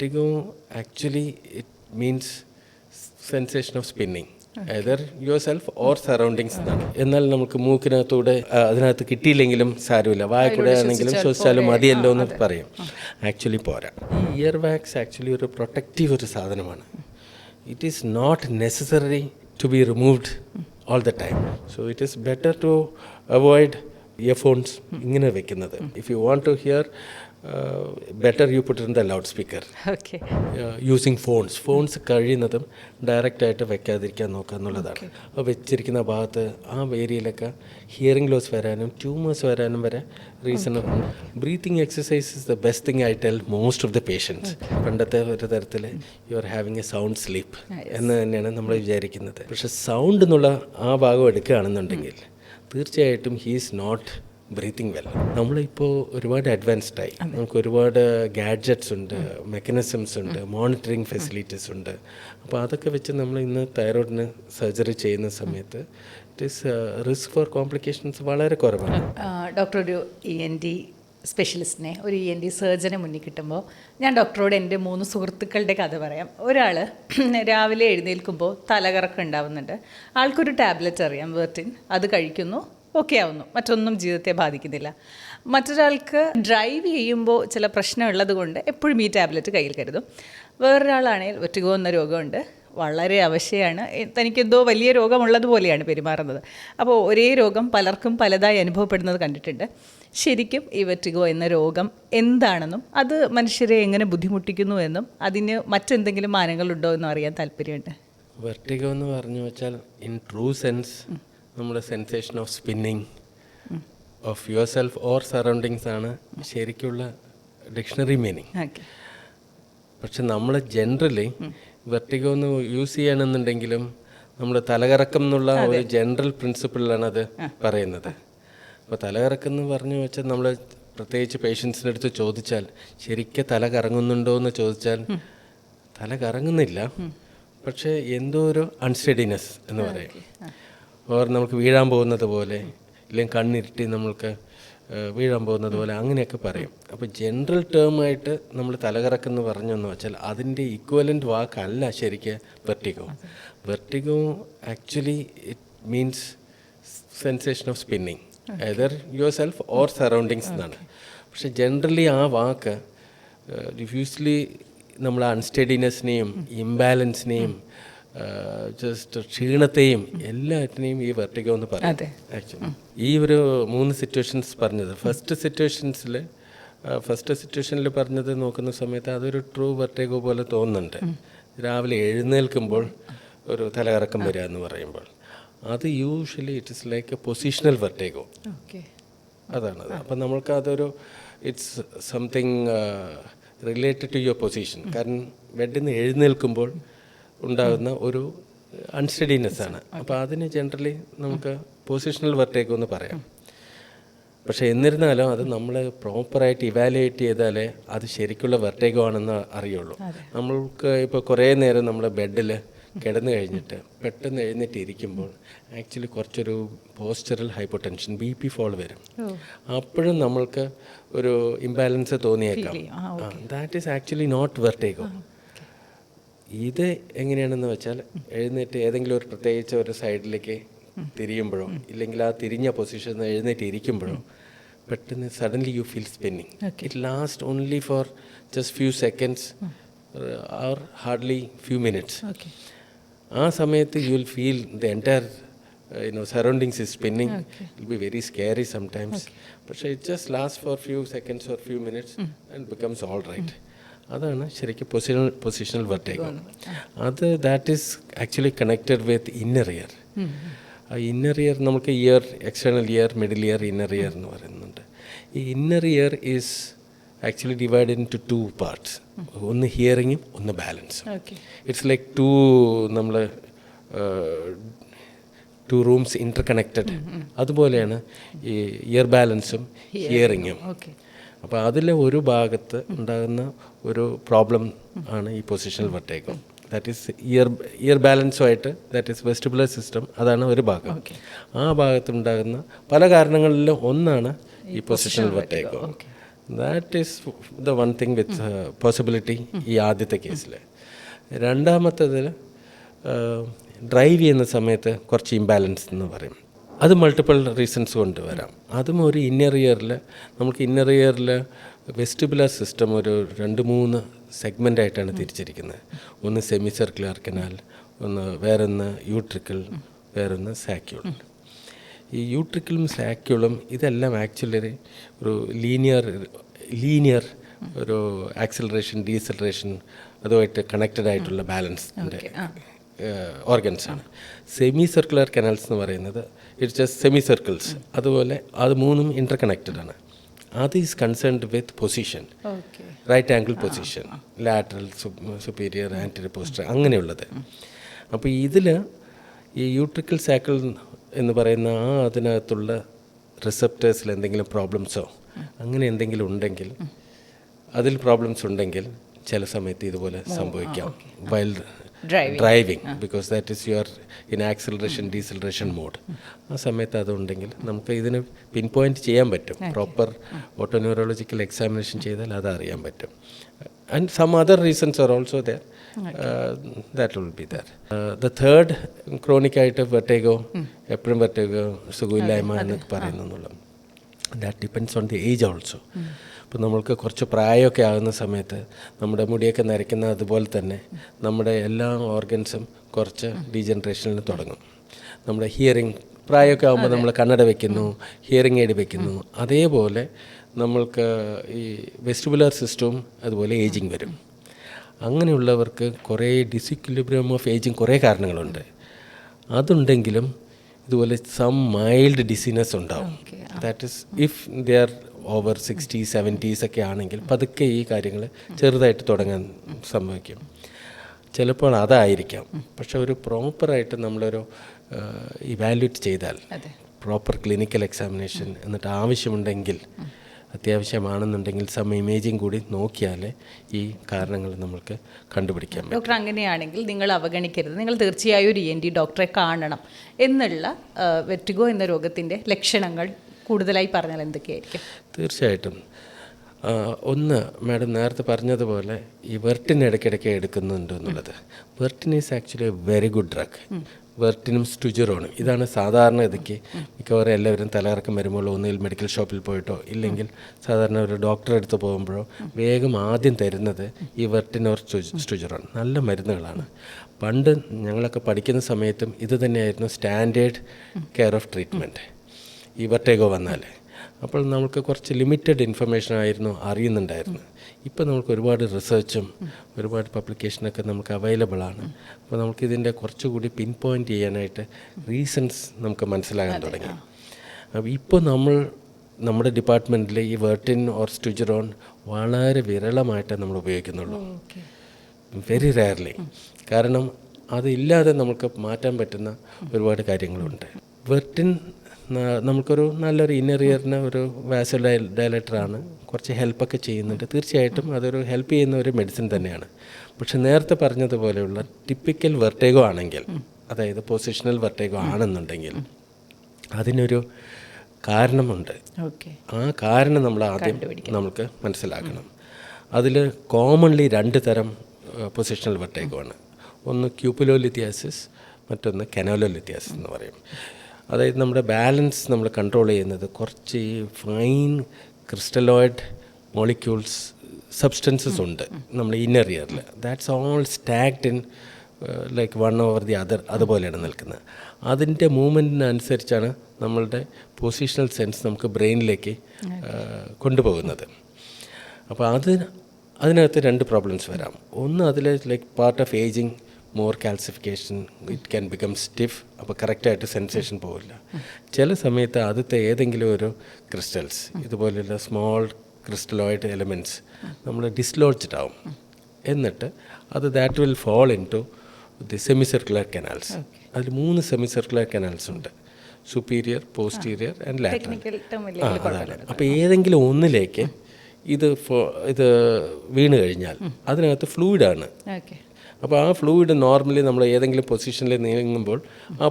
Vertigo actually it means sensation of spinning. either yourself or surroundings എന്നാണ്. എന്നാൽ നമുക്ക് മൂക്കിനകത്തൂടെ അതിനകത്ത് കിട്ടിയില്ലെങ്കിലും സാരമില്ല, വായക്കൂടെ ആണെങ്കിലും ശ്വസിച്ചാലും മതിയല്ലോ എന്ന് പറയും. ആക്ച്വലി പോരാ. ഈ ഇയർ വാക്സ് ആക്ച്വലി ഒരു പ്രൊട്ടക്റ്റീവ് ഒരു സാധനമാണ്. It is not necessary to be removed all the time. So it is better to avoid earphones ഇങ്ങനെ വെക്കുന്നത്. If you want to hear, better you put it in the loudspeaker. Okay. Using phones കഴിയുന്നതും ഡയറക്റ്റായിട്ട് വെക്കാതിരിക്കാൻ നോക്കുക എന്നുള്ളതാണ്. അപ്പോൾ വെച്ചിരിക്കുന്ന ഭാഗത്ത് ആ ഏരിയയിലൊക്കെ ഹിയറിംഗ് ലോസ് വരാനും ട്യൂമേഴ്സ് വരാനും വരെ reason. Breathing exercise is the best thing I tell most of the patients. പണ്ടത്തെ ഒരു തരത്തിൽ you are having a sound sleep എന്ന് തന്നെയാണ് നമ്മൾ വിചാരിക്കുന്നത്. പക്ഷെ സൗണ്ട് എന്നുള്ള ആ ഭാഗം എടുക്കുകയാണെന്നുണ്ടെങ്കിൽ തീർച്ചയായിട്ടും he is not breathing well. നമ്മളിപ്പോൾ ഒരുപാട് അഡ്വാൻസ്ഡായി, നമുക്ക് ഒരുപാട് ഗാഡ്ജറ്റ്സ് ഉണ്ട്, മെക്കാനിസംസ് ഉണ്ട്, മോണിറ്ററിങ് ഫെസിലിറ്റീസ് ഉണ്ട്. അപ്പോൾ അതൊക്കെ വെച്ച് നമ്മൾ ഇന്ന് തൈറോയിഡിന് സർജറി ചെയ്യുന്ന സമയത്ത് it is risk for complications വളരെ കുറവാണ്. ഡോക്ടർ, ഒരു ENT സ്പെഷ്യലിസ്റ്റിനെ, ഒരു ENT സർജനെ മുന്നിൽ കിട്ടുമ്പോൾ ഞാൻ ഡോക്ടറോട് എൻ്റെ 3 സുഹൃത്തുക്കളുടെ കഥ പറയാം. ഒരാൾ രാവിലെ എഴുന്നേൽക്കുമ്പോൾ തലകറക്കം ഉണ്ടാവുന്നുണ്ട്. ആൾക്കൊരു ടാബ്ലറ്റ് അറിയാം, വെർട്ടിൻ, അത് കഴിക്കുന്നു, ഓക്കെ ആവുന്നു, മറ്റൊന്നും ജീവിതത്തെ ബാധിക്കുന്നില്ല. മറ്റൊരാൾക്ക് ഡ്രൈവ് ചെയ്യുമ്പോൾ ചില പ്രശ്നമുള്ളത് കൊണ്ട് എപ്പോഴും ഈ ടാബ്ലറ്റ് കയ്യിൽ കരുതും. വേറൊരാളാണെങ്കിൽ വെർട്ടിഗോ എന്ന രോഗമുണ്ട്, വളരെ അവശയാണ്, തനിക്കെന്തോ വലിയ രോഗമുള്ളതുപോലെയാണ് പെരുമാറുന്നത്. അപ്പോൾ ഒരേ രോഗം പലർക്കും പലതായി അനുഭവപ്പെടുന്നത് കണ്ടിട്ടുണ്ട്. ശരിക്കും ഈ വെർട്ടിഗോ എന്ന രോഗം എന്താണെന്നും അത് മനുഷ്യരെ എങ്ങനെ ബുദ്ധിമുട്ടിക്കുന്നു എന്നും അതിന് മറ്റെന്തെങ്കിലും മാനങ്ങളുണ്ടോ എന്നും അറിയാൻ താല്പര്യമുണ്ട്. വെർട്ടിഗോ എന്ന് പറഞ്ഞു വെച്ചാൽ ഇൻ ട്രൂ സെൻസ് നമ്മുടെ sensation of spinning of your self or surroundings ആണ് ശരിക്കുള്ള ഡിക്ഷണറി മീനിങ്. പക്ഷെ നമ്മൾ ജനറലി വെർട്ടിഗോ എന്ന് യൂസ് ചെയ്യണമെന്നുണ്ടെങ്കിലും നമ്മൾ തലകറക്കം എന്നുള്ള ഒരു ജനറൽ പ്രിൻസിപ്പിളിലാണ് അത് പറയുന്നത്. അപ്പോൾ തലകറക്കം എന്ന് പറഞ്ഞു വെച്ചാൽ നമ്മൾ പ്രത്യേകിച്ച് പേഷ്യൻസിൻ്റെ അടുത്ത് ചോദിച്ചാൽ ശരിക്കും തല കറങ്ങുന്നുണ്ടോ എന്ന് ചോദിച്ചാൽ തല കറങ്ങുന്നില്ല, പക്ഷേ എന്തോ ഒരു അൺസ്റ്റഡിനെസ് എന്ന് പറയും. ഓർ നമുക്ക് വീഴാൻ പോകുന്നത് പോലെ, ഇല്ലെങ്കിൽ കണ്ണിരുട്ടി നമ്മൾക്ക് വീഴാൻ പോകുന്നത് പോലെ അങ്ങനെയൊക്കെ പറയും. അപ്പോൾ ജനറൽ ടേമായിട്ട് നമ്മൾ തലകറക്കെന്ന് പറഞ്ഞെന്ന് വെച്ചാൽ അതിൻ്റെ ഇക്വലൻ്റ് വാക്കല്ല ശരിക്കും vertigo. Vertigo actually it means sensation of spinning either yourself or surroundings എന്നാണ്. പക്ഷെ ജനറലി ആ വാക്ക് ഡിഫ്യൂസ്ലി നമ്മൾ അൺസ്റ്റഡിനെസ്സിനെയും ഇംബാലൻസിനെയും ജസ്റ്റ് ക്ഷീണത്തെയും എല്ലാറ്റിനെയും ഈ വെർട്ടിഗോ എന്ന് പറയും. ആക്ച്വലി ഈ ഒരു 3 സിറ്റുവേഷൻസ് പറഞ്ഞത്, ഫസ്റ്റ് സിറ്റുവേഷനിൽ പറഞ്ഞത് നോക്കുന്ന സമയത്ത് അതൊരു ട്രൂ വെർട്ടിഗോ പോലെ തോന്നുന്നുണ്ട്. രാവിലെ എഴുന്നേൽക്കുമ്പോൾ ഒരു തലകറക്കം വരിക എന്ന് പറയുമ്പോൾ അത് usually it is like a positional vertigo. അതാണത്. അപ്പം നമ്മൾക്ക് അതൊരു it's something related to your position. കാരണം ബെഡിൽ നിന്ന് എഴുന്നേൽക്കുമ്പോൾ ഉണ്ടാകുന്ന ഒരു അൺസ്റ്റഡിനെസ് ആണ്. അപ്പോൾ അതിന് ജനറലി നമുക്ക് പൊസിഷണൽ വെർട്ടിഗോ എന്ന് പറയാം. പക്ഷേ എന്നിരുന്നാലും അത് നമ്മൾ പ്രോപ്പറായിട്ട് ഇവാലുവേറ്റ് ചെയ്താലേ അത് ശരിക്കുള്ള വെർട്ടിഗോ ആണെന്ന് അറിയുള്ളൂ. നമ്മൾക്ക് ഇപ്പോൾ കുറേ നേരം നമ്മൾ ബെഡിൽ കിടന്നു കഴിഞ്ഞിട്ട് പെട്ടെന്ന് എഴുന്നേറ്റ് ഇരിക്കുമ്പോൾ ആക്ച്വലി കുറച്ചൊരു പോസ്ചറൽ ഹൈപ്പോടെൻഷൻ, BP ഫോൾ വരും. അപ്പോഴും നമ്മൾക്ക് ഒരു ഇംബാലൻസ് തോന്നിയേക്കാം. That is actually not vertigo. ഇത് എങ്ങനെയാണെന്ന് വെച്ചാൽ എഴുന്നേറ്റ് ഏതെങ്കിലും ഒരു പ്രത്യേകിച്ച് ഒരു സൈഡിലേക്ക് തിരിയുമ്പോഴോ ഇല്ലെങ്കിൽ ആ തിരിഞ്ഞ പൊസിഷനിൽ എഴുന്നേറ്റ് ഇരിക്കുമ്പോഴോ പെട്ടെന്ന് suddenly you feel spinning. It last only for just few seconds or hardly few minutes. ആ സമയത്ത് you will feel the entire surroundings is spinning. It be very scary sometimes. പക്ഷേ it just last for few seconds or few minutes and becomes all right. അതാണ് ശരിക്കും positional vertigo. അത് that is actually connected with inner ear. ആ inner ear നമുക്ക് ear, external ear, middle ear, inner year എന്ന് പറയുന്നുണ്ട്. ഈ inner ear is actually divided into 2 parts. ഒന്ന് ഹിയറിങ്ങും ഒന്ന് ബാലൻസും. ഇറ്റ്സ് ലൈക്ക് നമ്മൾ 2 റൂംസ് ഇൻ്റർ കണക്റ്റഡ്. അതുപോലെയാണ് ഈ ഇയർ ബാലൻസും ഹിയറിങ്ങും. അപ്പോൾ അതിലെ ഒരു ഭാഗത്ത് ഉണ്ടാകുന്ന ഒരു പ്രോബ്ലം ആണ് ഈ positional vertigo. That is ear ബാലൻസുമായിട്ട്, ദാറ്റ് ഈസ് വെസ്റ്റിബുലർ സിസ്റ്റം, അതാണ് ഒരു ഭാഗം. ആ ഭാഗത്തുണ്ടാകുന്ന പല കാരണങ്ങളിലും ഒന്നാണ് ഈ positional vertigo. That is the one thing with possibility ഈ ആദ്യത്തെ കേസിൽ. രണ്ടാമത്തേതിൽ ഡ്രൈവ് ചെയ്യുന്ന സമയത്ത് കുറച്ച് ഇംബാലൻസ് എന്ന് പറയും. അത് മൾട്ടിപ്പിൾ റീസൺസ് കൊണ്ട് വരാം. അതും ഒരു ഇന്നർ ഇയറിൽ നമുക്ക് ഇന്നർ ഇയറിൽ വെസ്റ്റിബുലർ സിസ്റ്റം ഒരു 2-3 സെഗ്മെൻ്റായിട്ടാണ് തിരിച്ചിരിക്കുന്നത്. ഒന്ന് സെമി സർക്കുലർ കനാൽ, വേറൊന്ന് യൂട്രിക്കിൾ, വേറൊന്ന് സാക്യൂൾ. ഈ യൂട്രിക്കിളും സാക്യൂളും ഇതെല്ലാം ആക്ച്വലി ഒരു ലീനിയർ ഒരു ആക്സിലറേഷൻ ഡീസലറേഷൻ അതുമായിട്ട് കണക്റ്റഡ് ആയിട്ടുള്ള ബാലൻസിൻ്റെ ഓർഗൻസാണ്. സെമി സർക്കുലർ കനാൽസ് എന്ന് പറയുന്നത് ഇറ്റ്സ് ജസ്റ്റ് സെമി സർക്കിൾസ്. അതുപോലെ അത് മൂന്നും ഇൻ്റർ കണക്റ്റഡ് ആണ്. അത് is concerned with position, right angle position, lateral, superior, anterior, posterior, അങ്ങനെയുള്ളത്. അപ്പോൾ ഇതിൽ ഈ യൂട്രിക്കൽ സാക്കിൾ എന്ന് പറയുന്ന അതിനകത്തുള്ള റിസപ്റ്റേഴ്സിൽ എന്തെങ്കിലും പ്രോബ്ലംസോ അങ്ങനെ എന്തെങ്കിലും ഉണ്ടെങ്കിൽ, അതിൽ പ്രോബ്ലംസ് ഉണ്ടെങ്കിൽ ചില സമയത്ത് ഇതുപോലെ സംഭവിക്കാം while driving, because that is your in acceleration deceleration mode. ആ സമയത്ത് അതുണ്ടെങ്കിൽ നമുക്ക് ഇതിന് പിൻ പോയിൻറ്റ് ചെയ്യാൻ പറ്റും. പ്രോപ്പർ ഓട്ടോന്യൂറോളജിക്കൽ എക്സാമിനേഷൻ ചെയ്താൽ അത് അറിയാൻ പറ്റും. And some other reasons are also there. That will be there. The third chronic ആയിട്ട് വെർട്ടേഗോ, എപ്പോഴും വെർട്ടേഗോ, സുഖമില്ലായ്മ എന്നൊക്കെ പറയുന്നുള്ളൂ. That depends on the age also. ഇപ്പോൾ നമ്മൾക്ക് കുറച്ച് പ്രായമൊക്കെ ആകുന്ന സമയത്ത് നമ്മുടെ മുടിയൊക്കെ നരയ്ക്കുന്ന അതുപോലെ തന്നെ നമ്മുടെ എല്ലാ ഓർഗൻസും കുറച്ച് ഡീജനറേഷനിൽ തുടങ്ങും. നമ്മുടെ ഹിയറിങ് പ്രായമൊക്കെ ആകുമ്പോൾ നമ്മൾ കണ്ണട വെക്കുന്നു, ഹിയറിംഗ് എയ്ഡ് വെക്കുന്നു. അതേപോലെ നമ്മൾക്ക് ഈ വെസ്റ്റിബുലർ സിസ്റ്റവും അതുപോലെ ഏജിങ് വരും. അങ്ങനെയുള്ളവർക്ക് കുറേ ഡിസിക്വിലിബ്രിയം ഓഫ് ഏജിങ് കുറേ കാരണങ്ങളുണ്ട്. അതുണ്ടെങ്കിലും ഇതുപോലെ സം മൈൽഡ് ഡിസീനസ് ഉണ്ടാവും. That is if they are over 60s 70s ഒക്കെ ആണെങ്കിൽ പതുക്കെ ഈ കാര്യങ്ങൾ ചെറുതായിട്ട് തുടങ്ങാൻ സംഭവിക്കും. ചിലപ്പോൾ അതായിരിക്കാം. പക്ഷെ ഒരു പ്രോപ്പറായിട്ട് നമ്മളൊരു ഇവാലുവേറ്റ് ചെയ്താൽ, പ്രോപ്പർ ക്ലിനിക്കൽ എക്സാമിനേഷൻ, എന്നിട്ട് ആവശ്യമുണ്ടെങ്കിൽ, അത്യാവശ്യമാണെന്നുണ്ടെങ്കിൽ സം ഇമേജിങ് കൂടി നോക്കിയാൽ ഈ കാരണങ്ങൾ നമ്മൾക്ക് കണ്ടുപിടിക്കാൻ പറ്റും. ഡോക്ടർ, അങ്ങനെയാണെങ്കിൽ നിങ്ങൾ അവഗണിക്കരുത്, നിങ്ങൾ തീർച്ചയായും ഒരു ENT ഡോക്ടറെ കാണണം എന്നുള്ള വെർട്ടിഗോ എന്ന രോഗത്തിൻ്റെ ലക്ഷണങ്ങൾ കൂടുതലായി പറഞ്ഞാൽ എന്തൊക്കെയായിരിക്കും? തീർച്ചയായിട്ടും. ഒന്ന്, മാഡം നേരത്തെ പറഞ്ഞതുപോലെ ഈ വെർട്ടിൻ ഇടയ്ക്കിടയ്ക്ക് എടുക്കുന്നുണ്ട് എന്നുള്ളത്. Vertin is actually a very good drug. വെർട്ടിനും സ്റ്റുജറോണും ഇതാണ് സാധാരണ ഇതൊക്കെ മിക്കവാറും എല്ലാവരും തലകറക്കം വരുമ്പോൾ ഒന്നുകിൽ മെഡിക്കൽ ഷോപ്പിൽ പോയിട്ടോ ഇല്ലെങ്കിൽ സാധാരണ ഒരു ഡോക്ടറെ അടുത്ത് പോകുമ്പോഴോ വേഗം ആദ്യം തരുന്നത് ഈ വെർട്ടിൻ ഓർ സ്റ്റുജറോൺ. നല്ല മരുന്നുകളാണ്. പണ്ട് ഞങ്ങളൊക്കെ പഠിക്കുന്ന സമയത്തും ഇത് തന്നെയായിരുന്നു സ്റ്റാൻഡേർഡ് കെയർ ഓഫ് ട്രീറ്റ്മെൻറ്റ് ഈ വെർട്ടിഗോ വന്നാൽ. അപ്പോൾ നമുക്ക് കുറച്ച് ലിമിറ്റഡ് ഇൻഫർമേഷൻ ആയിരുന്നു അറിയുന്നുണ്ടായിരുന്നു. ഇപ്പോൾ നമുക്ക് ഒരുപാട് റിസർച്ചും ഒരുപാട് പബ്ലിക്കേഷനൊക്കെ നമുക്ക് അവൈലബിൾ ആണ്. അപ്പോൾ നമുക്കിതിൻ്റെ കുറച്ചുകൂടി പിൻ പോയിൻ്റ് ചെയ്യാനായിട്ട് റീസൺസ് നമുക്ക് മനസ്സിലാകാൻ തുടങ്ങി. അപ്പോൾ ഇപ്പോൾ നമ്മുടെ ഡിപ്പാർട്ട്മെൻറ്റിൽ ഈ വെർട്ടിൻ ഓർ സ്റ്റുജറോൺ വളരെ വിരളമായിട്ട് നമ്മൾ ഉപയോഗിക്കുന്നുള്ളൂ, വെരി റെയർലി. കാരണം അതില്ലാതെ നമുക്ക് മാറ്റാൻ പറ്റുന്ന ഒരുപാട് കാര്യങ്ങളുണ്ട്. വെർട്ടിൻ നമുക്കൊരു നല്ലൊരു ഇന്നർ ഇയറിന് ഒരു വാസൽ ഡയലേറ്ററാണ്, കുറച്ച് ഹെൽപ്പൊക്കെ ചെയ്യുന്നുണ്ട്. തീർച്ചയായിട്ടും അതൊരു ഹെൽപ്പ് ചെയ്യുന്ന ഒരു മെഡിസിൻ തന്നെയാണ്. പക്ഷെ നേരത്തെ പറഞ്ഞതുപോലെയുള്ള ടിപ്പിക്കൽ വെർട്ടിഗോ ആണെങ്കിൽ, അതായത് പൊസിഷണൽ വെർട്ടിഗോ ആണെന്നുണ്ടെങ്കിൽ അതിനൊരു കാരണമുണ്ട്. ആ കാരണം നമ്മൾ ആദ്യം നമുക്ക് മനസ്സിലാക്കണം. അതിൽ കോമൺലി 2 തരം പൊസിഷണൽ വെർട്ടിഗോ ആണ്. ഒന്ന് ക്യൂപ്പുലോലിത്തിയാസിസ്, മറ്റൊന്ന് കനോലോലിത്തിയാസിസ് എന്ന് പറയും. അതായത് നമ്മുടെ ബാലൻസ് നമ്മൾ കൺട്രോൾ ചെയ്യുന്നത് കുറച്ച് ഈ ഫൈൻ ക്രിസ്റ്റലോയിഡ് മോളിക്യൂൾസ് സബ്സ്റ്റൻസസ് ഉണ്ട് നമ്മൾ ഇന്നർ ഇയറിൽ. That's all stacked in like one over the other, അതുപോലെയാണ് നിൽക്കുന്നത്. അതിൻ്റെ മൂവ്മെൻറ്റിനനുസരിച്ചാണ് നമ്മളുടെ പൊസിഷണൽ സെൻസ് നമുക്ക് ബ്രെയിനിലേക്ക് കൊണ്ടുപോകുന്നത്. അപ്പോൾ അതിനകത്ത് 2 പ്രോബ്ലംസ് വരാം. ഒന്ന്, അതിൽ like part of ageing, more calcification, it can become stiff. അപ്പോൾ കറക്റ്റായിട്ട് സെൻസേഷൻ പോവില്ല. ചില സമയത്ത് ആദ്യത്തെ ഏതെങ്കിലും ഒരു ക്രിസ്റ്റൽസ്, ഇതുപോലെയുള്ള സ്മോൾ ക്രിസ്റ്റലോയിഡ് എലമെൻറ്റ്സ് നമ്മൾ ഡിസ്ലോഡ്ജ്ഡ് ആവും. എന്നിട്ട് that will fall into the semi circular canals. അതിൽ 3 സെമി സർക്കുലർ കനാൽസ് ഉണ്ട്, സുപ്പീരിയർ, പോസ്റ്റീരിയർ ആൻഡ് ലാറ്ററൽ. അതാണ്. അപ്പോൾ ഏതെങ്കിലും ഒന്നിലേക്ക് ഇത് വീണ് കഴിഞ്ഞാൽ അതിനകത്ത് ഫ്ലൂയിഡാണ്. അപ്പോൾ ആ ഫ്ലൂയിഡ് നോർമലി നമ്മൾ ഏതെങ്കിലും പൊസിഷനിൽ നീങ്ങുമ്പോൾ ആ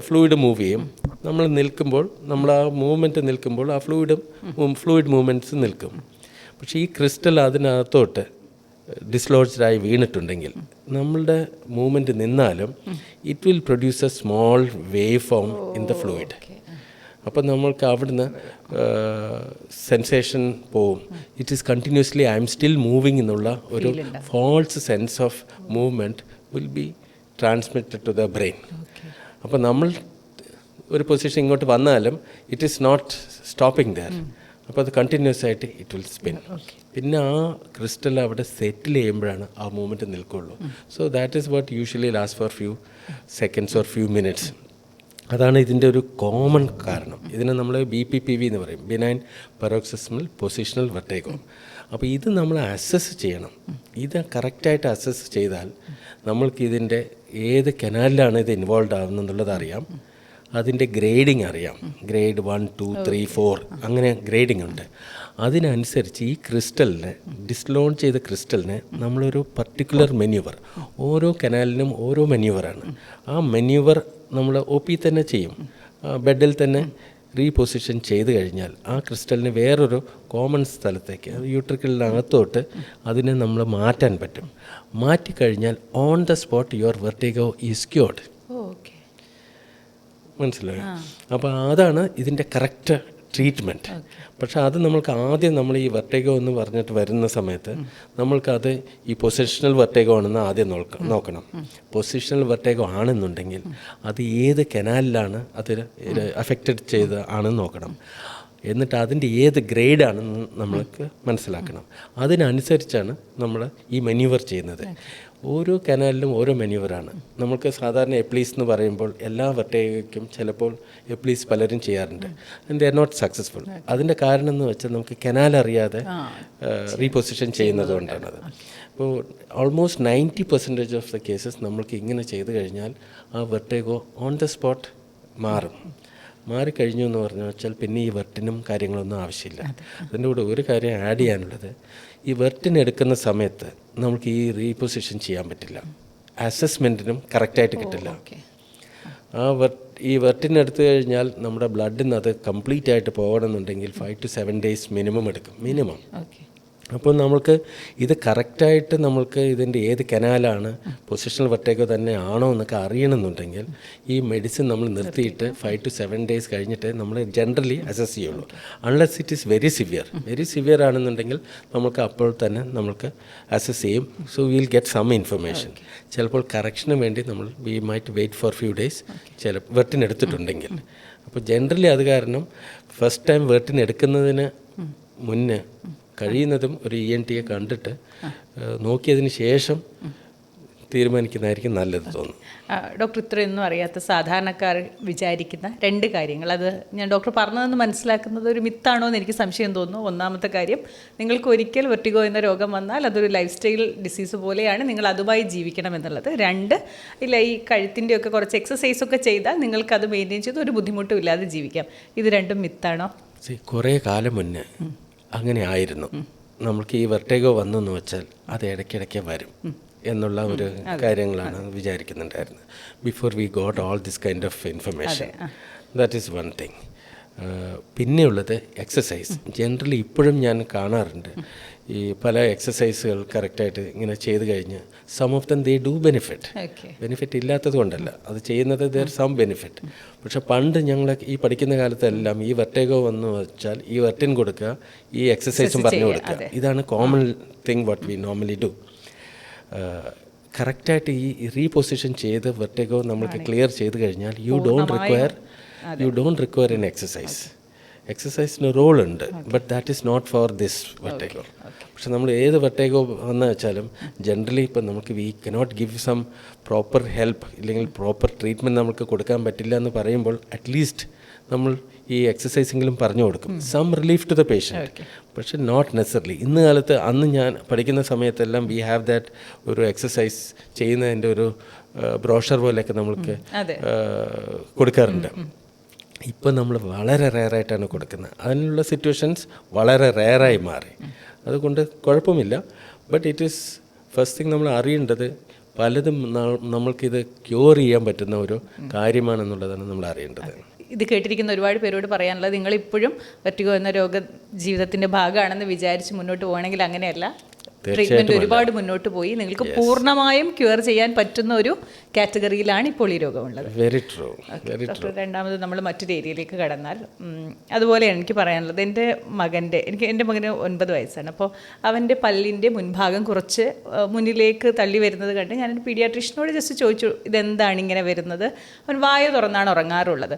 ഫ്ലൂയിഡ് മൂവ് ചെയ്യും. നമ്മൾ നിൽക്കുമ്പോൾ, നമ്മൾ ആ മൂവ്മെൻറ്റ് നിൽക്കുമ്പോൾ ആ ഫ്ലൂയിഡ് മൂവ്മെൻറ്റ്സ് നിൽക്കും. പക്ഷേ ഈ ക്രിസ്റ്റൽ അതിനകത്തോട്ട് ഡിസ്ലോജ്ഡായി വീണിട്ടുണ്ടെങ്കിൽ നമ്മളുടെ മൂവ്മെൻറ്റ് നിന്നാലും it will produce a small wave form in the fluid. അപ്പം നമ്മൾക്ക് അവിടുന്ന് സെൻസേഷൻ പോവും. It is continuously I am still moving എന്നുള്ള ഒരു false sense of movement will be transmitted to the brain. അപ്പോൾ നമ്മൾ ഒരു പൊസിഷൻ ഇങ്ങോട്ട് വന്നാലും it is not stopping there. അപ്പോൾ അത് കണ്ടിന്യൂസ് ആയിട്ട് ഇറ്റ് വിൽ സ്പിൻ. പിന്നെ ആ ക്രിസ്റ്റൽ അവിടെ സെറ്റിൽ ചെയ്യുമ്പോഴാണ് ആ മൂവ്മെൻറ്റ് നിൽക്കുള്ളൂ. So that is what usually last for few seconds or few minutes. അതാണ് ഇതിൻ്റെ ഒരു കോമൺ കാരണം. ഇതിനെ നമ്മൾ BPPV എന്ന് പറയും, ബിനൈൻ പരോക്സിസ്മൽ പൊസിഷണൽ വെർട്ടിഗോ. അപ്പോൾ ഇത് നമ്മൾ അസസ് ചെയ്യണം. ഇത് കറക്റ്റായിട്ട് അസസ് ചെയ്താൽ നമ്മൾക്ക് ഇതിൻ്റെ ഏത് കനാലിലാണ് ഇത് ഇൻവോൾവ് ആകുന്നതെന്നുള്ളത് അറിയാം. അതിൻ്റെ ഗ്രേഡിങ് അറിയാം. ഗ്രേഡ് 1, 2, 3, 4 അങ്ങനെ ഗ്രേഡിംഗ് ഉണ്ട്. അതിനനുസരിച്ച് ഈ ക്രിസ്റ്റലിനെ, ഡിസ്ലോൺ ചെയ്ത ക്രിസ്റ്റലിനെ നമ്മളൊരു പർട്ടിക്കുലർ മെന്യൂവർ, ഓരോ കനാലിനും ഓരോ മെന്യൂവറാണ്. ആ മെന്യൂവർ നമ്മൾ OP തന്നെ ചെയ്യും. ബെഡിൽ തന്നെ റീപൊസിഷൻ ചെയ്ത് കഴിഞ്ഞാൽ ആ ക്രിസ്റ്റലിന് വേറൊരു കോമൺ സ്ഥലത്തേക്ക്, യൂട്രിക്കലിനകത്തോട്ട് അതിനെ നമ്മൾ മാറ്റാൻ പറ്റും. മാറ്റിക്കഴിഞ്ഞാൽ on the spot your vertigo is cured. മനസ്സിലായോ? അപ്പോൾ അതാണ് ഇതിൻ്റെ കറക്റ്റ് ട്രീറ്റ്മെൻറ്റ്. പക്ഷേ അത് നമ്മൾക്ക് ആദ്യം നമ്മൾ ഈ വെർട്ടിഗോ എന്ന് പറഞ്ഞിട്ട് വരുന്ന സമയത്ത് നമ്മൾക്കത് ഈ പൊസിഷണൽ വെർട്ടിഗോ ആണെന്ന് ആദ്യം നോക്കണം. പൊസിഷണൽ വെർട്ടിഗോ ആണെന്നുണ്ടെങ്കിൽ അത് ഏത് കനാലിലാണ് അത് അഫക്റ്റഡ് ചെയ്ത് ആണെന്ന് നോക്കണം. എന്നിട്ട് അതിൻ്റെ ഏത് ഗ്രേഡാണെന്ന് നമ്മൾക്ക് മനസ്സിലാക്കണം. അതിനനുസരിച്ചാണ് നമ്മൾ ഈ മെന്യൂവർ ചെയ്യുന്നത്. ഓരോ കനാലിലും ഓരോ മെന്യൂവറാണ്. നമുക്ക് സാധാരണ എപ്ലീസ് എന്ന് പറയുമ്പോൾ എല്ലാ വെർട്ടിഗോയ്ക്കും ചിലപ്പോൾ എപ്ലീസ് പലരും ചെയ്യാറുണ്ട്. And they are not successful. അതിൻ്റെ കാരണം എന്ന് വെച്ചാൽ നമുക്ക് കനാൽ അറിയാതെ റീപൊസിഷൻ ചെയ്യുന്നത് കൊണ്ടാണത്. അപ്പോൾ ഓൾമോസ്റ്റ് 90% ഓഫ് ദ കേസസ് നമ്മൾക്ക് ഇങ്ങനെ ചെയ്ത് കഴിഞ്ഞാൽ ആ വെർട്ടിഗോ ഓൺ ദ സ്പോട്ട് മാറിക്കഴിഞ്ഞു എന്ന് പറഞ്ഞു വെച്ചാൽ പിന്നെ ഈ വെർട്ടിനും കാര്യങ്ങളൊന്നും ആവശ്യമില്ല. അതിൻ്റെ കൂടെ ഒരു കാര്യം ആഡ് ചെയ്യാനുള്ളത്, ഈ വെർട്ടിന് എടുക്കുന്ന സമയത്ത് നമുക്ക് ഈ റീപൊസിഷൻ ചെയ്യാൻ പറ്റില്ല. അസസ്മെൻറ്റിനും കറക്റ്റായിട്ട് കിട്ടില്ല. ഈ വെർട്ടിന് എടുത്തു കഴിഞ്ഞാൽ നമ്മുടെ ബ്ലഡിൽ നിന്ന് അത് കംപ്ലീറ്റ് ആയിട്ട് പോകണമെന്നുണ്ടെങ്കിൽ 5 to 7 days മിനിമം എടുക്കും. അപ്പോൾ നമ്മൾക്ക് ഇത് കറക്റ്റായിട്ട് നമ്മൾക്ക് ഇതിൻ്റെ ഏത് കനാലാണ്, പൊസിഷണൽ വെർട്ടിഗോ തന്നെ ആണോ എന്നൊക്കെ അറിയണമെന്നുണ്ടെങ്കിൽ ഈ മെഡിസിൻ നമ്മൾ നിർത്തിയിട്ട് 5 to 7 days കഴിഞ്ഞിട്ട് നമ്മൾ ജനറലി അസസ് ചെയ്യുള്ളൂ. Unless it is very severe ആണെന്നുണ്ടെങ്കിൽ നമുക്ക് അപ്പോൾ തന്നെ നമ്മൾക്ക് അസസ് ചെയ്യും. So will get some information. ചിലപ്പോൾ കറക്ഷന് വേണ്ടി നമ്മൾ we might wait for few days Vertin എടുത്തിട്ടുണ്ടെങ്കിൽ. അപ്പോൾ ജനറലി അത് കാരണം ഫസ്റ്റ് ടൈം വെർട്ടിന് എടുക്കുന്നതിന് മുന്നേ കഴിയുന്നതും ഒരു ENT കണ്ടിട്ട് നോക്കിയതിന് ശേഷം തീരുമാനിക്കുന്നതായിരിക്കും നല്ലത് തോന്നുന്നു. ഡോക്ടർ, ഇത്രയൊന്നും അറിയാത്ത സാധാരണക്കാർ വിചാരിക്കുന്ന 2 കാര്യങ്ങൾ, അത് ഞാൻ ഡോക്ടർ പറഞ്ഞതെന്ന് മനസ്സിലാക്കുന്നത് ഒരു മിത്താണോ എന്ന് എനിക്ക് സംശയം തോന്നുന്നു. ഒന്നാമത്തെ കാര്യം, നിങ്ങൾക്ക് ഒരിക്കൽ വെർട്ടിഗോ എന്ന രോഗം വന്നാൽ അതൊരു ലൈഫ് സ്റ്റൈൽ ഡിസീസ് പോലെയാണ്, നിങ്ങൾ അതുമായി ജീവിക്കണം എന്നുള്ളത്. 2, ഇല്ല ഈ കഴുത്തിൻ്റെയൊക്കെ കുറച്ച് എക്സസൈസൊക്കെ ചെയ്താൽ നിങ്ങൾക്കത് മെയിൻറ്റെയിൻ ചെയ്ത് ഒരു ബുദ്ധിമുട്ടും ഇല്ലാതെ ജീവിക്കാം. ഇത് രണ്ടും മിത്താണോ? കുറേ കാലം മുന്നേ അങ്ങനെ ആയിരുന്നു. നമ്മൾക്ക് ഈ വെർട്ടിഗോ വന്നെന്ന് വെച്ചാൽ അത് ഇടയ്ക്കിടയ്ക്ക് വരും എന്നുള്ള ഒരു കാര്യങ്ങളാണ് വിചാരിക്കുന്നുണ്ടായിരുന്നത്. Before we got all this kind of information. That is one thing. പിന്നെയുള്ളത് എക്സസൈസ്. ജനറലി ഇപ്പോഴും ഞാൻ കാണാറുണ്ട് ഈ പല എക്സസൈസുകൾ കറക്റ്റായിട്ട് ഇങ്ങനെ ചെയ്ത് കഴിഞ്ഞ് some of them they do benefit ഇല്ലാത്തത് കൊണ്ടല്ല, അത് ചെയ്യുന്നത് ദർ സം ബെനിഫിറ്റ്. പക്ഷെ പണ്ട് ഞങ്ങൾ ഈ പഠിക്കുന്ന കാലത്തെല്ലാം ഈ വെർട്ടിഗോ വന്നു വെച്ചാൽ ഈ വെർട്ടിൻ കൊടുക്കുക, ഈ എക്സസൈസും പറഞ്ഞു കൊടുക്കുക. ഇതാണ് common thing what we normally do. കറക്റ്റായിട്ട് ഈ റീപൊസിഷൻ ചെയ്ത് വെർട്ടിഗോ നമ്മൾക്ക് ക്ലിയർ ചെയ്ത് കഴിഞ്ഞാൽ യു ഡോണ്ട് റിക്വയർ എൻ എക്സസൈസിന് റോളുണ്ട്, but that is not for this vertigo. പക്ഷെ നമ്മൾ ഏത് വെർട്ടിഗോ വന്നു വെച്ചാലും ജനറലി ഇപ്പം നമുക്ക് we cannot give some proper help, ഇല്ലെങ്കിൽ പ്രോപ്പർ ട്രീറ്റ്മെൻറ്റ് നമുക്ക് കൊടുക്കാൻ പറ്റില്ല എന്ന് പറയുമ്പോൾ അറ്റ്ലീസ്റ്റ് നമ്മൾ ഈ എക്സസൈസെങ്കിലും പറഞ്ഞു കൊടുക്കും, some relief to the patient. പക്ഷെ നോട്ട് നെസറലി. ഇന്ന് കാലത്ത്, അന്ന് ഞാൻ പഠിക്കുന്ന സമയത്തെല്ലാം വി ഹാവ് ദാറ്റ് ഒരു എക്സസൈസ് ചെയ്യുന്നതിൻ്റെ ഒരു ബ്രോഷർ പോലെയൊക്കെ നമ്മൾക്ക് കൊടുക്കാറുണ്ട്. ഇപ്പം നമ്മൾ വളരെ റെയറായിട്ടാണ് കൊടുക്കുന്നത്. അതിനുള്ള സിറ്റുവേഷൻസ് വളരെ റെയറായി മാറി. അതുകൊണ്ട് കുഴപ്പമില്ല. But it is first thing നമ്മൾ അറിയേണ്ടത് പലതും നമ്മൾക്കിത് ക്യൂർ ചെയ്യാൻ പറ്റുന്ന ഒരു കാര്യമാണെന്നുള്ളതാണ് നമ്മൾ അറിയേണ്ടത്. ഇത് കേട്ടിരിക്കുന്ന ഒരുപാട് പേരോട് പറയാനുള്ളത്, നിങ്ങളിപ്പോഴും വെർട്ടിഗോ എന്ന രോഗം ജീവിതത്തിൻ്റെ ഭാഗമാണെന്ന് വിചാരിച്ച് മുന്നോട്ട് പോകണമെങ്കിൽ അങ്ങനെയല്ല. ട്രീറ്റ്മെൻറ്റ് ഒരുപാട് മുന്നോട്ട് പോയി നിങ്ങൾക്ക് പൂർണ്ണമായും ക്യൂർ ചെയ്യാൻ പറ്റുന്ന ഒരു കാറ്റഗറിയിലാണ് ഇപ്പോൾ ഈ രോഗമുള്ളത്. Very true. രണ്ടാമത് നമ്മൾ മറ്റൊരു ഏരിയയിലേക്ക് കടന്നാൽ, അതുപോലെയാണ് എനിക്ക് പറയാനുള്ളത്. എൻ്റെ മകന് 9 വയസ്സാണ്. അപ്പോൾ അവൻ്റെ പല്ലിൻ്റെ മുൻഭാഗം കുറച്ച് മുന്നിലേക്ക് തള്ളി വരുന്നത് കണ്ട് ഞാനൊരു പീഡിയാട്രീഷ്യനോട് ജസ്റ്റ് ചോദിച്ചു, ഇതെന്താണ് ഇങ്ങനെ വരുന്നത്? അവൻ വായ തുറന്നാണ് ഉറങ്ങാറുള്ളത്.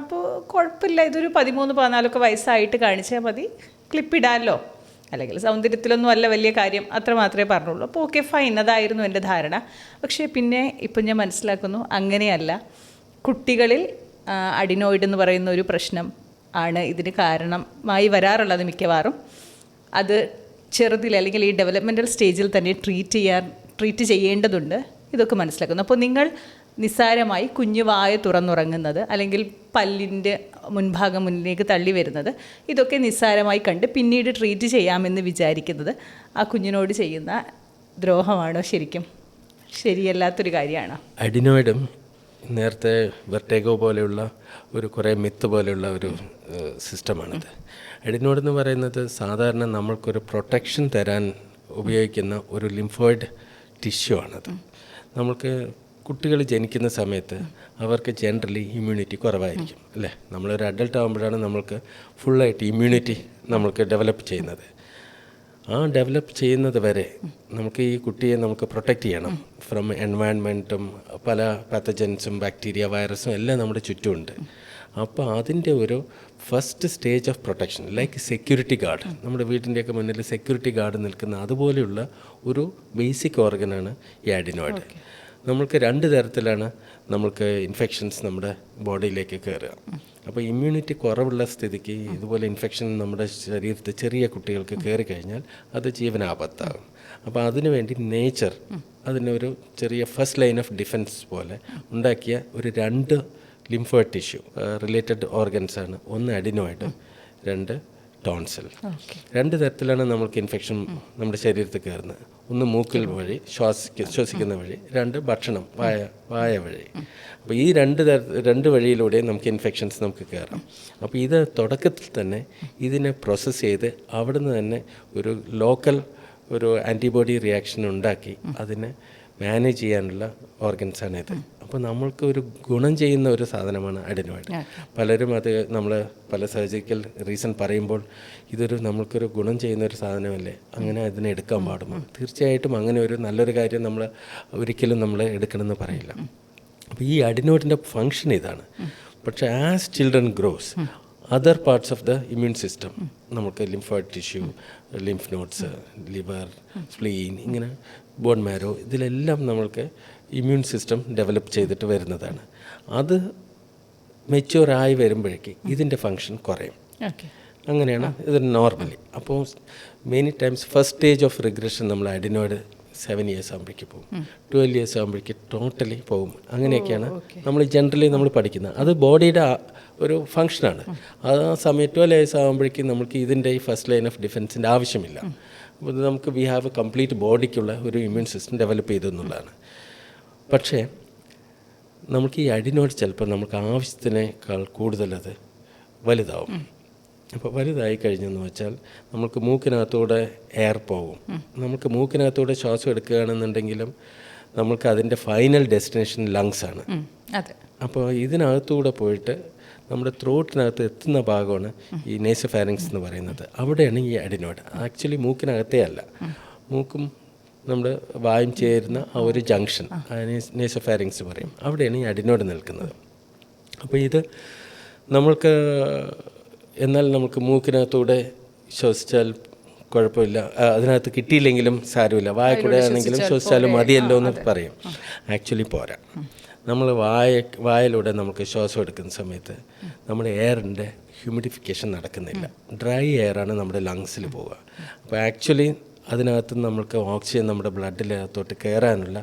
അപ്പോൾ കുഴപ്പമില്ല, ഇതൊരു 13-14 വയസ്സായിട്ട് കാണിച്ചാൽ മതി, ക്ലിപ്പിടാമല്ലോ, അല്ലെങ്കിൽ സൗന്ദര്യത്തിലൊന്നും അല്ല വലിയ കാര്യം, അത്ര മാത്രമേ പറഞ്ഞുള്ളൂ. അപ്പോൾ ഓക്കെ ഫൈൻ, അതായിരുന്നു എൻ്റെ ധാരണ. പക്ഷേ പിന്നെ ഇപ്പം ഞാൻ മനസ്സിലാക്കുന്നു അങ്ങനെയല്ല. കുട്ടികളിൽ അഡിനോയിഡ് എന്ന് പറയുന്ന ഒരു പ്രശ്നം ആണ് ഇതിന് കാരണമായി വരാറുള്ളത് മിക്കവാറും. അത് ചെറുതിൽ അല്ലെങ്കിൽ ഈ ഡെവലപ്മെൻറ്റൽ സ്റ്റേജിൽ തന്നെ ട്രീറ്റ് ചെയ്യേണ്ടതുണ്ട്. ഇതൊക്കെ മനസ്സിലാക്കുന്നു. അപ്പോൾ നിങ്ങൾ നിസ്സാരമായി കുഞ്ഞു വായ തുറന്നുറങ്ങുന്നത് അല്ലെങ്കിൽ പല്ലിൻ്റെ മുൻഭാഗം മുന്നിലേക്ക് തള്ളി വരുന്നത്, ഇതൊക്കെ നിസ്സാരമായി കണ്ട് പിന്നീട് ട്രീറ്റ് ചെയ്യാമെന്ന് വിചാരിക്കുന്നത് ആ കുഞ്ഞിനോട് ചെയ്യുന്ന ദ്രോഹമാണോ? ശരിക്കും ശരിയല്ലാത്തൊരു കാര്യമാണോ? അഡിനോയിഡും നേരത്തെ വെർട്ടിഗോ പോലെയുള്ള ഒരു കുറേ മിത്ത് പോലെയുള്ള ഒരു സിസ്റ്റമാണിത്. അഡിനോയിഡ് എന്ന് പറയുന്നത് സാധാരണ നമ്മൾക്കൊരു പ്രൊട്ടക്ഷൻ തരാൻ ഉപയോഗിക്കുന്ന ഒരു ലിംഫോയിഡ് ടിഷ്യൂ ആണത്. നമ്മൾക്ക് കുട്ടികൾ ജനിക്കുന്ന സമയത്ത് അവർക്ക് ജനറലി ഇമ്മ്യൂണിറ്റി കുറവായിരിക്കും അല്ലേ. നമ്മളൊരു അഡൾട്ട് ആകുമ്പോഴാണ് നമ്മൾക്ക് ഫുള്ളായിട്ട് ഇമ്മ്യൂണിറ്റി നമ്മൾക്ക് ഡെവലപ്പ് ചെയ്യുന്നത്. ആ ഡെവലപ്പ് ചെയ്യുന്നത് വരെ നമുക്ക് ഈ കുട്ടിയെ നമുക്ക് പ്രൊട്ടക്റ്റ് ചെയ്യണം ഫ്രം എൻവയൺമെൻറ്റും പല പാത്തജൻസും ബാക്ടീരിയ വൈറസും എല്ലാം നമ്മുടെ ചുറ്റുമുണ്ട്. അപ്പോൾ അതിൻ്റെ ഒരു first stage of protection like security guard, നമ്മുടെ വീട്ടിൻ്റെയൊക്കെ മുന്നിൽ സെക്യൂരിറ്റി ഗാർഡ് നിൽക്കുന്ന അതുപോലെയുള്ള ഒരു ബേസിക് ഓർഗനാണ് ഈ അഡിനോയിഡ്. നമ്മൾക്ക് 2 തരത്തിലാണ് നമ്മൾക്ക് ഇൻഫെക്ഷൻസ് നമ്മുടെ ബോഡിയിലേക്ക് കയറുക. അപ്പോൾ ഇമ്മ്യൂണിറ്റി കുറവുള്ള സ്ഥിതിക്ക് ഇതുപോലെ ഇൻഫെക്ഷൻ നമ്മുടെ ശരീരത്തിൽ ചെറിയ കുട്ടികൾക്ക് കയറി കഴിഞ്ഞാൽ അത് ജീവനാപത്താകും. അപ്പോൾ അതിനുവേണ്ടി നേച്ചർ അതിനൊരു ചെറിയ ഫസ്റ്റ് ലൈൻ ഓഫ് ഡിഫെൻസ് പോലെ ഉണ്ടാക്കിയ ഒരു 2 ലിംഫോയിഡ് ടിഷ്യൂ റിലേറ്റഡ് ഓർഗൻസാണ്. ഒന്ന് അഡിനോയിഡ്, 2 ടോൺസിൽ. 2 തരത്തിലാണ് നമ്മൾക്ക് ഇൻഫെക്ഷൻ നമ്മുടെ ശരീരത്തിൽ കയറുന്നത്. ഒന്ന് മൂക്കിൽ വഴി ശ്വസിക്കുന്ന വഴി, 2 ഭക്ഷണം വായ വഴി. അപ്പോൾ ഈ 2 വഴിയിലൂടെ നമുക്ക് ഇൻഫെക്ഷൻസ് നമുക്ക് കയറാം. അപ്പോൾ ഇത് തുടക്കത്തിൽ തന്നെ ഇതിനെ പ്രോസസ്സ് ചെയ്ത് അവിടുന്ന് തന്നെ ഒരു ലോക്കൽ ഒരു ആൻറ്റിബോഡി റിയാക്ഷൻ ഉണ്ടാക്കി അതിനെ മാനേജ് ചെയ്യാനുള്ള ഓർഗൻസാണിത്. അപ്പോൾ നമ്മൾക്ക് ഒരു ഗുണം ചെയ്യുന്ന ഒരു സാധനമാണ് അഡിനോയിഡ്. പലരും അത് നമ്മൾ പല സർജിക്കൽ റീസൺ പറയുമ്പോൾ ഇതൊരു നമ്മൾക്കൊരു ഗുണം ചെയ്യുന്ന ഒരു സാധനമല്ലേ, അങ്ങനെ അതിനെ എടുക്കാൻ പാടുമോ? തീർച്ചയായിട്ടും അങ്ങനെ ഒരു നല്ലൊരു കാര്യം നമ്മൾ ഒരിക്കലും നമ്മൾ എടുക്കണമെന്ന് പറയില്ല. അപ്പോൾ ഈ അഡിനോയിഡിൻ്റെ ഫങ്ഷൻ ഇതാണ്. പക്ഷേ as children grows other parts of the immune system, നമുക്ക് lymphoid tissue, lymph nodes, liver, spleen, ഇങ്ങനെ ബോൺ മാരോ, ഇതിലെല്ലാം നമ്മൾക്ക് ഇമ്മ്യൂൺ സിസ്റ്റം ഡെവലപ്പ് ചെയ്തിട്ട് വരുന്നതാണ്. അത് മെച്യൂറായി വരുമ്പോഴേക്ക് ഇതിൻ്റെ ഫങ്ഷൻ കുറയും. അങ്ങനെയാണ് ഇത് നോർമലി. അപ്പോൾ many times first stage of regression നമ്മൾ അഡിനോയിഡ് 7 years ആകുമ്പോഴേക്ക് പോകും, 12 years ആകുമ്പോഴേക്ക് ടോട്ടലി പോകും. അങ്ങനെയൊക്കെയാണ് നമ്മൾ ജനറലി നമ്മൾ പഠിക്കുന്നത്. അത് ബോഡിയുടെ ഒരു ഫങ്ഷനാണ്. ആ സമയം 12 years ആകുമ്പോഴേക്കും നമുക്ക് ഇതിൻ്റെ ഈ ഫസ്റ്റ് ലൈൻ ഓഫ് ഡിഫെൻസിൻ്റെ ആവശ്യമില്ല. അപ്പോൾ നമുക്ക് വി ഹാവ് എ കംപ്ലീറ്റ് ബോഡിക്കുള്ള ഒരു ഇമ്മ്യൂൺ സിസ്റ്റം ഡെവലപ്പ് ചെയ്തെന്നുള്ളതാണ്. പക്ഷേ നമുക്ക് ഈ അഡിനോയിഡ് ചിലപ്പോൾ നമുക്ക് ആവശ്യത്തിനേക്കാൾ കൂടുതലത് വലുതാവും. അപ്പോൾ വലുതായി കഴിഞ്ഞെന്ന് വെച്ചാൽ നമുക്ക് മൂക്കിനകത്തൂടെ എയർ പോകും. നമുക്ക് മൂക്കിനകത്തൂടെ ശ്വാസം എടുക്കുകയാണെന്നുണ്ടെങ്കിലും നമുക്ക് അതിൻ്റെ ഫൈനൽ ഡെസ്റ്റിനേഷൻ ലങ്സ് ആണ്. അപ്പോൾ ഇതിനകത്തൂടെ പോയിട്ട് നമ്മുടെ ത്രോട്ടിനകത്ത് എത്തുന്ന ഭാഗമാണ് ഈ നേസോഫാരിങ്സ് എന്ന് പറയുന്നത്. അവിടെയാണ് ഈ അഡിനോയിഡ്. ആക്ച്വലി മൂക്കിനകത്തേ അല്ല, മൂക്കും നമ്മുടെ വായും ചേരുന്ന ആ ഒരു ജംഗ്ഷൻ നേസോഫാരിങ്സ് പറയും, അവിടെയാണ് ഈ അഡിനോയിഡ് നിൽക്കുന്നത്. അപ്പോൾ ഇത് നമ്മൾക്ക് എന്നാൽ നമുക്ക് മൂക്കിനകത്തൂടെ ശ്വസിച്ചാൽ കുഴപ്പമില്ല, അതിനകത്ത് കിട്ടിയില്ലെങ്കിലും സാരമില്ല, വായ കൂടെ ആണെങ്കിലും ശ്വസിച്ചാലും മതിയല്ലോ എന്ന് പറയും. ആക്ച്വലി പോരാ. നമ്മൾ വായിലൂടെ നമുക്ക് ശ്വാസം എടുക്കുന്ന സമയത്ത് നമ്മുടെ എയറിൻ്റെ ഹ്യൂമിഡിഫിക്കേഷൻ നടക്കുന്നില്ല. ഡ്രൈ എയറാണ് നമ്മുടെ ലങ്സിൽ പോവുക. അപ്പോൾ ആക്ച്വലി അതിനകത്ത് നമുക്ക് ഓക്സിജൻ നമ്മുടെ ബ്ലഡിനകത്തോട്ട് കയറാനുള്ള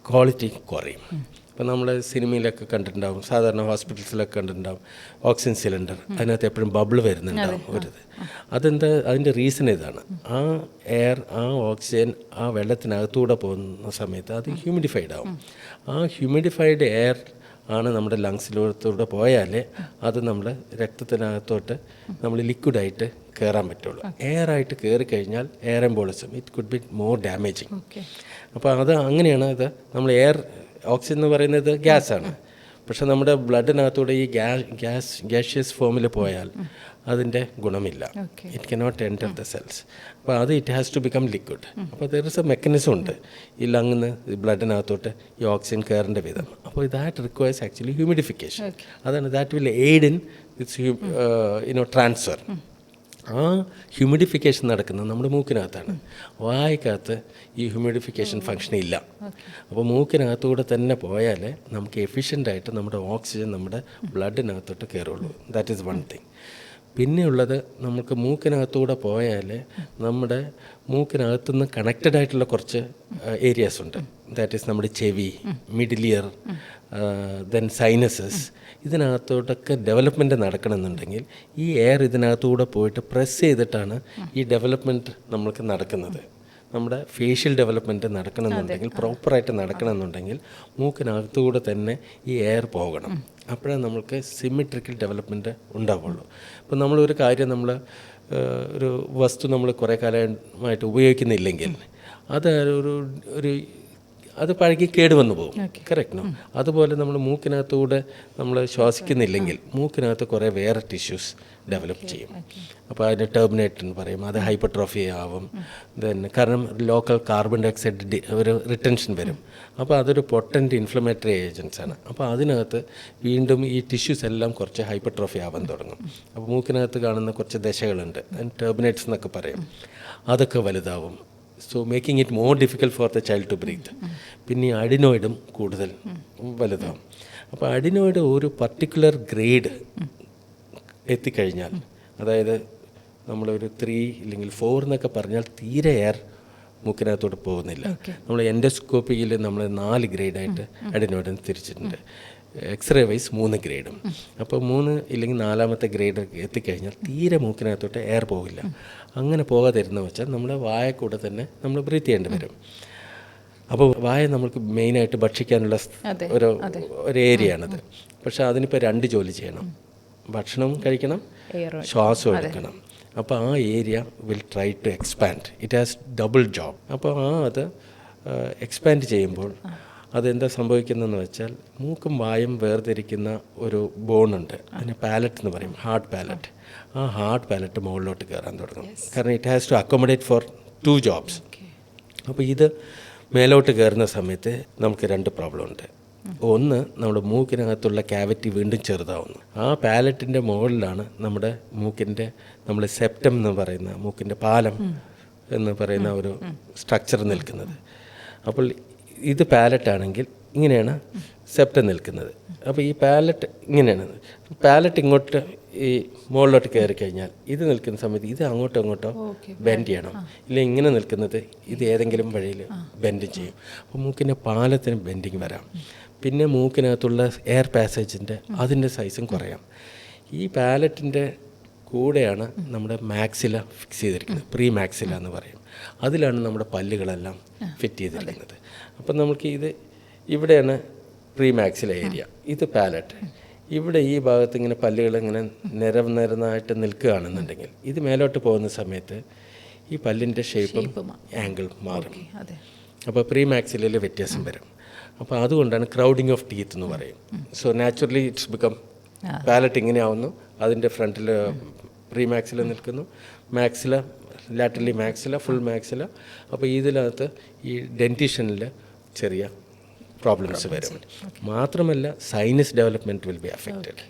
ക്വാളിറ്റി കുറയും. ഇപ്പോൾ നമ്മൾ സിനിമയിലൊക്കെ കണ്ടിട്ടുണ്ടാവും, സാധാരണ ഹോസ്പിറ്റൽസിലൊക്കെ കണ്ടിട്ടുണ്ടാവും ഓക്സിജൻ സിലിണ്ടർ, അതിനകത്ത് എപ്പോഴും ബബിൾ വരുന്നുണ്ടാവും ഒരിത്. അതിൻ്റെ റീസൺ ഇതാണ്. ആ എയർ, ആ ഓക്സിജൻ ആ വെള്ളത്തിനകത്തൂടെ പോകുന്ന സമയത്ത് അത് ഹ്യൂമിഡിഫൈഡ് ആവും. ആ ഹ്യൂമിഡിഫൈഡ് എയർ ആണ് നമ്മുടെ ലങ്സിലൂടെ പോയാലേ അത് നമ്മുടെ രക്തത്തിനകത്തോട്ട് നമ്മൾ ലിക്വിഡായിട്ട് കയറാൻ പറ്റുള്ളൂ. എയറായിട്ട് കയറി കഴിഞ്ഞാൽ air embolism it could be more damaging. അപ്പോൾ അത് അങ്ങനെയാണ്. അത് നമ്മൾ ഓക്സിജൻ എന്ന് പറയുന്നത് ഗ്യാസാണ്. പക്ഷെ നമ്മുടെ ബ്ലഡിനകത്തൂടെ ഈ ഗ്യാഷ്യസ് ഫോമിൽ പോയാൽ അതിൻ്റെ ഗുണമില്ല. It cannot enter the cells. അപ്പോൾ അത് it has to become liquid. അപ്പോൾ ദർ ഇസ് എ മെക്കാനിസം ഉണ്ട് ഈ ലങ്ങിന്ന് ബ്ലഡിനകത്തോട്ട് ഈ ഓക്സിജൻ കയറേണ്ട വിധം. അപ്പോൾ ദാറ്റ് റിക്വയർസ് ആക്ച്വലി ഹ്യൂമിഡിഫിക്കേഷൻ. അതാണ് that will aid in its transfer. ആ ഹ്യൂമിഡിഫിക്കേഷൻ നടക്കുന്നത് നമ്മുടെ മൂക്കിനകത്താണ്. വായ്ക്കകത്ത് ഈ ഹ്യൂമിഡിഫിക്കേഷൻ ഫങ്ഷൻ ഇല്ല. അപ്പോൾ മൂക്കിനകത്തൂടെ തന്നെ പോയാൽ നമുക്ക് എഫിഷ്യൻ്റായിട്ട് നമ്മുടെ ഓക്സിജൻ നമ്മുടെ ബ്ലഡിനകത്തോട്ട് കയറുള്ളൂ. That is one thing. പിന്നെയുള്ളത് നമുക്ക് മൂക്കിനകത്തൂടെ പോയാൽ നമ്മുടെ മൂക്കിനകത്തുനിന്ന് കണക്റ്റഡ് ആയിട്ടുള്ള കുറച്ച് ഏരിയാസ് ഉണ്ട്. ദാറ്റ് ഈസ് നമ്മുടെ ചെവി, മിഡിൽ ഇയർ, ദെൻ സൈനസസ്. ഇതിനകത്തോട്ടൊക്കെ ഡെവലപ്മെൻറ്റ് നടക്കണമെന്നുണ്ടെങ്കിൽ ഈ എയർ ഇതിനകത്തൂടെ പോയിട്ട് പ്രസ് ചെയ്തിട്ടാണ് ഈ ഡെവലപ്മെൻറ്റ് നമ്മൾക്ക് നടക്കുന്നത്. നമ്മുടെ ഫേഷ്യൽ ഡെവലപ്മെൻറ്റ് നടക്കണമെന്നുണ്ടെങ്കിൽ, പ്രോപ്പറായിട്ട് നടക്കണമെന്നുണ്ടെങ്കിൽ മൂക്കിനകത്തുകൂടെ തന്നെ ഈ എയർ പോകണം. അപ്പോഴേ നമ്മൾക്ക് സിമെട്രിക്കൽ ഡെവലപ്മെൻറ്റ് ഉണ്ടാവുള്ളൂ. ഇപ്പം നമ്മളൊരു കാര്യം ഒരു വസ്തു നമ്മൾ കുറേ കാലമായിട്ട് ഉപയോഗിക്കുന്നില്ലെങ്കിൽ അത് അത് പഴകി കേടുവന്നു പോകും. കറക്റ്റോ? അതുപോലെ നമ്മൾ മൂക്കിനകത്തൂടെ നമ്മൾ ശ്വാസിക്കുന്നില്ലെങ്കിൽ മൂക്കിനകത്ത് കുറേ വേറെ ടിഷ്യൂസ് ഡെവലപ്പ് ചെയ്യും. അപ്പോൾ അതിന് ടെർമിനേറ്റ് എന്ന് പറയും. അത് ഹൈപ്പർട്രോഫി ആവും. കാരണം ലോക്കൽ കാർബൺ ഡൈ ഓക്സൈഡ് ഒരു റിട്ടൻഷൻ വരും. അപ്പോൾ അതൊരു പൊട്ടൻറ്റ് ഇൻഫ്ലമേറ്ററി ഏജൻസ് ആണ്. അപ്പോൾ അതിനകത്ത് വീണ്ടും ഈ ടിഷ്യൂസ് എല്ലാം കുറച്ച് ഹൈപ്പർട്രോഫി ആവാൻ തുടങ്ങും. അപ്പോൾ മൂക്കിനകത്ത് കാണുന്ന കുറച്ച് ദശകളുണ്ട്, അതിന് ടെർമിനേറ്റ്സ് എന്നൊക്കെ പറയും. അതൊക്കെ വലുതാവും. So making it more difficult for the child to breathe. പിന്നെ ഈ അഡിനോയിഡും കൂടുതൽ വലുതാവും. അപ്പോൾ അഡിനോയിഡ് ഒരു പർട്ടിക്കുലർ ഗ്രേഡ് എത്തിക്കഴിഞ്ഞാൽ, അതായത് നമ്മളൊരു 3 അല്ലെങ്കിൽ 4 എന്നൊക്കെ പറഞ്ഞാൽ തീരെ എയർ മൂക്കിനകത്തോട്ട് പോകുന്നില്ല. നമ്മൾ എൻഡോസ്കോപ്പിയിൽ നമ്മൾ 4 ഗ്രേഡായിട്ട് അഡിനോയിഡിന് തിരിച്ചിട്ടുണ്ട്. എക്സ്റേ വൈസ് 3 ഗ്രേഡും. അപ്പോൾ 3 ഇല്ലെങ്കിൽ 4ാമത്തെ ഗ്രേഡ് എത്തിക്കഴിഞ്ഞാൽ തീരെ മൂക്കിനകത്തോട്ട് എയർ പോകില്ല. അങ്ങനെ പോകാതിരുന്ന വെച്ചാൽ നമ്മുടെ വായ കൂടെ തന്നെ നമ്മൾ ബ്രീത്ത് ചെയ്യേണ്ടി വരും. അപ്പോൾ വായ നമുക്ക് മെയിനായിട്ട് ഭക്ഷിക്കാനുള്ള ഒരു ഏരിയയാണത്. പക്ഷേ അതിനിപ്പോൾ 2 ജോലി ചെയ്യണം. ഭക്ഷണം കഴിക്കണം, ശ്വാസം എടുക്കണം. അപ്പോൾ ആ area will try to expand. It has double job. അപ്പോൾ അത് എക്സ്പാൻഡ് ചെയ്യുമ്പോൾ അതെന്താ സംഭവിക്കുന്നതെന്ന് വെച്ചാൽ മൂക്കും വായും വേർതിരിക്കുന്ന ഒരു ബോണുണ്ട്, അതിന് പാലറ്റ് എന്ന് പറയും, ഹാർഡ് പാലറ്റ്. ആ ഹാർഡ് പാലറ്റ് മുകളിലോട്ട് കയറാൻ തുടങ്ങും. കാരണം it has to accommodate for 2 jobs. അപ്പോൾ ഇത് മേലോട്ട് കയറുന്ന സമയത്ത് നമുക്ക് 2 പ്രോബ്ലം ഉണ്ട്. ഒന്ന്, നമ്മുടെ മൂക്കിനകത്തുള്ള ക്യാവിറ്റി വീണ്ടും ചെറുതാവുന്നു. ആ പാലറ്റിൻ്റെ മുകളിലാണ് നമ്മുടെ മൂക്കിൻ്റെ നമ്മൾ സെപ്റ്റം എന്ന് പറയുന്ന മൂക്കിൻ്റെ പാലം എന്ന് പറയുന്ന ഒരു സ്ട്രക്ചർ നിൽക്കുന്നത്. അപ്പോൾ ഇത് പാലറ്റാണെങ്കിൽ ഇങ്ങനെയാണ് സെപ്റ്റം നിൽക്കുന്നത്. അപ്പോൾ ഈ പാലറ്റ് ഇങ്ങനെയാണ്. പാലറ്റ് ഇങ്ങോട്ട് ഈ മുകളിലോട്ട് കയറി കഴിഞ്ഞാൽ ഇത് നിൽക്കുന്ന സമയത്ത് ഇത് അങ്ങോട്ടോ ഇങ്ങോട്ടോ ബെൻഡ് ചെയ്യണം. ഇല്ലെങ്കിൽ ഇങ്ങനെ നിൽക്കുന്നത് ഇത് ഏതെങ്കിലും വഴിയിൽ ബെൻഡ് ചെയ്യും. അപ്പോൾ മൂക്കിൻ്റെ പാലത്തിന് ബെൻഡിങ് വരാം. പിന്നെ മൂക്കിനകത്തുള്ള എയർ പാസേജിൻ്റെ അതിൻ്റെ സൈസും കുറയാം. ഈ പാലറ്റിൻ്റെ കൂടെയാണ് നമ്മുടെ മാക്സില ഫിക്സ് ചെയ്തിരിക്കുന്നത്, പ്രീ മാക്സില എന്ന് പറയും. അതിലാണ് നമ്മുടെ പല്ലുകളെല്ലാം ഫിറ്റ് ചെയ്തിരിക്കുന്നത്. അപ്പം നമുക്ക് ഇവിടെയാണ് പ്രീ മാക്സില ഏരിയ, ഇത് പാലറ്റ്. ഇവിടെ ഈ ഭാഗത്ത് ഇങ്ങനെ പല്ലുകൾ ഇങ്ങനെ നിരന്നായിട്ട് നിൽക്കുകയാണെന്നുണ്ടെങ്കിൽ ഇത് മേലോട്ട് പോകുന്ന സമയത്ത് ഈ പല്ലിൻ്റെ ഷേപ്പും ആംഗിൾ മാറും. അപ്പോൾ പ്രീ മാക്സിലയിൽ വ്യത്യാസം വരും. അപ്പോൾ അതുകൊണ്ടാണ് ക്രൗഡിങ് ഓഫ് ടീത്ത് എന്ന് പറയും. So naturally its become palate ഇങ്ങനെ ആവുന്നു, അതിൻ്റെ ഫ്രണ്ടിൽ പ്രീ മാക്സില നിൽക്കുന്നു, maxilla laterally maxilla, full maxilla. അപ്പോൾ ഇതിനകത്ത് ഈ ഡെൻറ്റിഷനിൽ ചെറിയ പ്രോബ്ലംസ് വരും. മാത്രമല്ല sinus development will be affected.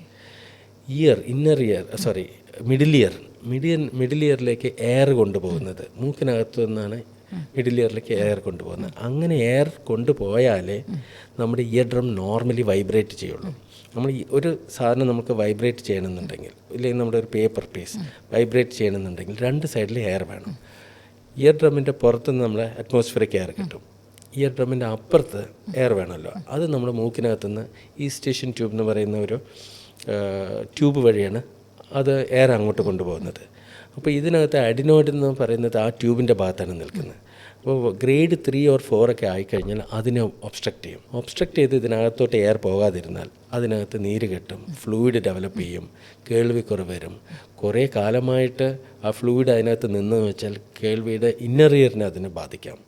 Middle ഇയറിലേക്ക് എയർ കൊണ്ടുപോകുന്നത് മൂക്കിനകത്തു നിന്നാണ് മിഡിൽ ഇയറിലേക്ക് എയർ കൊണ്ടുപോകുന്നത്. അങ്ങനെ എയർ കൊണ്ടുപോയാലേ നമ്മുടെ ഇയർ ഡ്രം നോർമലി വൈബ്രേറ്റ് ചെയ്യുള്ളൂ. നമ്മൾ ഒരു സാധനം നമുക്ക് വൈബ്രേറ്റ് ചെയ്യണമെന്നുണ്ടെങ്കിൽ, ഇല്ലെങ്കിൽ നമ്മുടെ ഒരു പേപ്പർ പീസ് വൈബ്രേറ്റ് ചെയ്യണമെന്നുണ്ടെങ്കിൽ 2 സൈഡിൽ എയർ വേണം. ഇയർ ഡ്രമ്മിൻ്റെ പുറത്തുനിന്ന് നമ്മളെ അറ്റ്മോസ്ഫിയറിക് എയർ കിട്ടും. ഇയർ ഡ്രമ്മിൻ്റെ അപ്പുറത്ത് എയർ വേണമല്ലോ. അത് നമ്മുടെ മൂക്കിനകത്തുനിന്ന് ഈസ്റ്റേഷ്യൻ ട്യൂബ് എന്ന് പറയുന്ന ഒരു ട്യൂബ് വഴിയാണ് അത് എയർ അങ്ങോട്ട് കൊണ്ടുപോകുന്നത്. അപ്പോൾ ഇതിനകത്ത് അഡിനോയിഡ് എന്ന് പറയുന്നത് ആ ട്യൂബിൻ്റെ ഭാഗത്താണ് നിൽക്കുന്നത്. അപ്പോൾ ഗ്രേഡ് 3 or 4 ഒക്കെ ആയിക്കഴിഞ്ഞാൽ അതിനെ ഒബ്സ്ട്രക്റ്റ് ചെയ്യും. ഒബ്സ്ട്രക്റ്റ് ചെയ്ത് ഇതിനകത്തോട്ട് എയർ പോകാതിരുന്നാൽ അതിനകത്ത് നീര് കെട്ടും, ഫ്ലൂയിഡ് ഡെവലപ്പ് ചെയ്യും, കേൾവിക്കുറവ് വരും. കുറേ കാലമായിട്ട് ആ ഫ്ലൂയിഡ് അതിനകത്ത് നിന്നെന്ന് വെച്ചാൽ കേൾവിയുടെ ഇന്നർ ഇയറിനെ അതിനെ ബാധിക്കാം.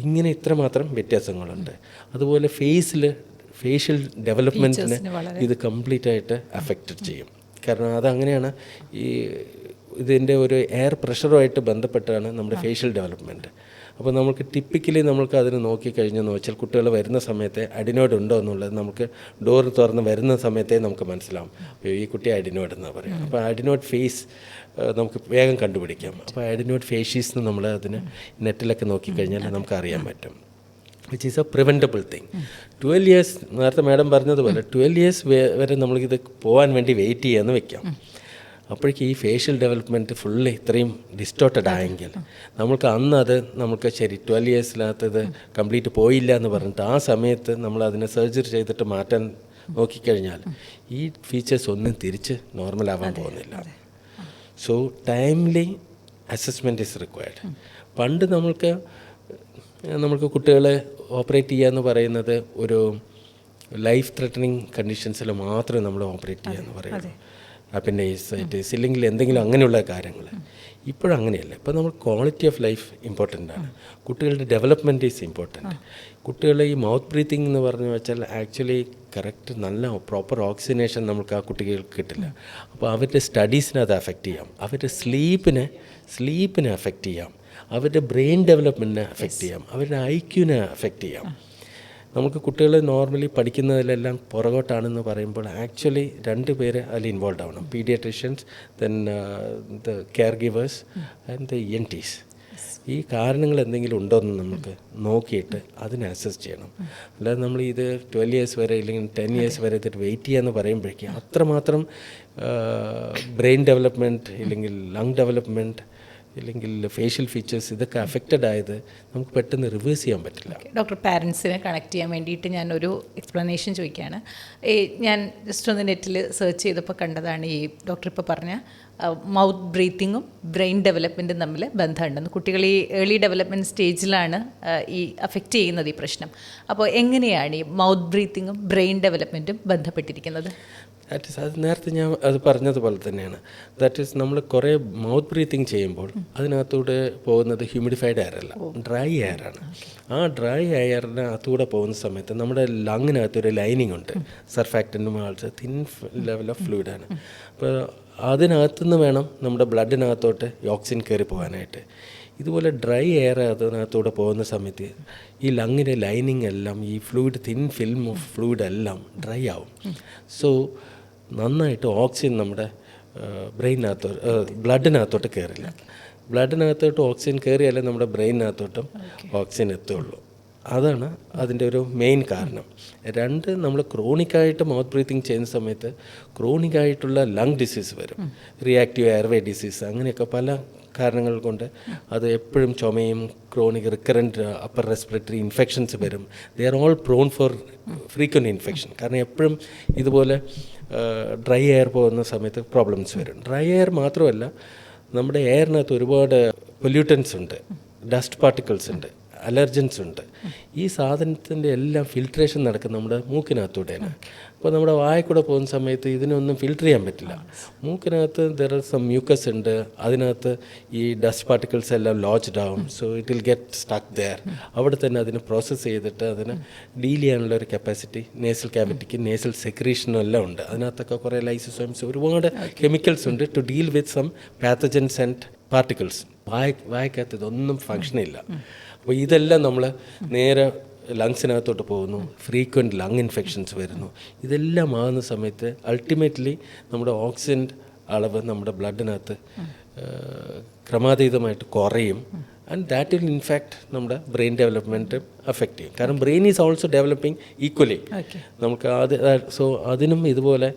ഇങ്ങനെ ഇത്രമാത്രം വ്യത്യാസങ്ങളുണ്ട്. അതുപോലെ ഫേഷ്യൽ ഡെവലപ്മെൻറ്റിനെ ഇത് കംപ്ലീറ്റ് ആയിട്ട് അഫക്റ്റ് ചെയ്യും. കാരണം അതങ്ങനെയാണ്. ഇതിൻ്റെ ഒരു എയർ പ്രഷറുമായിട്ട് ബന്ധപ്പെട്ടാണ് നമ്മുടെ ഫേഷ്യൽ ഡെവലപ്മെൻറ്റ്. അപ്പോൾ നമുക്ക് ടിപ്പിക്കലി നമ്മൾക്ക് അതിന് നോക്കിക്കഴിഞ്ഞെന്ന് വെച്ചാൽ കുട്ടികൾ വരുന്ന സമയത്തെ അഡിനോയിഡ് ഉണ്ടോ എന്നുള്ളത് നമുക്ക് ഡോർ തുറന്ന് വരുന്ന സമയത്തേ നമുക്ക് മനസ്സിലാവും. ഈ കുട്ടി അഡിനോയിഡ് എന്നാണ് പറയുക. അപ്പോൾ അഡിനോയിഡ് ഫേസ് നമുക്ക് വേഗം കണ്ടുപിടിക്കാം. അപ്പോൾ അഡിനോയിഡ് ഫേഷ്യസ് എന്ന് നമ്മൾ അതിന് നെറ്റിലൊക്കെ നോക്കിക്കഴിഞ്ഞാൽ നമുക്ക് അറിയാൻ പറ്റും. Which is A preventable thing. 12 years നേരത്തെ മാഡം പറഞ്ഞതുപോലെ 12 years വരെ നമ്മൾക്കിത് പോകാൻ വേണ്ടി വെയിറ്റ് ചെയ്യാമെന്ന് വെക്കാം. അപ്പോഴേക്കും ഈ ഫേഷ്യൽ ഡെവലപ്മെൻറ്റ് ഫുള്ള് ഇത്രയും ഡിസ്റ്റോർട്ടഡ് ആയെങ്കിൽ നമുക്ക് അന്ന് അത് നമുക്ക് ശരി 12 yearsനകത്തത് കംപ്ലീറ്റ് പോയില്ല എന്ന് പറഞ്ഞിട്ട് ആ സമയത്ത് നമ്മൾ അതിനെ സർജറി ചെയ്തിട്ട് മാറ്റാൻ നോക്കിക്കഴിഞ്ഞാൽ ഈ ഫീച്ചേഴ്സ് ഒന്നും തിരിച്ച് നോർമലാവാൻ പോകുന്നില്ല. So timely assessment is required. പണ്ട് നമുക്ക് കുട്ടികളെ ഓപ്പറേറ്റ് ചെയ്യുക എന്ന് പറയുന്നത് ഒരു ലൈഫ് ത്രെറ്റനിങ് കണ്ടീഷൻസിൽ മാത്രമേ നമ്മൾ ഓപ്പറേറ്റ് ചെയ്യുക എന്ന് പറയുള്ളൂ. അപ്പൻഡൈറ്റിസ് ഇല്ലെങ്കിൽ എന്തെങ്കിലും അങ്ങനെയുള്ള കാര്യങ്ങൾ. ഇപ്പോഴങ്ങനെയല്ല. ഇപ്പോൾ നമ്മൾ ക്വാളിറ്റി ഓഫ് ലൈഫ് ഇമ്പോർട്ടൻ്റ് ആണ്. കുട്ടികളുടെ ഡെവലപ്മെൻറ്റ് ഈസ് ഇമ്പോർട്ടൻറ്റ്. കുട്ടികളെ ഈ മൗത്ത് ബ്രീത്തിങ് എന്ന് പറഞ്ഞു വെച്ചാൽ ആക്ച്വലി കറക്റ്റ് നല്ല പ്രോപ്പർ ഓക്സിജനേഷൻ നമുക്ക് ആ കുട്ടികൾക്ക് കിട്ടില്ല. അപ്പോൾ അവരുടെ സ്റ്റഡീസിനെ അത് അഫക്റ്റ് ചെയ്യാം, അവരുടെ സ്ലീപ്പിനെ അഫക്റ്റ് ചെയ്യാം, അവരുടെ ബ്രെയിൻ ഡെവലപ്മെൻറ്റിനെ അഫക്റ്റ് ചെയ്യാം, അവരുടെ ഐക്യുവിനെ അഫക്റ്റ് ചെയ്യാം. നമുക്ക് കുട്ടികൾ നോർമലി പഠിക്കുന്നതിലെല്ലാം പുറകോട്ടാണെന്ന് പറയുമ്പോൾ ആക്ച്വലി 2 പേര് അതിൽ ഇൻവോൾവ് ആവണം. Pediatricians, then the care givers and the ENTs. ഈ കാരണങ്ങൾ എന്തെങ്കിലും ഉണ്ടോ എന്ന് നമുക്ക് നോക്കിയിട്ട് അതിനെ അസസ് ചെയ്യണം. അല്ലാതെ നമ്മൾ ഇത് 12 years വരെ ഇല്ലെങ്കിൽ 10 years വരെ ഇതിട്ട് വെയിറ്റ് ചെയ്യാന്ന് പറയുമ്പോഴേക്കും അത്രമാത്രം ബ്രെയിൻ ഡെവലപ്മെൻറ്റ് ഇല്ലെങ്കിൽ ലങ് ഡെവലപ്മെൻറ്റ് ഇല്ലെങ്കിൽ ഫേഷ്യൽ ഫീച്ചേഴ്സ് ഇതൊക്കെ അഫക്റ്റഡ് ആയത് നമുക്ക് പെട്ടെന്ന് റിവേഴ്സ് ചെയ്യാൻ പറ്റില്ല. ഡോക്ടർ, പാരൻസിനെ കണക്ട് ചെയ്യാൻ വേണ്ടിയിട്ട് ഞാനൊരു എക്സ്പ്ലനേഷൻ ചോദിക്കുകയാണ്. ഞാൻ ജസ്റ്റ് ഒന്ന് നെറ്റിൽ സെർച്ച് ചെയ്തപ്പോൾ കണ്ടതാണ് ഈ ഡോക്ടർ ഇപ്പോൾ പറഞ്ഞ മൗത്ത് ബ്രീത്തിങ്ങും ബ്രെയിൻ ഡെവലപ്മെൻറ്റും തമ്മിൽ ബന്ധമുണ്ടെന്ന്. കുട്ടികൾ ഈ ഏർലി ഡെവലപ്മെൻറ്റ് സ്റ്റേജിലാണ് ഈ അഫക്റ്റ് ചെയ്യുന്നത് ഈ പ്രശ്നം. അപ്പോൾ എങ്ങനെയാണ് ഈ മൗത്ത് ബ്രീത്തിങ്ങും ബ്രെയിൻ ഡെവലപ്മെൻറ്റും ബന്ധപ്പെട്ടിരിക്കുന്നത്? അത് നേരത്തെ ഞാൻ അത് പറഞ്ഞതുപോലെ തന്നെയാണ്. ദാറ്റ് ഈസ് നമ്മൾ കുറേ മൗത്ത് ബ്രീത്തിങ് ചെയ്യുമ്പോൾ അതിനകത്തൂടെ പോകുന്നത് ഹ്യൂമിഡിഫൈഡ് എയർ അല്ല, ഡ്രൈ എയറാണ്. ആ ഡ്രൈ എയറിനകത്തൂടെ പോകുന്ന സമയത്ത് നമ്മുടെ ലങ്ങിനകത്തൊരു ലൈനിങ് ഉണ്ട്, സർഫാക്റ്റൻറ്റും ആൾസ് തിൻ ലെവൽ ഓഫ് ഫ്ലൂയിഡാണ്. അപ്പോൾ അതിനകത്തുനിന്ന് വേണം നമ്മുടെ ബ്ലഡിനകത്തോട്ട് ഓക്സിജൻ കയറി പോകാനായിട്ട്. ഇതുപോലെ ഡ്രൈ എയർ അതിനകത്തൂടെ പോകുന്ന സമയത്ത് ഈ ലങ്ങിൻ്റെ ലൈനിങ് എല്ലാം ഈ fluid thin film of fluid എല്ലാം ഡ്രൈ ആവും. സോ നന്നായിട്ട് ഓക്സിജൻ നമ്മുടെ ബ്ലഡിനകത്തോട്ട് കയറില്ല. ബ്ലഡിനകത്തോട്ട് ഓക്സിജൻ കയറിയാലേ നമ്മുടെ ബ്രെയിനകത്തോട്ടും ഓക്സിജൻ എത്തുള്ളൂ. അതാണ് അതിൻ്റെ ഒരു മെയിൻ കാരണം. 2, നമ്മൾ ക്രോണിക്കായിട്ട് മൗത്ത് ബ്രീത്തിങ് ചെയ്യുന്ന സമയത്ത് ക്രോണിക്കായിട്ടുള്ള ലങ് ഡിസീസ് വരും, റിയാക്റ്റീവ് എയർവേ ഡിസീസ്, അങ്ങനെയൊക്കെ പല കാരണങ്ങൾ കൊണ്ട് അത് എപ്പോഴും ചുമയും chronic recurrent upper respiratory infections വരും. They are all prone for frequent infection. കാരണം എപ്പോഴും ഇതുപോലെ ഡ്രൈ എയർ പോകുന്ന സമയത്ത് പ്രോബ്ലംസ് വരും. ഡ്രൈ എയർ മാത്രമല്ല, നമ്മുടെ എയറിനകത്ത് ഒരുപാട് പൊല്യൂട്ടൻസ് ഉണ്ട്, ഡസ്റ്റ് പാർട്ടിക്കിൾസ് ഉണ്ട്, അലർജൻസ് ഉണ്ട്. ഈ സാധനത്തിൻ്റെ എല്ലാം ഫിൽട്രേഷൻ നടക്കുന്ന നമ്മുടെ മൂക്കിനകത്തൂടെയാണ്. അപ്പോൾ നമ്മുടെ വായക്കൂടെ പോകുന്ന സമയത്ത് ഇതിനൊന്നും ഫിൽട്ടർ ചെയ്യാൻ പറ്റില്ല. മൂക്കിനകത്ത് ദർ ആർ സം മ്യൂക്കസ് ഉണ്ട്, അതിനകത്ത് ഈ ഡസ്റ്റ് പാർട്ടിക്കിൾസ് എല്ലാം ലോഡ്ജ്ഡ് ആവും. So it will get stuck there. അവിടെ തന്നെ അതിന് പ്രോസസ്സ് ചെയ്തിട്ട് അതിന് ഡീൽ ചെയ്യാനുള്ള ഒരു കപ്പാസിറ്റി നേസൽ ക്യാവിറ്റിക്ക്, നേസൽ സെക്രീഷനും എല്ലാം ഉണ്ട്. അതിനകത്തൊക്കെ കുറേ ലൈസോസോംസ്, ഒരുപാട് കെമിക്കൽസ് ഉണ്ട് to deal with some pathogens and particles. വായക്കകത്ത് ഇതൊന്നും ഫങ്ഷനില്ല. അപ്പോൾ ഇതെല്ലാം നമ്മൾ നേരെ ലങ്സിനകത്തോട്ട് പോകുന്നു, ഫ്രീക്വൻറ്റ് ലങ് ഇൻഫെക്ഷൻസ് വരുന്നു. ഇതെല്ലാം ആകുന്ന സമയത്ത് അൾട്ടിമേറ്റ്ലി നമ്മുടെ ഓക്സിജൻ അളവ് നമ്മുടെ ബ്ലഡിനകത്ത് ക്രമാതീതമായിട്ട് കുറയും. ആൻഡ് ദാറ്റ് വിൽ ഇൻഫാക്ട് നമ്മുടെ ബ്രെയിൻ ഡെവലപ്മെൻറ്റ് അഫക്റ്റ് ചെയ്യും. കാരണം brain is also developing equally. നമുക്ക് സോ അതിനും ഇതുപോലെ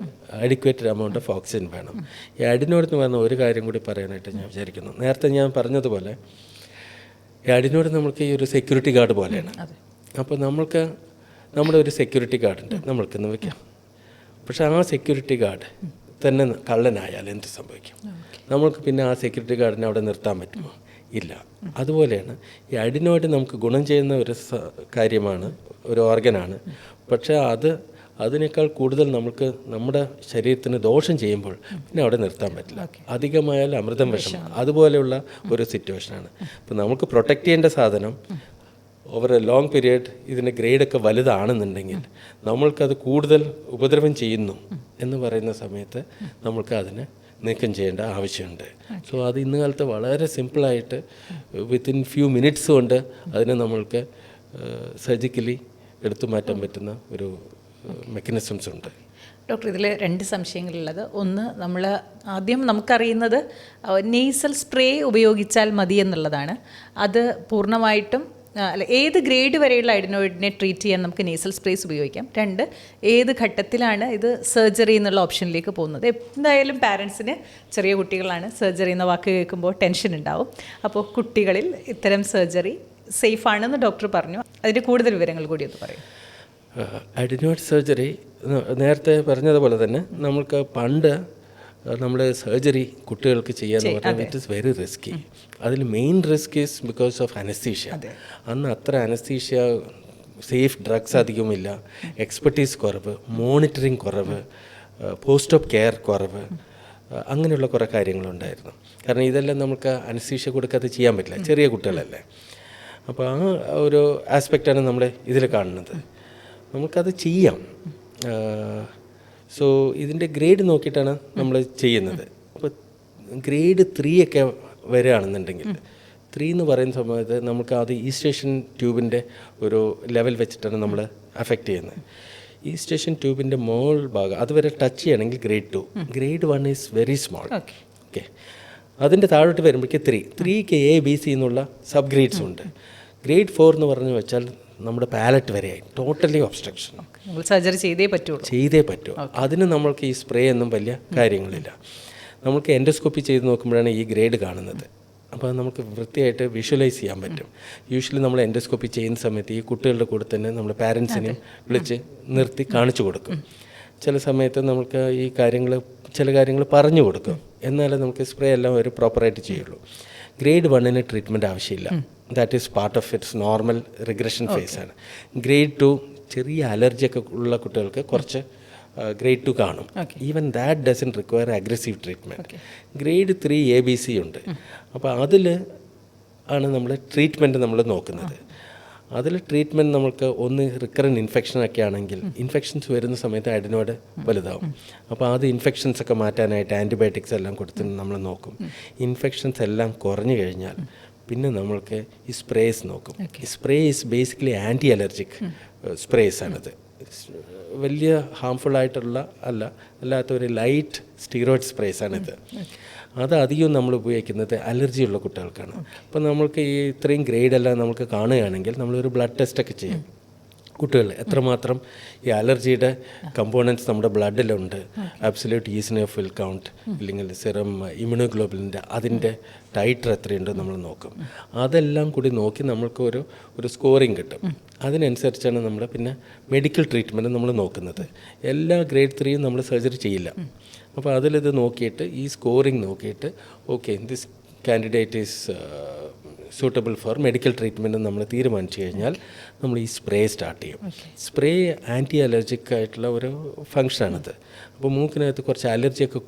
അഡിക്വേറ്റഡ് എമൗണ്ട് ഓഫ് ഓക്സിജൻ വേണം. ഈ അഡിനോയിഡ് പറഞ്ഞ ഒരു കാര്യം കൂടി പറയാനായിട്ട് ഞാൻ വിചാരിക്കുന്നു. നേരത്തെ ഞാൻ പറഞ്ഞതുപോലെ ഈ അഡിനോയിഡ് നമുക്ക് ഈ ഒരു സെക്യൂരിറ്റി ഗാർഡ് പോലെയാണ്. അപ്പോൾ നമ്മൾക്ക് നമ്മുടെ ഒരു സെക്യൂരിറ്റി ഗാർഡുണ്ട്, നമ്മൾക്കെന്ന് വയ്ക്കാം. പക്ഷേ ആ സെക്യൂരിറ്റി ഗാർഡ് തന്നെ കള്ളനായാൽ എന്ത് സംഭവിക്കും? നമ്മൾക്ക് പിന്നെ ആ സെക്യൂരിറ്റി ഗാർഡിനെ അവിടെ നിർത്താൻ പറ്റുമോ? ഇല്ല. അതുപോലെയാണ് ഈ അഡിനോയിഡ് നമുക്ക് ഗുണം ചെയ്യുന്ന ഒരു കാര്യമാണ്, ഒരു ഓർഗനാണ്. പക്ഷേ അതിനേക്കാൾ കൂടുതൽ നമുക്ക് നമ്മുടെ ശരീരത്തിന് ദോഷം ചെയ്യുമ്പോൾ പിന്നെ അവിടെ നിർത്താൻ പറ്റില്ല. അധികമായാൽ അമൃതം വിഷം, അതുപോലെയുള്ള ഒരു സിറ്റുവേഷനാണ്. അപ്പോൾ നമുക്ക് പ്രൊട്ടക്റ്റ് ചെയ്യേണ്ട സാധനം ഓവർ എ ലോങ് പീരിയഡ് ഇതിൻ്റെ ഗ്രേഡൊക്കെ വലുതാണെന്നുണ്ടെങ്കിൽ നമ്മൾക്കത് കൂടുതൽ ഉപദ്രവം ചെയ്യുന്നു എന്ന് പറയുന്ന സമയത്ത് നമ്മൾക്ക് അതിനെ നീക്കം ചെയ്യേണ്ട ആവശ്യമുണ്ട്. സോ അത് ഇന്ന് കാലത്ത് വളരെ സിമ്പിളായിട്ട് വിത്തിൻ ഫ്യൂ മിനിറ്റ്സ് കൊണ്ട് അതിനെ നമ്മൾക്ക് സർജിക്കലി എടുത്തു മാറ്റാൻ പറ്റുന്ന ഒരു മെക്കാനിസംസ് ഉണ്ട്. ഡോക്ടർ, ഇതിൽ 2 സംശയങ്ങളുള്ളത്. ഒന്ന്, നമ്മൾ ആദ്യം നമുക്കറിയുന്നത് നെയ്സൽ സ്പ്രേ ഉപയോഗിച്ചാൽ മതി എന്നുള്ളതാണ്. അത് പൂർണ്ണമായിട്ടും അല്ല, ഏത് ഗ്രേഡ് വരെയുള്ള അഡിനോയിഡിനെ ട്രീറ്റ് ചെയ്യാൻ നമുക്ക് നേസൽ സ്പ്രേസ് ഉപയോഗിക്കാം. 2, ഏത് ഘട്ടത്തിലാണ് ഇത് സർജറി എന്നുള്ള ഓപ്ഷനിലേക്ക് പോകുന്നത്? എന്തായാലും പാരൻസിന്, ചെറിയ കുട്ടികളാണ്, സർജറി എന്ന വാക്ക് കേൾക്കുമ്പോൾ ടെൻഷൻ ഉണ്ടാവും. അപ്പോൾ കുട്ടികളിൽ ഇത്തരം സർജറി സേഫ് ആണെന്ന് ഡോക്ടർ പറഞ്ഞു. അതിൻ്റെ കൂടുതൽ വിവരങ്ങൾ കൂടി ഒന്ന് പറയും. അഡിനോയിഡ് സർജറി നേരത്തെ പറഞ്ഞതുപോലെ തന്നെ നമ്മൾക്ക് പണ്ട് നമ്മൾ സർജറി കുട്ടികൾക്ക് ചെയ്യാന്ന് പറഞ്ഞാൽ ഇറ്റ് ഈസ് വെരി റിസ്കി. അതിൽ main risk is because of anaesthesia. അന്ന് അത്ര അനസ്തീഷ്യ, സേഫ് ഡ്രഗ്സ് അധികമില്ല, എക്സ്പെർട്ടീസ് കുറവ്, മോണിറ്ററിങ് കുറവ്, പോസ്റ്റ് ഓഫ് കെയർ കുറവ്, അങ്ങനെയുള്ള കുറേ കാര്യങ്ങളുണ്ടായിരുന്നു. കാരണം ഇതെല്ലാം നമുക്ക് അനസ്തീഷ്യ കൊടുക്കാതെ ചെയ്യാൻ പറ്റില്ല, ചെറിയ കുട്ടികളല്ലേ. അപ്പോൾ ആ ഒരു ആസ്പെക്റ്റാണ് നമ്മൾ ഇതിൽ കാണുന്നത്. നമുക്കത് ചെയ്യാം. സോ ഇതിൻ്റെ ഗ്രേഡ് നോക്കിയിട്ടാണ് നമ്മൾ ചെയ്യുന്നത്. അപ്പോൾ ഗ്രേഡ് 3 ഒക്കെ വരികയാണെന്നുണ്ടെങ്കിൽ, 3 എന്ന് പറയുന്ന സമയത്ത് നമുക്ക് അത് ഈസ്റ്റേഷൻ ട്യൂബിൻ്റെ ഒരു ലെവൽ വെച്ചിട്ടാണ് നമ്മൾ അഫക്റ്റ് ചെയ്യുന്നത്. ഈസ്റ്റേഷൻ ട്യൂബിൻ്റെ മോൾ ഭാഗം അതുവരെ ടച്ച് ചെയ്യണമെങ്കിൽ grade 2. Grade 1 is very small. Okay, അതിൻ്റെ താഴോട്ട് വരുമ്പോഴേക്ക് 3ക്ക് A, B, C എന്നുള്ള സബ് ഗ്രേഡ്സ് ഉണ്ട്. ഗ്രേഡ് 4 എന്ന് പറഞ്ഞു വെച്ചാൽ നമ്മുടെ പാലറ്റ് വരെയായി ടോട്ടലി ഒബ്സ്ട്രക്ഷൻ. സർജറി ചെയ്തേ പറ്റൂ. അതിന് നമ്മൾക്ക് ഈ സ്പ്രേ ഒന്നും വലിയ കാര്യങ്ങളില്ല. നമുക്ക് എൻഡോസ്കോപ്പി ചെയ്ത് നോക്കുമ്പോഴാണ് ഈ ഗ്രേഡ് കാണുന്നത്. അപ്പോൾ അത് നമുക്ക് വൃത്തിയായിട്ട് വിഷ്വലൈസ് ചെയ്യാൻ പറ്റും. യൂഷ്വലി നമ്മൾ എൻഡോസ്കോപ്പി ചെയ്യുന്ന സമയത്ത് ഈ കുട്ടികളുടെ കൂടെ തന്നെ നമ്മൾ പാരൻസിനെയും വിളിച്ച് നിർത്തി കാണിച്ചു കൊടുക്കും. ചില സമയത്ത് നമുക്ക് ഈ ചില കാര്യങ്ങൾ പറഞ്ഞു കൊടുക്കും. എന്നാലേ നമുക്ക് സ്പ്രേ എല്ലാം ഒരു പ്രോപ്പറായിട്ട് ചെയ്യുള്ളൂ. ഗ്രേഡ് 1 ട്രീറ്റ്മെൻറ്റ് ആവശ്യമില്ല. That is part of its normal regression ഫേസാണ്. ഗ്രേഡ് 2 ചെറിയ അലർജിയൊക്കെ ഉള്ള കുട്ടികൾക്ക് കുറച്ച് ഗ്രേഡ് 2 കാണും. Even that doesn't require aggressive treatment. Grade 3 ABC ഉണ്ട്. അപ്പോൾ അതിൽ ആണ് നമ്മൾ ട്രീറ്റ്മെൻറ്റ് നമ്മൾ നോക്കുന്നത്. അതിൽ ട്രീറ്റ്മെൻറ്റ് നമുക്ക് ഒന്ന് റിക്കറൻറ്റ് ഇൻഫെക്ഷനൊക്കെ ആണെങ്കിൽ, ഇൻഫെക്ഷൻസ് വരുന്ന സമയത്ത് അഡിനോയിഡ് വലുതാവും. അപ്പോൾ അത് ഇൻഫെക്ഷൻസൊക്കെ മാറ്റാനായിട്ട് ആൻറ്റിബയോട്ടിക്സ് എല്ലാം കൊടുത്ത് നമ്മൾ നോക്കും. ഇൻഫെക്ഷൻസ് എല്ലാം കുറഞ്ഞു കഴിഞ്ഞാൽ പിന്നെ നമ്മൾക്ക് ഈ സ്പ്രേസ് നോക്കും. ഈ spray is basically anti allergic sprays ആണിത്. വലിയ ഹാംഫുൾ ആയിട്ടുള്ള അല്ലാത്ത ഒരു ലൈറ്റ് സ്റ്റീറോയിഡ് സ്പ്രേസ് ആണിത്. അത് അധികം നമ്മൾ ഉപയോഗിക്കുന്നത് അലർജിയുള്ള കുട്ടികൾക്കാണ്. അപ്പോൾ നമ്മൾക്ക് ഈ ഇത്രയും ഗ്രേഡെല്ലാം നമുക്ക് കാണുകയാണെങ്കിൽ നമ്മളൊരു ബ്ലഡ് ടെസ്റ്റൊക്കെ ചെയ്യും. കുട്ടികൾ എത്രമാത്രം ഈ അലർജിയുടെ കമ്പോണൻറ്റ്സ് നമ്മുടെ ബ്ലഡിലുണ്ട്, അബ്സല്യൂട്ട് ഈസിനോഫിൽ കൗണ്ട് ഇല്ലെങ്കിൽ സിറം ഇമ്യൂണോഗ്ലോബുലിൻ്റെ അതിൻ്റെ ടൈറ്റർ എത്രയുണ്ട് നമ്മൾ നോക്കും. അതെല്ലാം കൂടി നോക്കി നമ്മൾക്ക് ഒരു സ്കോറിങ് കിട്ടും. അതിനനുസരിച്ചാണ് നമ്മൾ പിന്നെ മെഡിക്കൽ ട്രീറ്റ്മെൻറ്റ് നമ്മൾ നോക്കുന്നത്. എല്ലാ ഗ്രേഡ് 3യും നമ്മൾ സർജറി ചെയ്യില്ല. അപ്പോൾ അതിലിത് നോക്കിയിട്ട് ഈ സ്കോറിങ് നോക്കിയിട്ട് okay this candidate is suitable for medical treatment നമ്മൾ തീരുമാനിച്ചു കഴിഞ്ഞാൽ നമ്മൾ ഈ സ്പ്രേ സ്റ്റാർട്ട് ചെയ്യും. സ്പ്രേ ആൻറ്റി അലർജിക് ആയിട്ടുള്ള ഒരു ഫങ്ഷനാണിത്. അപ്പോൾ മൂക്കിനകത്ത് കുറച്ച് അലർജിയൊക്കെ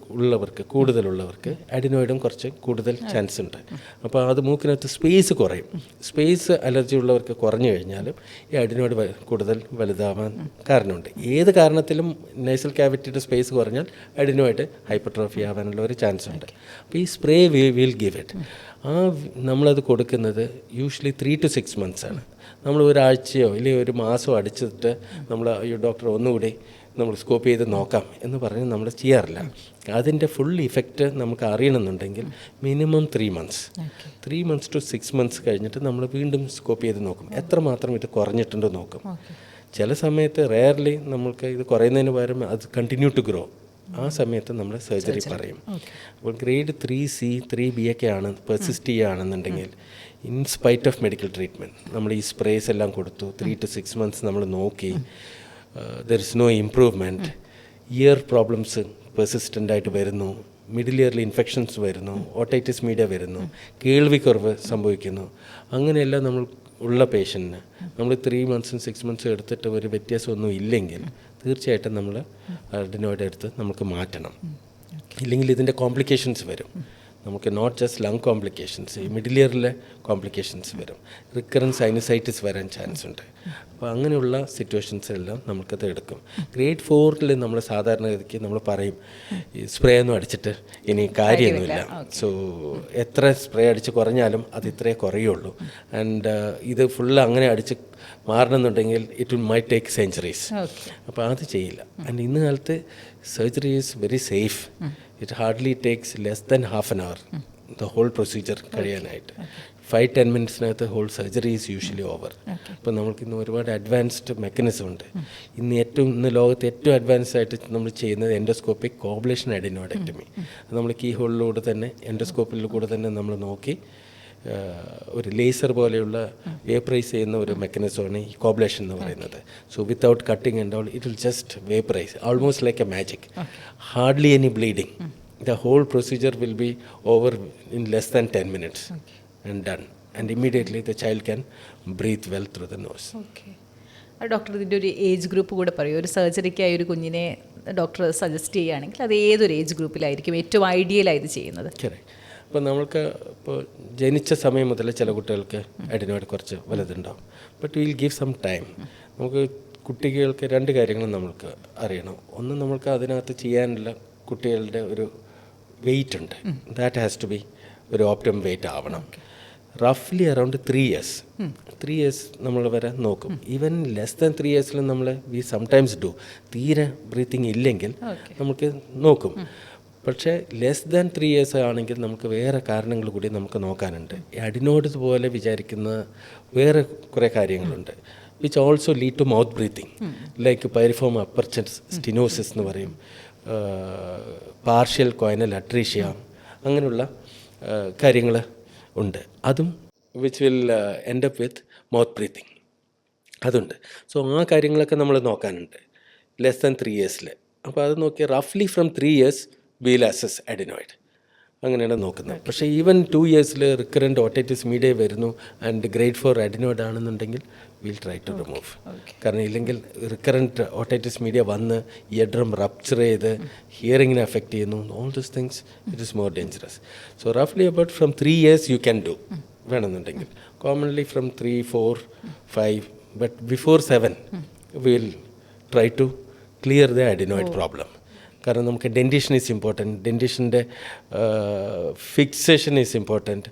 കൂടുതലുള്ളവർക്ക് അഡിനോയിഡും കുറച്ച് കൂടുതൽ ചാൻസ് ഉണ്ട്. അപ്പോൾ അത് മൂക്കിനകത്ത് സ്പേസ് കുറയും. സ്പേസ് അലർജി ഉള്ളവർക്ക് കുറഞ്ഞു കഴിഞ്ഞാലും ഈ അഡിനോയിഡ് കൂടുതൽ വലുതാവാൻ കാരണമുണ്ട്. ഏത് കാരണത്തിലും നേസൽ ക്യാവിറ്റിയുടെ സ്പേസ് കുറഞ്ഞാൽ അഡിനോയിഡ് ഹൈപ്പർട്രോഫി ആവാനുള്ള ഒരു ചാൻസ് ഉണ്ട്. അപ്പോൾ ഈ സ്പ്രേ വിൽ ഗിവ് ഇറ്റ്. നമ്മളത് കൊടുക്കുന്നത് യൂഷ്വലി 3 to 6 months ആണ്. നമ്മൾ ഒരാഴ്ചയോ ഇല്ലെങ്കിൽ ഒരു മാസമോ അടിച്ചിട്ട് നമ്മൾ ഈ ഡോക്ടർ ഒന്നുകൂടി നമ്മൾ സ്കോപ്പ് ചെയ്ത് നോക്കാം എന്ന് പറഞ്ഞ് നമ്മൾ ചെയ്യാറില്ല. അതിൻ്റെ ഫുൾ ഇഫക്റ്റ് നമുക്ക് അറിയണമെന്നുണ്ടെങ്കിൽ minimum 3 months 3 months to 6 months കഴിഞ്ഞിട്ട് നമ്മൾ വീണ്ടും സ്കോപ്പ് ചെയ്ത് നോക്കും, എത്രമാത്രം ഇത് കുറഞ്ഞിട്ടുണ്ടോ നോക്കും. ചില സമയത്ത് റെയർലി നമ്മൾക്ക് ഇത് കുറയുന്നതിന് പകരം അത് കണ്ടിന്യൂ ടു ഗ്രോ. ആ സമയത്ത് നമ്മൾ സർജറി പറയും. അപ്പോൾ ഗ്രേഡ് 3C 3B ഒക്കെ ആണ് പെർസിസ്റ്റ് ചെയ്യുകയാണെന്നുണ്ടെങ്കിൽ in spite of medical treatment നമ്മൾ ഈ സ്പ്രേസ് എല്ലാം കൊടുത്തു, 3 to 6 months നമ്മൾ നോക്കി, there is no improvement, ear problems persistent ആയിട്ട് വരുന്നു, മിഡിൽ ഇയറിൽ ഇൻഫെക്ഷൻസ് വരുന്നു, ഓട്ടൈറ്റിസ് മീഡിയ വരുന്നു, കേൾവിക്കുറവ് സംഭവിക്കുന്നു. അങ്ങനെയെല്ലാം നമ്മൾ ഉള്ള പേഷ്യൻറ്റിന് നമ്മൾ 3 months 6 months എടുത്തിട്ട് ഒരു വ്യത്യാസമൊന്നും ഇല്ലെങ്കിൽ തീർച്ചയായിട്ടും നമ്മൾ അഡിനോയിഡ് എടുത്ത് നമുക്ക് മാറ്റണം. ഇല്ലെങ്കിൽ ഇതിൻ്റെ കോംപ്ലിക്കേഷൻസ് വരും. നമുക്ക് നോട്ട് ജസ്റ്റ് ലങ് കോംപ്ലിക്കേഷൻസ്, ഈ മിഡിൽ ഇയറിലെ കോംപ്ലിക്കേഷൻസ് വരും, റിക്കറൻറ്റ് സൈനസൈറ്റിസ് വരാൻ ചാൻസ് ഉണ്ട്. അപ്പോൾ അങ്ങനെയുള്ള സിറ്റുവേഷൻസെല്ലാം നമുക്കത് എടുക്കും. ഗ്രേഡ് 4 നമ്മൾ സാധാരണഗതിക്ക് നമ്മൾ പറയും ഈ സ്പ്രേ ഒന്നും അടിച്ചിട്ട് ഇനി കാര്യമൊന്നുമില്ല. സോ എത്ര സ്പ്രേ അടിച്ച് കുറഞ്ഞാലും അത് ഇത്രേ കുറയുള്ളൂ. ആൻഡ് ഇത് ഫുള്ള് അങ്ങനെ അടിച്ച് മാറണമെന്നുണ്ടെങ്കിൽ ഇറ്റ് മൈറ്റ് ടേക്ക് സെഞ്ചുറീസ്. അപ്പോൾ അത് ചെയ്യില്ല. ആൻഡ് ഇന്ന് കാലത്ത് surgery is very safe. It hardly takes less than half an hour the whole procedure കഴിയാനായിട്ട്. 5-10 minutesനകത്ത് whole surgery is usually over. ഇപ്പോൾ നമുക്കിന്ന് ഒരുപാട് അഡ്വാൻസ്ഡ് മെക്കാനിസം ഉണ്ട്. ഇന്ന് ലോകത്ത് ഏറ്റവും അഡ്വാൻസ്ഡ് ആയിട്ട് നമ്മൾ ചെയ്യുന്നത് എൻഡോസ്കോപ്പിക് കോബ്ലേഷൻ അഡിനോയിഡക്ടമി. നമ്മൾ കീ ഹോളിലൂടെ തന്നെ എൻഡോസ്കോപ്പിലൂടെ തന്നെ നമ്മൾ നോക്കി ഒരു ലേസർ പോലെയുള്ള വേപ്പറൈസ് ചെയ്യുന്ന ഒരു മെക്കാനിസമാണ് ഈ കോബ്ലേഷൻ എന്ന് പറയുന്നത്. So without cutting and all it will just vaporise almost like a magic. Hardly any bleeding. The whole procedure will be over in less than 10 minutes and done. And immediately the child can breathe well through the nose. Okay. Doctor ഇതിൻ്റെ ഒരു age group കൂടെ പറയും. ഒരു സർജറിക്കായി ഒരു കുഞ്ഞിനെ doctor suggest ചെയ്യുകയാണെങ്കിൽ അത് ഏതൊരു ഏജ് ഗ്രൂപ്പിലായിരിക്കും ഏറ്റവും ഐഡിയലായി ഇത് ചെയ്യുന്നത്? കറക്റ്റ്. അപ്പോൾ നമ്മൾക്ക് ഇപ്പോൾ ജനിച്ച സമയം മുതൽ ചില കുട്ടികൾക്ക് അഡിനോയിഡ് കുറച്ച് വലുതുണ്ടാവും. But will give some time. നമുക്ക് കുട്ടികൾക്ക് 2 കാര്യങ്ങൾ നമ്മൾക്ക് അറിയണം. ഒന്ന്, നമ്മൾക്ക് അതിനകത്ത് ചെയ്യാനുള്ള കുട്ടികളുടെ ഒരു വെയിറ്റ് ഉണ്ട്. ദാറ്റ് ഹാസ് ടു ബി ഒരു ഓപ്റ്റിമം വെയിറ്റ് ആവണം. റഫ്ലി അറൗണ്ട് 3 years. 3 years നമ്മൾ വരെ നോക്കും. ഈവൻ ലെസ് ദാൻ 3 yearsൽ നമ്മൾ വി സംടൈംസ് ഡു. തീരെ ബ്രീത്തിങ് ഇല്ലെങ്കിൽ നമുക്ക് നോക്കും. പക്ഷേ ലെസ് ദാൻ 3 years ആണെങ്കിൽ നമുക്ക് വേറെ കാരണങ്ങൾ കൂടി നമുക്ക് നോക്കാനുണ്ട്. അഡിനോയിഡ് പോലെ വിചാരിക്കുന്ന വേറെ കുറേ കാര്യങ്ങളുണ്ട് which also lead to mouth breathing, like piriform aperture stenosis എന്ന് പറയും, പാർഷ്യൽ കോയിനൽ അട്രീഷ്യ, അങ്ങനെയുള്ള കാര്യങ്ങൾ ഉണ്ട്. അതും which will end up with mouth breathing അതുണ്ട്. സോ ആ കാര്യങ്ങളൊക്കെ നമ്മൾ നോക്കാനുണ്ട് ലെസ് ദാൻ 3 yearsൽ. അപ്പോൾ അത് നോക്കി റഫ്ലി from 3 years we'll assess adenoid, അങ്ങനെയാണ് നോക്കുന്നത്. പക്ഷേ ഈവൻ 2 yearsൽ റിക്കറൻറ്റ് ഓട്ടൈറ്റിസ് മീഡിയ വരുന്നു ആൻഡ് ഗ്രേഡ് 4 അഡിനോയിഡ് ആണെന്നുണ്ടെങ്കിൽ വിൽ ട്രൈ ടു റിമൂവ്. കാരണം ഇല്ലെങ്കിൽ റിക്കറൻറ്റ് ഓട്ടൈറ്റിസ് മീഡിയ വന്ന് ഇയർ ഡ്രം റപ്ചർ ചെയ്ത് ഹിയറിങ്ങിനെ അഫക്റ്റ് ചെയ്യുന്നു. All these things it is more dangerous. So റഫ്ലി about from 3 years you can do വേണമെന്നുണ്ടെങ്കിൽ. Commonly from 3, 4, 5 but before 7 will try to clear the adenoid problem. കാരണം നമുക്ക് dentition is important, ഡെൻറ്റിഷൻ്റെ fixation is important.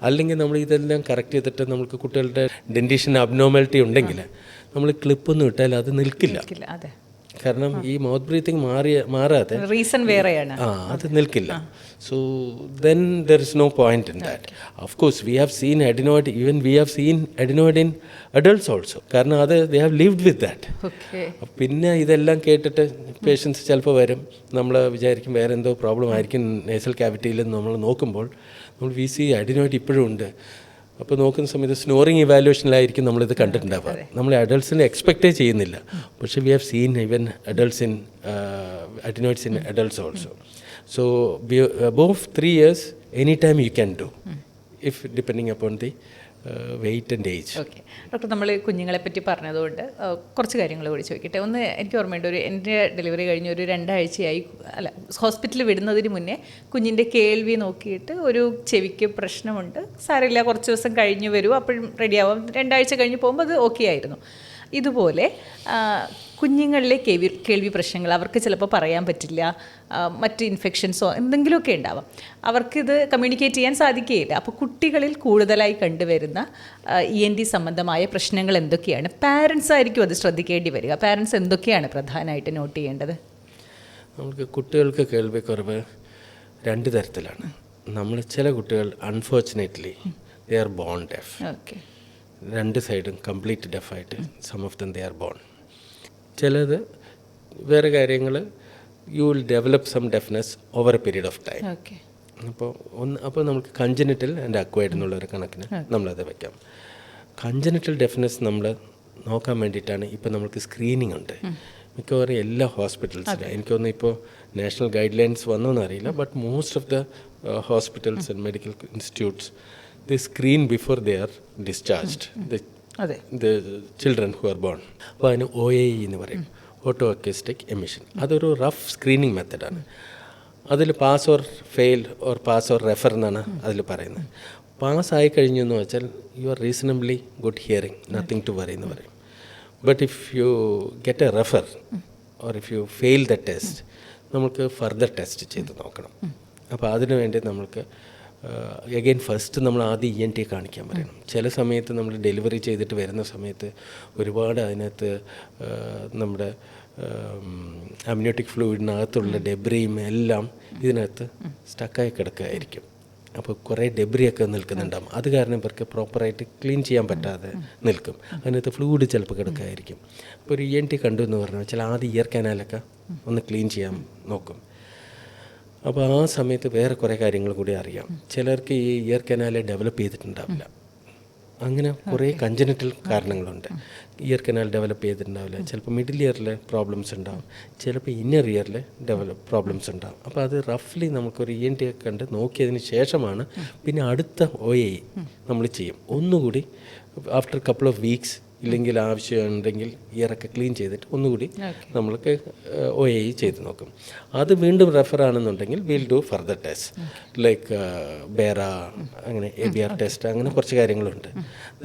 അല്ലെങ്കിൽ നമ്മൾ ഇതെല്ലാം correct ചെയ്തിട്ട് നമുക്ക് കുട്ടികളുടെ ഡെൻറ്റിഷൻ അബ്നോർമാലിറ്റി ഉണ്ടെങ്കിൽ നമ്മൾ ക്ലിപ്പൊന്നും ഇട്ടാൽ അത് നിൽക്കില്ല. കാരണം ഈ മൗത്ത് ബ്രീത്തിങ് മാറാതെ റീസൺ വേറെയാണ്, അത് നിൽക്കില്ല. So then there is no point in that. Of course we have seen adenoid, even we have seen adenoid in adults also. കാരണം അത് they have lived with that. പിന്നെ ഇതെല്ലാം കേട്ടിട്ട് പേഷ്യൻസ് ചിലപ്പോൾ വരും, നമ്മൾ വിചാരിക്കും വേറെ എന്തോ പ്രോബ്ലം ആയിരിക്കും നേസൽ ക്യാവിറ്റിയിൽ. നമ്മൾ നോക്കുമ്പോൾ നമ്മൾ വി സി അഡിനോയിഡ് ഇപ്പോഴും ഉണ്ട്. അപ്പോൾ നോക്കുന്ന സമയത്ത് സ്നോറിങ് ഇവാലുവേഷനിലായിരിക്കും നമ്മളിത് കണ്ടിട്ടുണ്ടാവുക. നമ്മൾ അഡൾട്ട്സിനെ എക്സ്പെക്റ്റേ ചെയ്യുന്നില്ല. പക്ഷേ V have scene even adults in adenoids in adults also. So above 3 years any time you can do if depending upon the wait and age. Okay doctor, നമ്മൾ കുഞ്ഞുങ്ങളെ പറ്റി പറഞ്ഞതുകൊണ്ട് കുറച്ച് കാര്യങ്ങൾ കൂടി ചോദിക്കട്ടെ. ഒന്ന്, എനിക്ക് ഓർമ്മയുണ്ട്, എൻ്റെ ഡെലിവറി കഴിഞ്ഞ് ഒരു 2 ആഴ്ചയായി, അല്ല ഹോസ്പിറ്റലിൽ വിടുന്നതിന് മുന്നേ കുഞ്ഞിൻ്റെ കേൾവി നോക്കിയിട്ട് ഒരു ചെവിക്ക് പ്രശ്നമുണ്ട്, സാരമില്ല കുറച്ച് ദിവസം കഴിഞ്ഞ് വരൂ അപ്പോഴും റെഡിയാവും, 2 ആഴ്ച കഴിഞ്ഞ് പോകുമ്പോൾ അത് ഓക്കെ ആയിരുന്നു. ഇതുപോലെ കുഞ്ഞുങ്ങളിലെ കേൾവി പ്രശ്നങ്ങൾ അവർക്ക് ചിലപ്പോൾ പറയാൻ പറ്റില്ല, മറ്റ് ഇൻഫെക്ഷൻസോ എന്തെങ്കിലുമൊക്കെ ഉണ്ടാവാം, അവർക്കിത് കമ്മ്യൂണിക്കേറ്റ് ചെയ്യാൻ സാധിക്കുകയില്ല. അപ്പോൾ കുട്ടികളിൽ കൂടുതലായി കണ്ടുവരുന്ന ENT സംബന്ധമായ പ്രശ്നങ്ങൾ എന്തൊക്കെയാണ്? പാരൻസ് ആയിരിക്കും അത് ശ്രദ്ധിക്കേണ്ടി വരിക. പാരൻസ് എന്തൊക്കെയാണ് പ്രധാനമായിട്ട് നോട്ട് ചെയ്യേണ്ടത്? നമുക്ക് കുട്ടികൾക്ക് കേൾവിക്കുറവ് 2 തരത്തിലാണ്. നമ്മൾ ചില കുട്ടികൾ unfortunately they are born deaf. Okay, 2 സൈഡും കംപ്ലീറ്റ് ഡെഫായിട്ട് some of them they are born. ചിലത് വേറെ കാര്യങ്ങൾ you will develop some deafness over a period of time. അപ്പോൾ നമുക്ക് കൺജനിറ്റൽ ആൻഡ് അക്വയർഡ് എന്നുള്ളൊരു കണക്കിന് നമ്മളത് വയ്ക്കാം. കൺജനിറ്റൽ ഡെഫ്നെസ് നമ്മൾ നോക്കാൻ വേണ്ടിയിട്ടാണ് ഇപ്പോൾ നമുക്ക് സ്ക്രീനിങ് ഉണ്ട്. മിക്കവാറും എല്ലാ ഹോസ്പിറ്റൽസിലും എനിക്കൊന്നും ഇപ്പോൾ നാഷണൽ ഗൈഡ് ലൈൻസ് വന്നോന്ന് അറിയില്ല, but most of the hospitals and medical institutes the screen before they are discharged അതെ, the children who are born. അപ്പോൾ അതിന് OAE എന്ന് പറയും, ഓട്ടോ അക്യൂസ്റ്റിക് എമിഷൻ. അതൊരു റഫ് സ്ക്രീനിങ് മെത്തഡാണ്. അതിൽ pass or fail or pass or refer എന്നാണ് അതിൽ പറയുന്നത്. പാസ്സായി കഴിഞ്ഞു എന്ന് വെച്ചാൽ you are reasonably good hearing, nothing to worry എന്ന് പറയും. But if you get a refer or if U fail the test, നമുക്ക് ഫർദർ ടെസ്റ്റ് ചെയ്ത് നോക്കണം. അപ്പോൾ അതിനു വേണ്ടി നമ്മൾക്ക് അഗെയിൻ ഫസ്റ്റ് നമ്മൾ ആദ്യം ENT കാണിക്കാൻ പറയണം. ചില സമയത്ത് നമ്മൾ ഡെലിവറി ചെയ്തിട്ട് വരുന്ന സമയത്ത് ഒരുപാട് അതിനകത്ത് നമ്മുടെ അമ്നിയോട്ടിക് ഫ്ലൂയിഡിനകത്തുള്ള ഡെബ്രിയും എല്ലാം ഇതിനകത്ത് സ്റ്റക്കായി കിടക്കുകയായിരിക്കും. അപ്പോൾ കുറേ ഡെബ്രിയൊക്കെ നിൽക്കുന്നുണ്ടാകും. അത് കാരണം ഇവർക്ക് പ്രോപ്പറായിട്ട് ക്ലീൻ ചെയ്യാൻ പറ്റാതെ നിൽക്കും. അതിനകത്ത് ഫ്ലൂയിഡ് ചിലപ്പോൾ കിടക്കുകയായിരിക്കും. അപ്പോൾ ഒരു ENT കണ്ടു എന്ന് പറഞ്ഞു വെച്ചാൽ ആദ്യം ഇയർ കനാലൊക്കെ ഒന്ന് ക്ലീൻ ചെയ്യാൻ നോക്കും. അപ്പോൾ ആ സമയത്ത് വേറെ കുറേ കാര്യങ്ങൾ കൂടി അറിയാം. ചിലർക്ക് ഈ ഇയർ കനാല് ഡെവലപ്പ് ചെയ്തിട്ടുണ്ടാവില്ല. അങ്ങനെ കുറേ കഞ്ചനിറ്റൽ കാരണങ്ങളുണ്ട്. ഇയർ കനാൽ ഡെവലപ്പ് ചെയ്തിട്ടുണ്ടാവില്ല. ചിലപ്പോൾ മിഡിൽ ഇയറിൽ പ്രോബ്ലംസ് ഉണ്ടാവും, ചിലപ്പോൾ ഇന്നർ ഇയറിൽ പ്രോബ്ലംസ് ഉണ്ടാവും. അപ്പോൾ അത് റഫ്ലി നമുക്കൊരു ENT കണ്ട് നോക്കിയതിന് ശേഷമാണ് പിന്നെ അടുത്ത OAE നമ്മൾ ചെയ്യും. ഒന്നുകൂടി ആഫ്റ്റർ കപ്പിൾ ഓഫ് വീക്സ് ഇല്ലെങ്കിൽ ആവശ്യമുണ്ടെങ്കിൽ ഇയറൊക്കെ ക്ലീൻ ചെയ്തിട്ട് ഒന്നുകൂടി നമ്മൾക്ക് OAE ചെയ്ത് നോക്കും. അത് വീണ്ടും റെഫർ ആണെന്നുണ്ടെങ്കിൽ will do further test like BERA, അങ്ങനെ ABR ടെസ്റ്റ്, അങ്ങനെ കുറച്ച് കാര്യങ്ങളുണ്ട്.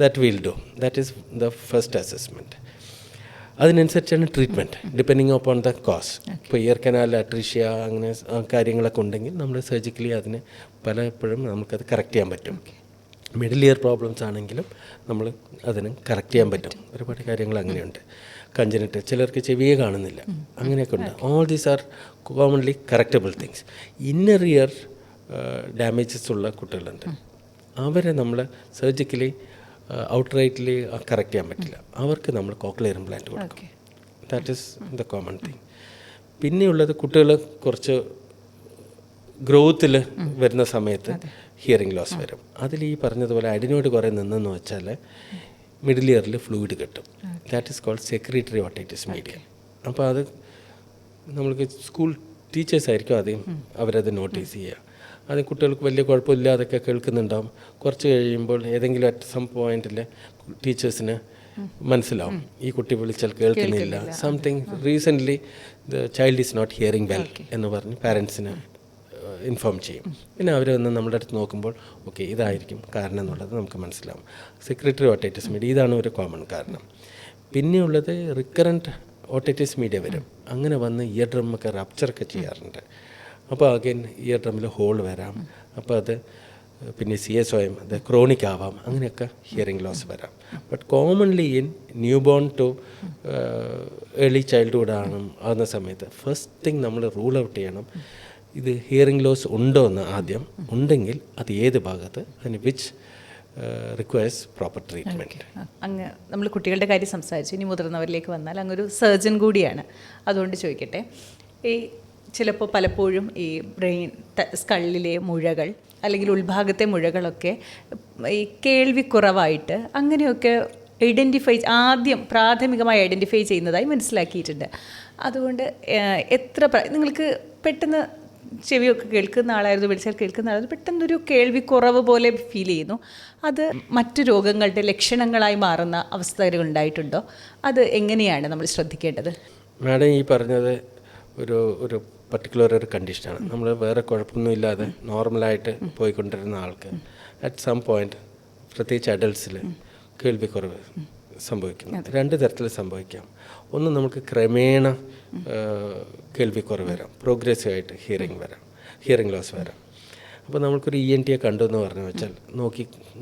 That will do. That is the first assessment. അതിനനുസരിച്ചാണ് treatment depending upon the cause. ഇപ്പോൾ ഇയർ കനാൽ അട്രീഷ്യ അങ്ങനെ കാര്യങ്ങളൊക്കെ ഉണ്ടെങ്കിൽ നമ്മൾ സർജിക്കലി അതിന് പലപ്പോഴും നമുക്കത് കറക്റ്റ് ചെയ്യാൻ പറ്റും. മിഡിൽ ഇയർ പ്രോബ്ലംസ് ആണെങ്കിലും നമ്മൾ അതിന് കറക്റ്റ് ചെയ്യാൻ പറ്റും. ഒരുപാട് കാര്യങ്ങൾ അങ്ങനെയുണ്ട്. കഞ്ചനിറ്റ്, ചിലർക്ക് ചെവിയെ കാണുന്നില്ല, അങ്ങനെയൊക്കെ ഉണ്ട്. All these are commonly correctable things. Inner year damages ഉള്ള കുട്ടികളുണ്ട്. അവരെ നമ്മൾ സർജിക്കലി ഔട്ട്റൈറ്റ്ലി കറക്റ്റ് ചെയ്യാൻ പറ്റില്ല. അവർക്ക് നമ്മൾ കോക്ലിയർ ഇംപ്ലാന്റ് കൊടുക്കും. That is the common thing. പിന്നെയുള്ളത് കുട്ടികൾ കുറച്ച് ഗ്രോത്തിൽ വരുന്ന സമയത്ത് ഹിയറിംഗ് ലോസ് വരും. അതിൽ ഈ പറഞ്ഞതുപോലെ അഡിനോയിഡ് കുറേ നിന്നെന്ന് വെച്ചാൽ മിഡിൽ ഇയറിൽ ഫ്ലൂയിഡ് കിട്ടും. That is called secretory otitis media. അപ്പോൾ അത് നമ്മൾക്ക് സ്കൂൾ ടീച്ചേഴ്സായിരിക്കും ആദ്യം അവരത് നോട്ടീസ് ചെയ്യുക. അത് കുട്ടികൾക്ക് വലിയ കുഴപ്പമില്ലാതൊക്കെ കേൾക്കുന്നുണ്ടാവും. കുറച്ച് കഴിയുമ്പോൾ ഏതെങ്കിലും അറ്റ് സം പോയിന്റിൽ ടീച്ചേഴ്സിന് മനസ്സിലാവും ഈ കുട്ടി വിളിച്ചാൽ കേൾക്കുന്നില്ല, something recently the child is not hearing well എന്ന് പറഞ്ഞ് പാരൻസിന് ഇൻഫോം ചെയ്യും. പിന്നെ അവർ വന്ന് നമ്മുടെ അടുത്ത് നോക്കുമ്പോൾ ഓക്കെ ഇതായിരിക്കും കാരണം എന്നുള്ളത് നമുക്ക് മനസ്സിലാവും. സെക്രട്ടറി ഓട്ടൈറ്റിസ് മീഡിയ ഇതാണ് ഒരു കോമൺ കാരണം. പിന്നെയുള്ളത് റിക്കറൻറ്റ് ഓട്ടൈറ്റിസ് മീഡിയ വരും. അങ്ങനെ വന്ന് ഇയർ ഡ്രമ്മൊക്കെ റപ്ചറൊക്കെ ചെയ്യാറുണ്ട്. അപ്പോൾ അഗൈൻ ഇയർ ഡ്രമ്മിൽ ഹോൾ വരാം. അപ്പോൾ അത് പിന്നെ CSOM, അത് ക്രോണിക് ആവാം. അങ്ങനെയൊക്കെ ഹിയറിംഗ് ലോസ് വരാം. But commonly in new born to early childhood ആകുന്ന സമയത്ത് ഫസ്റ്റ് തിങ് നമ്മൾ റൂൾ ഔട്ട് ചെയ്യണം, ഇത് ഹിയറിംഗ് ലോസ് ഉണ്ടോ എന്ന്. ആദ്യം ഉണ്ടെങ്കിൽ അത് ഏത് ഭാഗത്ത്, അതിന് വിച്ച് റിക്വയർസ് പ്രോപ്പർ ട്രീറ്റ്മെൻറ്റ്. അങ്ങ് നമ്മൾ കുട്ടികളുടെ കാര്യം സംസാരിച്ചു. ഇനി മുതിർന്നവരിലേക്ക് വന്നാൽ അങ്ങൊരു സർജൻ കൂടിയാണ്. അതുകൊണ്ട് ചോദിക്കട്ടെ, ഈ ചിലപ്പോൾ പലപ്പോഴും ഈ ബ്രെയിൻ സ്കള്ളിലെ മുഴകൾ അല്ലെങ്കിൽ ഉൾഭാഗത്തെ മുഴകളൊക്കെ ഈ കേൾവിക്കുറവായിട്ട് അങ്ങനെയൊക്കെ ആദ്യം പ്രാഥമികമായി ഐഡൻറ്റിഫൈ ചെയ്യുന്നതായി മനസ്സിലാക്കിയിട്ടുണ്ട്. അതുകൊണ്ട് നിങ്ങൾക്ക് പെട്ടെന്ന് ചെവിയൊക്കെ കേൾക്കുന്ന ആളായിരുന്നു, വിളിച്ചാൽ കേൾക്കുന്ന ആളായിരുന്നു, പെട്ടെന്നൊരു കേൾവിക്കുറവ് പോലെ ഫീൽ ചെയ്യുന്നു. അത് മറ്റു രോഗങ്ങളുടെ ലക്ഷണങ്ങളായി മാറുന്ന അവസ്ഥകൾ ഉണ്ടായിട്ടുണ്ടോ? അത് എങ്ങനെയാണ് നമ്മൾ ശ്രദ്ധിക്കേണ്ടത്? മാഡം ഈ പറഞ്ഞത് ഒരു പർട്ടിക്കുലർ ഒരു കണ്ടീഷനാണ്. നമ്മൾ വേറെ കുഴപ്പമൊന്നുമില്ലാതെ നോർമലായിട്ട് പോയിക്കൊണ്ടിരുന്ന ആൾക്ക് അറ്റ് സം പോയിൻറ്റ്, പ്രത്യേകിച്ച് അഡൾട്ട്സിൽ കേൾവിക്കുറവ് സംഭവിക്കുന്നു. രണ്ട് തരത്തിൽ സംഭവിക്കാം. ഒന്ന്, നമുക്ക് ക്രമേണ കേൾവിക്കുറവ് വരാം, പ്രോഗ്രസീവായിട്ട് ഹിയറിംഗ് ലോസ് വരാം. അപ്പോൾ നമുക്കൊരു ENT കണ്ടു എന്ന് പറഞ്ഞു വെച്ചാൽ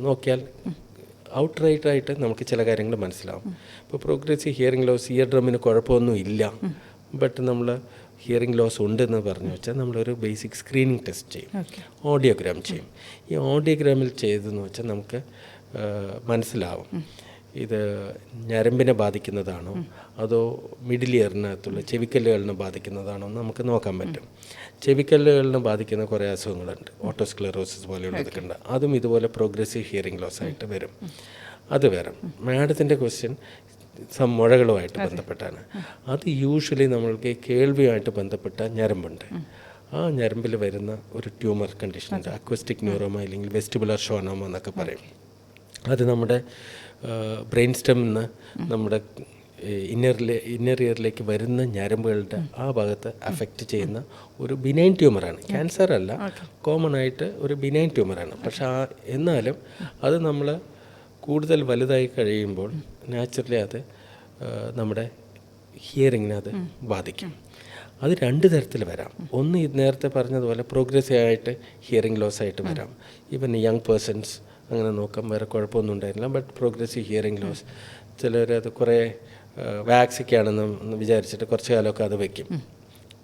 നോക്കിയാൽ ഔട്ട്റൈറ്റായിട്ട് നമുക്ക് ചില കാര്യങ്ങൾ മനസ്സിലാവും. ഇപ്പോൾ പ്രോഗ്രസീവ് ഹിയറിംഗ് ലോസ്, ഇയർ ഡ്രമ്മിന് കുഴപ്പമൊന്നും ഇല്ല, ബട്ട് നമ്മൾ ഹിയറിംഗ് ലോസ് ഉണ്ടെന്ന് പറഞ്ഞു വെച്ചാൽ നമ്മളൊരു ബേസിക് സ്ക്രീനിങ് ടെസ്റ്റ് ചെയ്യും, ഓഡിയോഗ്രാം ചെയ്യും. ഈ ഓഡിയോഗ്രാമിൽ ചെയ്തെന്ന് വെച്ചാൽ നമുക്ക് മനസ്സിലാവും ഇത് ഞരമ്പിനെ ബാധിക്കുന്നതാണോ അതോ മിഡിൽ ഇയറിനകത്തുള്ള ചെവിക്കല്ലുകളിനെ ബാധിക്കുന്നതാണോ എന്ന് നമുക്ക് നോക്കാൻ പറ്റും. ചെവിക്കല്ലുകളിനെ ബാധിക്കുന്ന കുറേ അസുഖങ്ങളുണ്ട്, ഓട്ടോസ്ക്ലെറോസിസ് പോലെയുള്ളതൊക്കെ ഉണ്ട്. അതും ഇതുപോലെ പ്രോഗ്രസീവ് ഹിയറിംഗ് ലോസ് ആയിട്ട് വരും. അത് വരും. മാഡത്തിൻ്റെ ക്വസ്റ്റ്യൻ മുഴകളുമായിട്ട് ബന്ധപ്പെട്ടാണ്. അത് യൂഷ്വലി നമ്മൾക്ക് കേൾവിയുമായിട്ട് ബന്ധപ്പെട്ട ഞരമ്പുണ്ട്. ആ ഞരമ്പിൽ വരുന്ന ഒരു ട്യൂമർ കണ്ടീഷനുണ്ട്, അക്വസ്റ്റിക് ന്യൂറോമ അല്ലെങ്കിൽ വെസ്റ്റിബുലർ ഷോണോമ എന്നൊക്കെ പറയും. അത് നമ്മുടെ ബ്രെയിൻ സ്റ്റെമിൽ നിന്ന് നമ്മുടെ ഇന്നർ ഇയറിലേക്ക് വരുന്ന ഞരമ്പുകളുടെ ആ ഭാഗത്ത് അഫക്റ്റ് ചെയ്യുന്ന ഒരു ബിനൈൻ ട്യൂമറാണ്. ക്യാൻസർ അല്ല, കോമൺ ആയിട്ട് ഒരു ബിനൈൻ ട്യൂമറാണ്. പക്ഷെ എന്നാലും അത് നമ്മൾ കൂടുതൽ വലുതായി കഴിയുമ്പോൾ നാച്ചുറലി അത് നമ്മുടെ ഹിയറിങ്ങിനെ അത് ബാധിക്കും. അത് രണ്ട് തരത്തിൽ വരാം. ഒന്ന് നേരത്തെ പറഞ്ഞതുപോലെ പ്രോഗ്രസീവ് ആയിട്ട് ഹിയറിംഗ് ലോസ് ആയിട്ട് വരാം. ഈവൻ യങ് പേഴ്സൺസ് അങ്ങനെ നോക്കാം, വേറെ കുഴപ്പമൊന്നും ഉണ്ടായിരുന്നില്ല, ബട്ട് പ്രോഗ്രസീവ് ഹിയറിംഗ് ലോസ്. ചിലരത് കുറേ വാക്സിക്കാണെന്ന് വിചാരിച്ചിട്ട് കുറച്ച് കാലമൊക്കെ അത് വയ്ക്കും.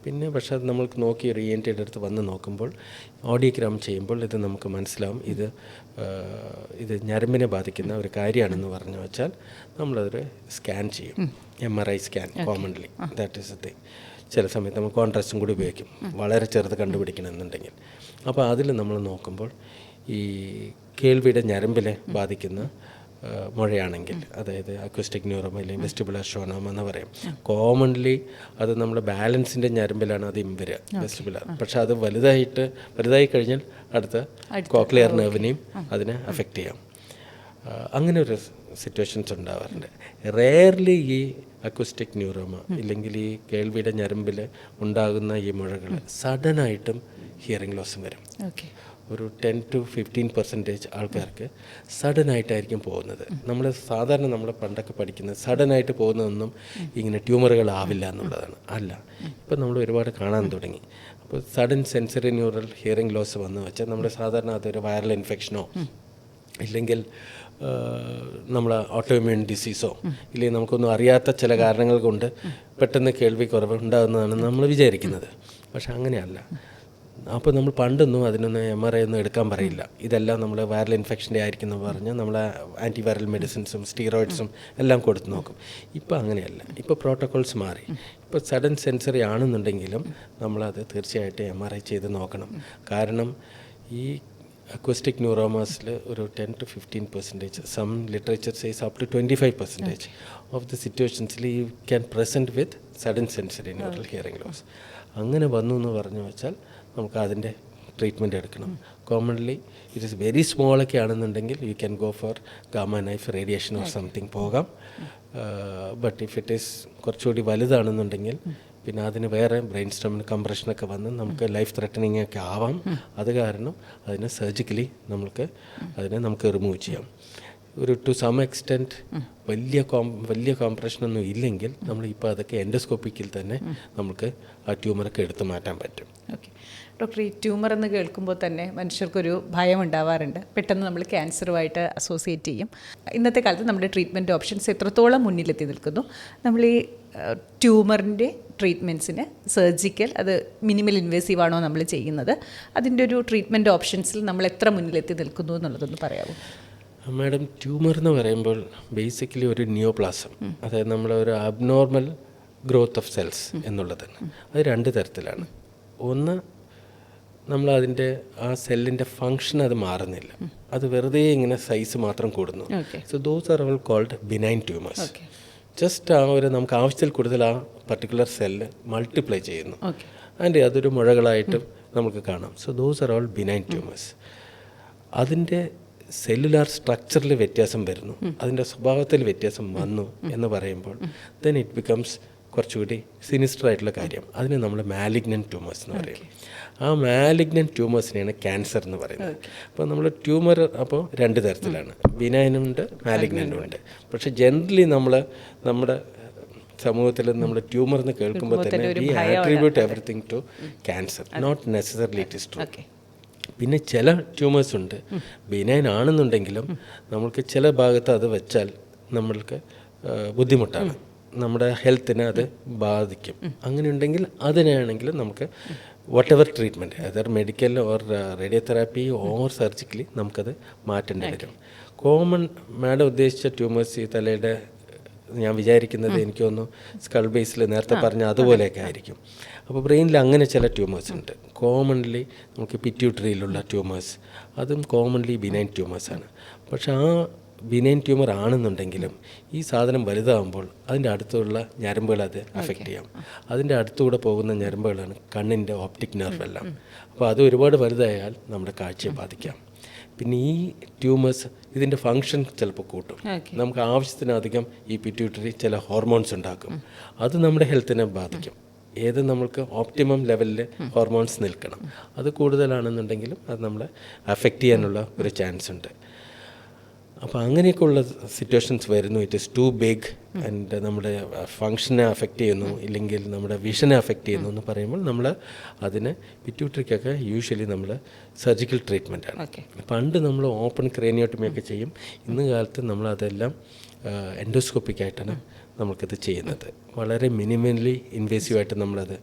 പിന്നെ പക്ഷെ അത് നമ്മൾക്ക് നോക്കി ഒരു ENT അടുത്ത് വന്ന് നോക്കുമ്പോൾ ഓഡിയോഗ്രാം ചെയ്യുമ്പോൾ ഇത് നമുക്ക് മനസ്സിലാവും ഇത് ഞരമ്പിനെ ബാധിക്കുന്ന ഒരു കാര്യമാണെന്ന് പറഞ്ഞു വെച്ചാൽ നമ്മളതൊരു സ്കാൻ ചെയ്യും, MRI scan commonly. That is A thing. ചില സമയത്ത് നമ്മൾ കോൺട്രാസ്റ്റും കൂടി ഉപയോഗിക്കും, വളരെ ചെറുത് കണ്ടുപിടിക്കണമെന്നുണ്ടെങ്കിൽ. അപ്പോൾ അതിൽ നമ്മൾ നോക്കുമ്പോൾ ഈ കേൾവിയുടെ ഞരമ്പിനെ ബാധിക്കുന്ന മുഴയാണെങ്കിൽ, അതായത് അക്വസ്റ്റിക് ന്യൂറോമ അല്ലെങ്കിൽ വെസ്റ്റിബുലർ ഷോണോമ എന്ന് പറയും. കോമൺലി അത് നമ്മുടെ ബാലൻസിൻ്റെ ഞരമ്പിലാണ് അത് വരിക, വെസ്റ്റിബുലർ. പക്ഷെ അത് വലുതായി കഴിഞ്ഞാൽ അടുത്ത കോക്ലിയർ നെർവിനെയും അതിനെ അഫക്റ്റ് ചെയ്യാം. അങ്ങനെ ഒരു സിറ്റുവേഷൻസ് ഉണ്ടാവാറുണ്ട്. റെയർലി ഈ അക്വസ്റ്റിക് ന്യൂറോമ ഇല്ലെങ്കിൽ ഈ കേൾവിയുടെ ഞരമ്പിൽ ഉണ്ടാകുന്ന ഈ മുഴകൾ സഡനായിട്ടും ഹിയറിംഗ് ലോസും വരും. ഒരു 10 to 15% ആൾക്കാർക്ക് സഡനായിട്ടായിരിക്കും പോകുന്നത്. നമ്മൾ പണ്ടൊക്കെ പഠിക്കുന്നത് സഡനായിട്ട് പോകുന്നതൊന്നും ഇങ്ങനെ ട്യൂമറുകളാവില്ല എന്നുള്ളതാണ്. അല്ല, ഇപ്പം നമ്മൾ ഒരുപാട് കാണാൻ തുടങ്ങി. അപ്പോൾ sudden sensory neural hearing loss വന്നു വെച്ചാൽ നമ്മൾ സാധാരണ അതൊരു വൈറൽ ഇൻഫെക്ഷനോ ഇല്ലെങ്കിൽ നമ്മൾ ഓട്ടോഇമ്യൂൺ ഡിസീസോ ഇല്ലെങ്കിൽ നമുക്കൊന്നും അറിയാത്ത ചില കാരണങ്ങൾ കൊണ്ട് പെട്ടെന്ന് കേൾവി കുറവ് ഉണ്ടാകുന്നതാണ് നമ്മൾ വിചാരിക്കുന്നത്. പക്ഷെ അങ്ങനെയല്ല. അപ്പോൾ നമ്മൾ പണ്ടൊന്നും അതിനൊന്നും MRI ഒന്നും എടുക്കാൻ പറയില്ല. ഇതെല്ലാം നമ്മൾ വൈറൽ ഇൻഫെക്ഷൻ്റെ ആയിരിക്കും എന്ന് പറഞ്ഞ് നമ്മൾ ആൻറ്റിവൈറൽ മെഡിസിൻസും സ്റ്റീറോയിഡ്സും എല്ലാം കൊടുത്ത് നോക്കും. ഇപ്പോൾ അങ്ങനെയല്ല. ഇപ്പോൾ പ്രോട്ടോകോൾസ് മാറി. ഇപ്പോൾ സഡൻ സെൻസറി ആണെന്നുണ്ടെങ്കിലും നമ്മളത് തീർച്ചയായിട്ടും MRI ചെയ്ത് നോക്കണം. കാരണം ഈ അക്വസ്റ്റിക് ന്യൂറോമാസിൽ ഒരു 10 to 15%, some literature says up to 25% of the സിറ്റുവേഷൻസിൽ you can present with sudden sensory neural hearing loss. അങ്ങനെ വന്നു എന്ന് പറഞ്ഞു വെച്ചാൽ നമുക്ക് അതിൻ്റെ ട്രീറ്റ്മെൻറ്റ് എടുക്കണം. കോമൺലി ഇറ്റ് ഈസ് വെരി സ്മോളൊക്കെ ആണെന്നുണ്ടെങ്കിൽ you can go for gamma knife radiation or something പോകാം. ബട്ട് ഇഫ് ഇറ്റ് ഈസ് കുറച്ചുകൂടി വലുതാണെന്നുണ്ടെങ്കിൽ പിന്നെ അതിന് വേറെ ബ്രെയിൻ സ്റ്റോമിന് കംപ്രഷനൊക്കെ വന്ന് നമുക്ക് ലൈഫ് ത്രെറ്റനിങ് ഒക്കെ ആവാം. അത് കാരണം അതിനെ സർജിക്കലി നമുക്ക് റിമൂവ് ചെയ്യാം. ഒരു ടു സം എക്സ്റ്റെൻറ്റ് വലിയ കോംപ്രഷനൊന്നും ഇല്ലെങ്കിൽ നമ്മളിപ്പോൾ അതൊക്കെ എൻഡോസ്കോപ്പിക്കിൽ തന്നെ നമുക്ക് ആ ട്യൂമറൊക്കെ എടുത്തു മാറ്റാൻ പറ്റും. ഓക്കെ ഡോക്ടർ, ഈ ട്യൂമർ എന്ന് കേൾക്കുമ്പോൾ തന്നെ മനുഷ്യർക്കൊരു ഭയം ഉണ്ടാവാറുണ്ട്. പെട്ടെന്ന് നമ്മൾ ക്യാൻസറുമായിട്ട് അസോസിയേറ്റ് ചെയ്യും. ഇന്നത്തെ കാലത്ത് നമ്മുടെ ട്രീറ്റ്മെൻറ്റ് ഓപ്ഷൻസ് എത്രത്തോളം മുന്നിലെത്തി നിൽക്കുന്നു. നമ്മൾ ഈ ട്യൂമറിൻ്റെ ട്രീറ്റ്മെൻറ്റ്സിന് സർജിക്കൽ, അത് മിനിമൽ ഇൻവേസീവ് ആണോ നമ്മൾ ചെയ്യുന്നത്? അതിൻ്റെ ഒരു ട്രീറ്റ്മെൻറ്റ് ഓപ്ഷൻസിൽ നമ്മൾ എത്ര മുന്നിലെത്തി നിൽക്കുന്നു എന്നുള്ളതൊന്ന് പറയാമോ? മാഡം, ട്യൂമർ എന്ന് പറയുമ്പോൾ ബേസിക്കലി ഒരു നിയോപ്ലാസം, അതായത് നമ്മളൊരു അബ്നോർമൽ ഗ്രോത്ത് ഓഫ് സെൽസ് എന്നുള്ളതാണ്. അത് രണ്ട് തരത്തിലാണ്. ഒന്ന്, നമ്മളതിൻ്റെ ആ സെല്ലിൻ്റെ ഫങ്ഷൻ അത് മാറുന്നില്ല, അത് വെറുതെ ഇങ്ങനെ സൈസ് മാത്രം കൂടുന്നു. So those are all called benign tumours. Just നമുക്ക് ആവശ്യത്തിൽ കൂടുതൽ ആ പർട്ടിക്കുലർ സെല്ല് മൾട്ടിപ്ലൈ ചെയ്യുന്നു, ആൻഡ് അതൊരു മുഴകളായിട്ട് നമുക്ക് കാണാം. So those are all benign tumours. അതിൻ്റെ സെല്ലുലാർ സ്ട്രക്ചറിൽ വ്യത്യാസം വരുന്നു, അതിൻ്റെ സ്വഭാവത്തിൽ വ്യത്യാസം വന്നു എന്ന് പറയുമ്പോൾ ദെൻ ഇറ്റ് ബിക്കംസ് കുറച്ചുകൂടി സിനിസ്റ്റർ ആയിട്ടുള്ള കാര്യം. അതിന് നമ്മൾ മാലിഗ്നൻറ്റ് ട്യൂമേഴ്സ് എന്ന് പറയും. ആ മാലിഗ്നൻറ്റ് ട്യൂമേഴ്സിനെയാണ് ക്യാൻസർ എന്ന് പറയുന്നത്. അപ്പോൾ നമ്മൾ ട്യൂമർ അപ്പോൾ രണ്ട് തരത്തിലാണ്, ബിനൈനുണ്ട് മാലിഗ്നൻറ്റും ഉണ്ട്. പക്ഷേ ജനറലി നമ്മുടെ സമൂഹത്തിൽ നമ്മൾ ട്യൂമർ എന്ന് കേൾക്കുമ്പോൾ തന്നെ we attribute everything to cancer, not necessarily it is true. പിന്നെ ചില ട്യൂമേഴ്സ് ഉണ്ട് ബിനൈൻ ആണെന്നുണ്ടെങ്കിലും നമ്മൾക്ക് ചില ഭാഗത്ത് അത് വെച്ചാൽ നമ്മൾക്ക് ബുദ്ധിമുട്ടാണ്, നമ്മുടെ ഹെൽത്തിനെ അത് ബാധിക്കും. അങ്ങനെയുണ്ടെങ്കിൽ അതിനാണെങ്കിൽ നമുക്ക് what ever treatment, other medical or radiotherapy or surgically നമുക്കത് മാറ്റേണ്ടി വരും. കോമൺ മാഡം ഉദ്ദേശിച്ച ട്യൂമേഴ്സ് ഈ തലയുടെ ഞാൻ വിചാരിക്കുന്നത് എനിക്ക് തോന്നുന്നു സ്കൾ ബേസിൽ നേരത്തെ പറഞ്ഞ അതുപോലെയൊക്കെ ആയിരിക്കും. അപ്പോൾ ബ്രെയിനിൽ അങ്ങനെ ചില ട്യൂമേഴ്സ് ഉണ്ട്. കോമൺലി നമുക്ക് പിറ്റ്യൂട്ടറിയിലുള്ള ട്യൂമേഴ്സ്, അതും കോമൺലി ബിനൈൻ ട്യൂമേഴ്സാണ്. പക്ഷെ ആ ബിനൈൻ ട്യൂമർ ആണെന്നുണ്ടെങ്കിലും ഈ സാധനം വലുതാകുമ്പോൾ അതിൻ്റെ അടുത്തുള്ള ഞരമ്പുകൾ അത് അഫക്റ്റ് ചെയ്യാം. അതിൻ്റെ അടുത്തുകൂടെ പോകുന്ന ഞരമ്പുകളാണ് കണ്ണിൻ്റെ ഓപ്റ്റിക് നെർവ് എല്ലാം. അപ്പോൾ അത് ഒരുപാട് വലുതായാൽ നമ്മുടെ കാഴ്ചയെ ബാധിക്കാം. പിന്നെ ഈ ട്യൂമേഴ്സ് ഇതിൻ്റെ ഫങ്ഷൻ ചിലപ്പോൾ കൂട്ടും. നമുക്ക് ആവശ്യത്തിനധികം ഈ പിറ്റ്യൂട്ടറി ചില ഹോർമോൺസ് ഉണ്ടാക്കും. അത് നമ്മുടെ ഹെൽത്തിനെ ബാധിക്കും. ഏത് നമ്മൾക്ക് ഓപ്റ്റിമം ലെവലിൽ ഹോർമോൺസ് നിൽക്കണം. അത് കൂടുതലാണെന്നുണ്ടെങ്കിലും അത് നമ്മളെ അഫക്റ്റ് ചെയ്യാനുള്ള ഒരു ചാൻസ് ഉണ്ട്. അപ്പോൾ അങ്ങനെയൊക്കെയുള്ള സിറ്റുവേഷൻസ് വരുന്നു. It is too big and നമ്മുടെ ഫങ്ഷനെ അഫക്റ്റ് ചെയ്യുന്നു, ഇല്ലെങ്കിൽ നമ്മുടെ വിഷനെ അഫക്റ്റ് ചെയ്യുന്നു എന്ന് പറയുമ്പോൾ നമ്മൾ അതിന് പിറ്റ്യൂട്ടറിക്കൊക്കെ യൂഷ്വലി നമ്മൾ സർജിക്കൽ ട്രീറ്റ്മെൻറ്റാണ്. പണ്ട് നമ്മൾ ഓപ്പൺ ക്രേനിയോട്ടമിയൊക്കെ ചെയ്യും. ഇന്ന് കാലത്ത് നമ്മളതെല്ലാം എൻഡോസ്കോപ്പിക്കായിട്ടാണ് നമുക്കിത് ചെയ്യുന്നത്. വളരെ മിനിമലി ഇൻവേസീവായിട്ട് നമ്മളത്